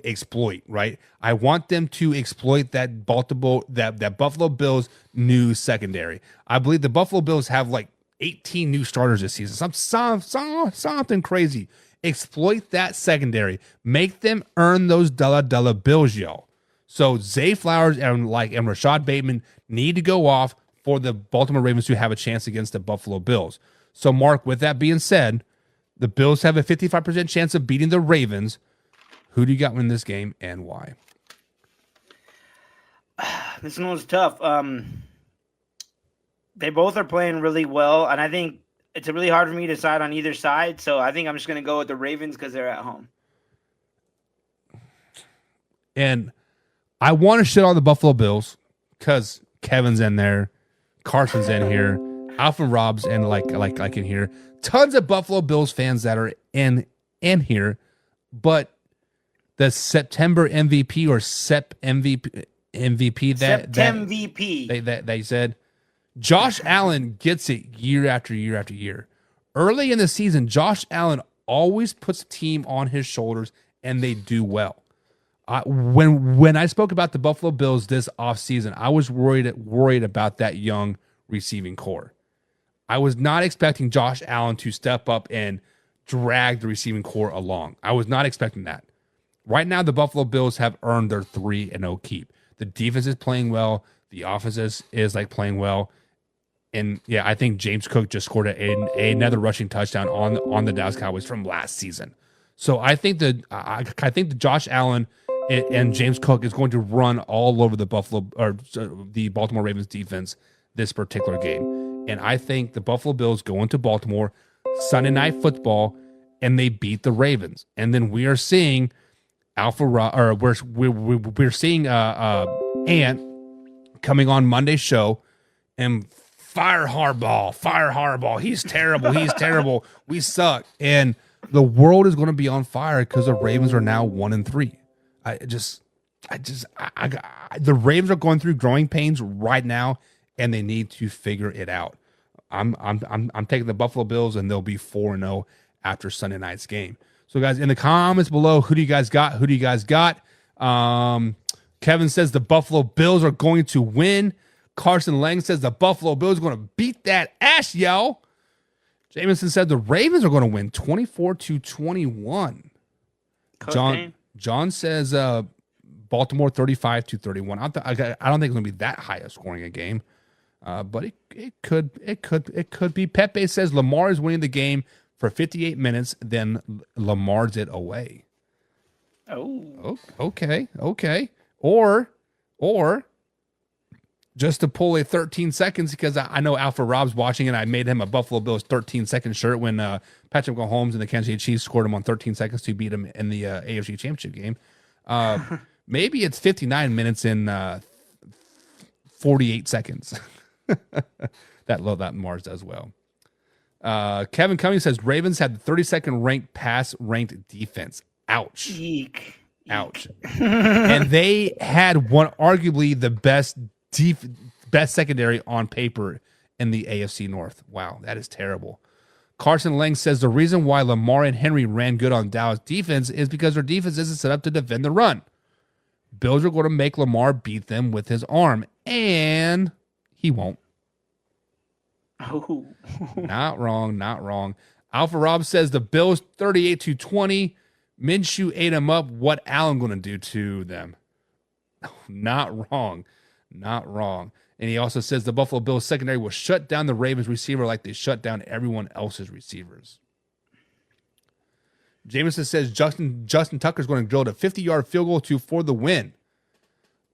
exploit, right? I want them to exploit that Buffalo Bills new secondary. I believe the Buffalo Bills have like 18 new starters this season. Something crazy. Exploit that secondary. Make them earn those dollar bills, y'all. So Zay Flowers and Rashad Bateman need to go off for the Baltimore Ravens to have a chance against the Buffalo Bills. So, Mark, with that being said, the Bills have a 55% chance of beating the Ravens. Who do you got in this game and why? This one was tough. They both are playing really well, and I think it's really hard for me to decide on either side. So I think I'm just going to go with the Ravens because they're at home. And I want to shit on the Buffalo Bills because Kevin's in there, Carson's in here, Alpha Rob's and like in here. Tons of Buffalo Bills fans that are in here, but the September MVP or Sep MVP that they said, Josh Allen gets it year after year after year. Early in the season, Josh Allen always puts the team on his shoulders, and they do well. When I spoke about the Buffalo Bills this offseason, I was worried about that young receiving core. I was not expecting Josh Allen to step up and drag the receiving core along. I was not expecting that. Right now, the Buffalo Bills have earned their 3-0 keep. The defense is playing well. The offense is like playing well. And yeah, I think James Cook just scored another rushing touchdown on the Dallas Cowboys from last season. So I think that Josh Allen and James Cook is going to run all over the Baltimore Ravens defense this particular game. And I think the Buffalo Bills go into Baltimore Sunday Night Football and they beat the Ravens. And then we are seeing we're seeing Ant coming on Monday's show and fire Harbaugh. He's terrible. We suck. And the world is going to be on fire because the Ravens are now 1-3. The Ravens are going through growing pains right now, and they need to figure it out. I'm taking the Buffalo Bills, and they'll be 4-0 after Sunday night's game. So, guys, in the comments below, who do you guys got? Kevin says the Buffalo Bills are going to win. Carson Lang says the Buffalo Bills are going to beat that ass, yo. Jameson said the Ravens are going to win 24-21. John says Baltimore 35-31. I don't think it's going to be that high of scoring a game, but it could be. Pepe says Lamar is winning the game for 58 minutes, then Lamar's it away. Oh, okay. Or just to pull a 13 seconds, because I know Alpha Rob's watching, and I made him a Buffalo Bills 13-second shirt when Patrick Mahomes and the Kansas City Chiefs scored him on 13 seconds to beat him in the AFC Championship game. Maybe it's 59 minutes in 48 seconds. that Mars does well. Kevin Cummings says Ravens had the 32nd ranked pass-ranked defense. Ouch. Eek. Ouch. And they had arguably the best secondary on paper in the AFC North. Wow, that is terrible. Carson Lang says the reason why Lamar and Henry ran good on Dallas defense is because their defense isn't set up to defend the run. Bills are going to make Lamar beat them with his arm, and he won't. Oh. Not wrong. Alpha Rob says the Bills 38-20. Minshew ate him up. What Allen going to do to them? Not wrong. And he also says the Buffalo Bills secondary will shut down the Ravens receiver like they shut down everyone else's receivers. Jameson says Justin Tucker is going to drill a 50-yard field goal for the win.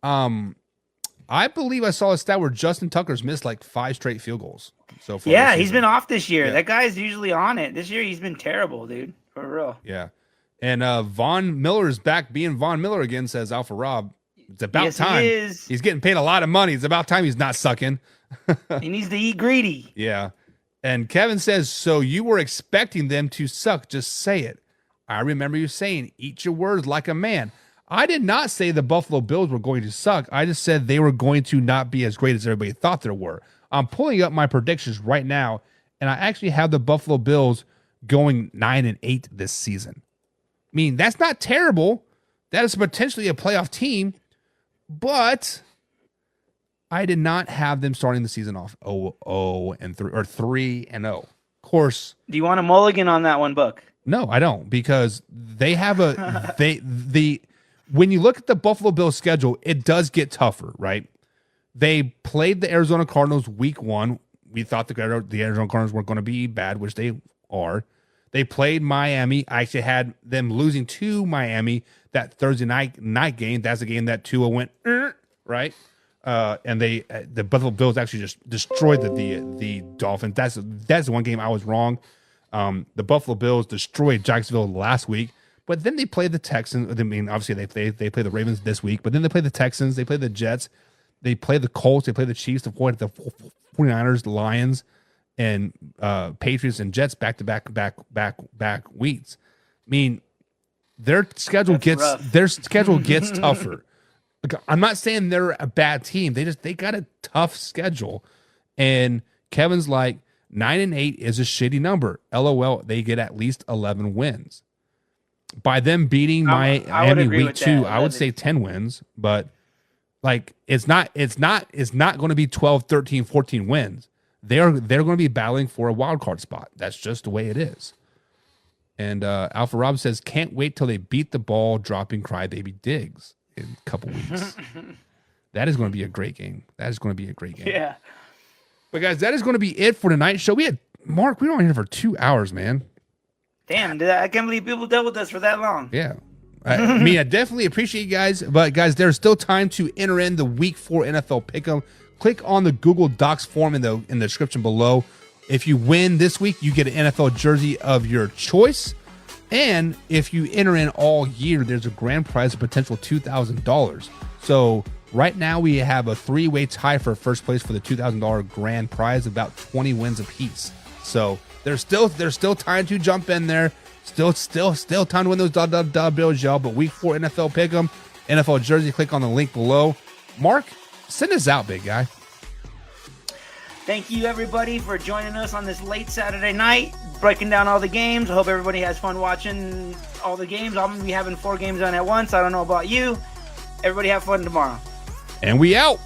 I believe I saw a stat where Justin Tucker's missed like 5 straight field goals. so far. Yeah, he's been off this year. Yeah. That guy's usually on it. This year he's been terrible, dude. For real. Yeah. And Von Miller's back being Von Miller again, says Alpha Rob. It's about time. He is. He's getting paid a lot of money. It's about time he's not sucking. He needs to eat greedy. Yeah. And Kevin says, so you were expecting them to suck. Just say it. I remember you saying, eat your words like a man. I did not say the Buffalo Bills were going to suck. I just said they were going to not be as great as everybody thought they were. I'm pulling up my predictions right now, and I actually have the Buffalo Bills going 9-8 this season. I mean, that's not terrible. That is potentially a playoff team, but I did not have them starting the season off 0-3 or 3-0. Of course. Do you want a mulligan on that one, Book? No, I don't, because they have when you look at the Buffalo Bills schedule, it does get tougher, right? They played the Arizona Cardinals week 1. We thought the Arizona Cardinals weren't going to be bad, which they are. They played Miami. I actually had them losing to Miami that Thursday night game. That's the game that Tua went, right? And the Buffalo Bills actually just destroyed the Dolphins. That's the one game I was wrong. The Buffalo Bills destroyed Jacksonville last week, but then they played the Texans. I mean, obviously they play the Ravens this week, but then they play the Texans, they play the Jets, they play the Colts, they play the Chiefs, the 49ers, the Lions, and Patriots and Jets back weeks. I mean, their schedule gets tougher. Like, I'm not saying they're a bad team. They got a tough schedule, and Kevin's like 9-8 is a shitty number. LOL. They get at least 11 wins. By them beating Miami week 2, I would say 10 wins, but like it's not going to be 12, 13, 14 wins. They're going to be battling for a wild card spot. That's just the way it is. And Alpha Rob says, can't wait till they beat the ball dropping crybaby Diggs in a couple weeks. That is going to be a great game. Yeah. But guys, that is going to be it for tonight's show. We were on here for 2 hours, man. Damn, I can't believe people dealt with us for that long. Yeah. I mean, I definitely appreciate you guys. But guys, there's still time to enter in the Week 4 NFL Pick'em. Click on the Google Docs form in the description below. If you win this week, you get an NFL jersey of your choice. And if you enter in all year, there's a grand prize of potential $2,000. So right now we have a 3-way tie for first place for the $2,000 grand prize, about 20 wins apiece. So there's still time to jump in there. Still time to win those dollar bills, y'all. But Week 4 NFL Pick'em, NFL jersey, click on the link below. Mark, send us out, big guy. Thank you, everybody, for joining us on this late Saturday night, breaking down all the games. I hope everybody has fun watching all the games. I'm going to be having 4 games on at once. I don't know about you. Everybody have fun tomorrow. And we out.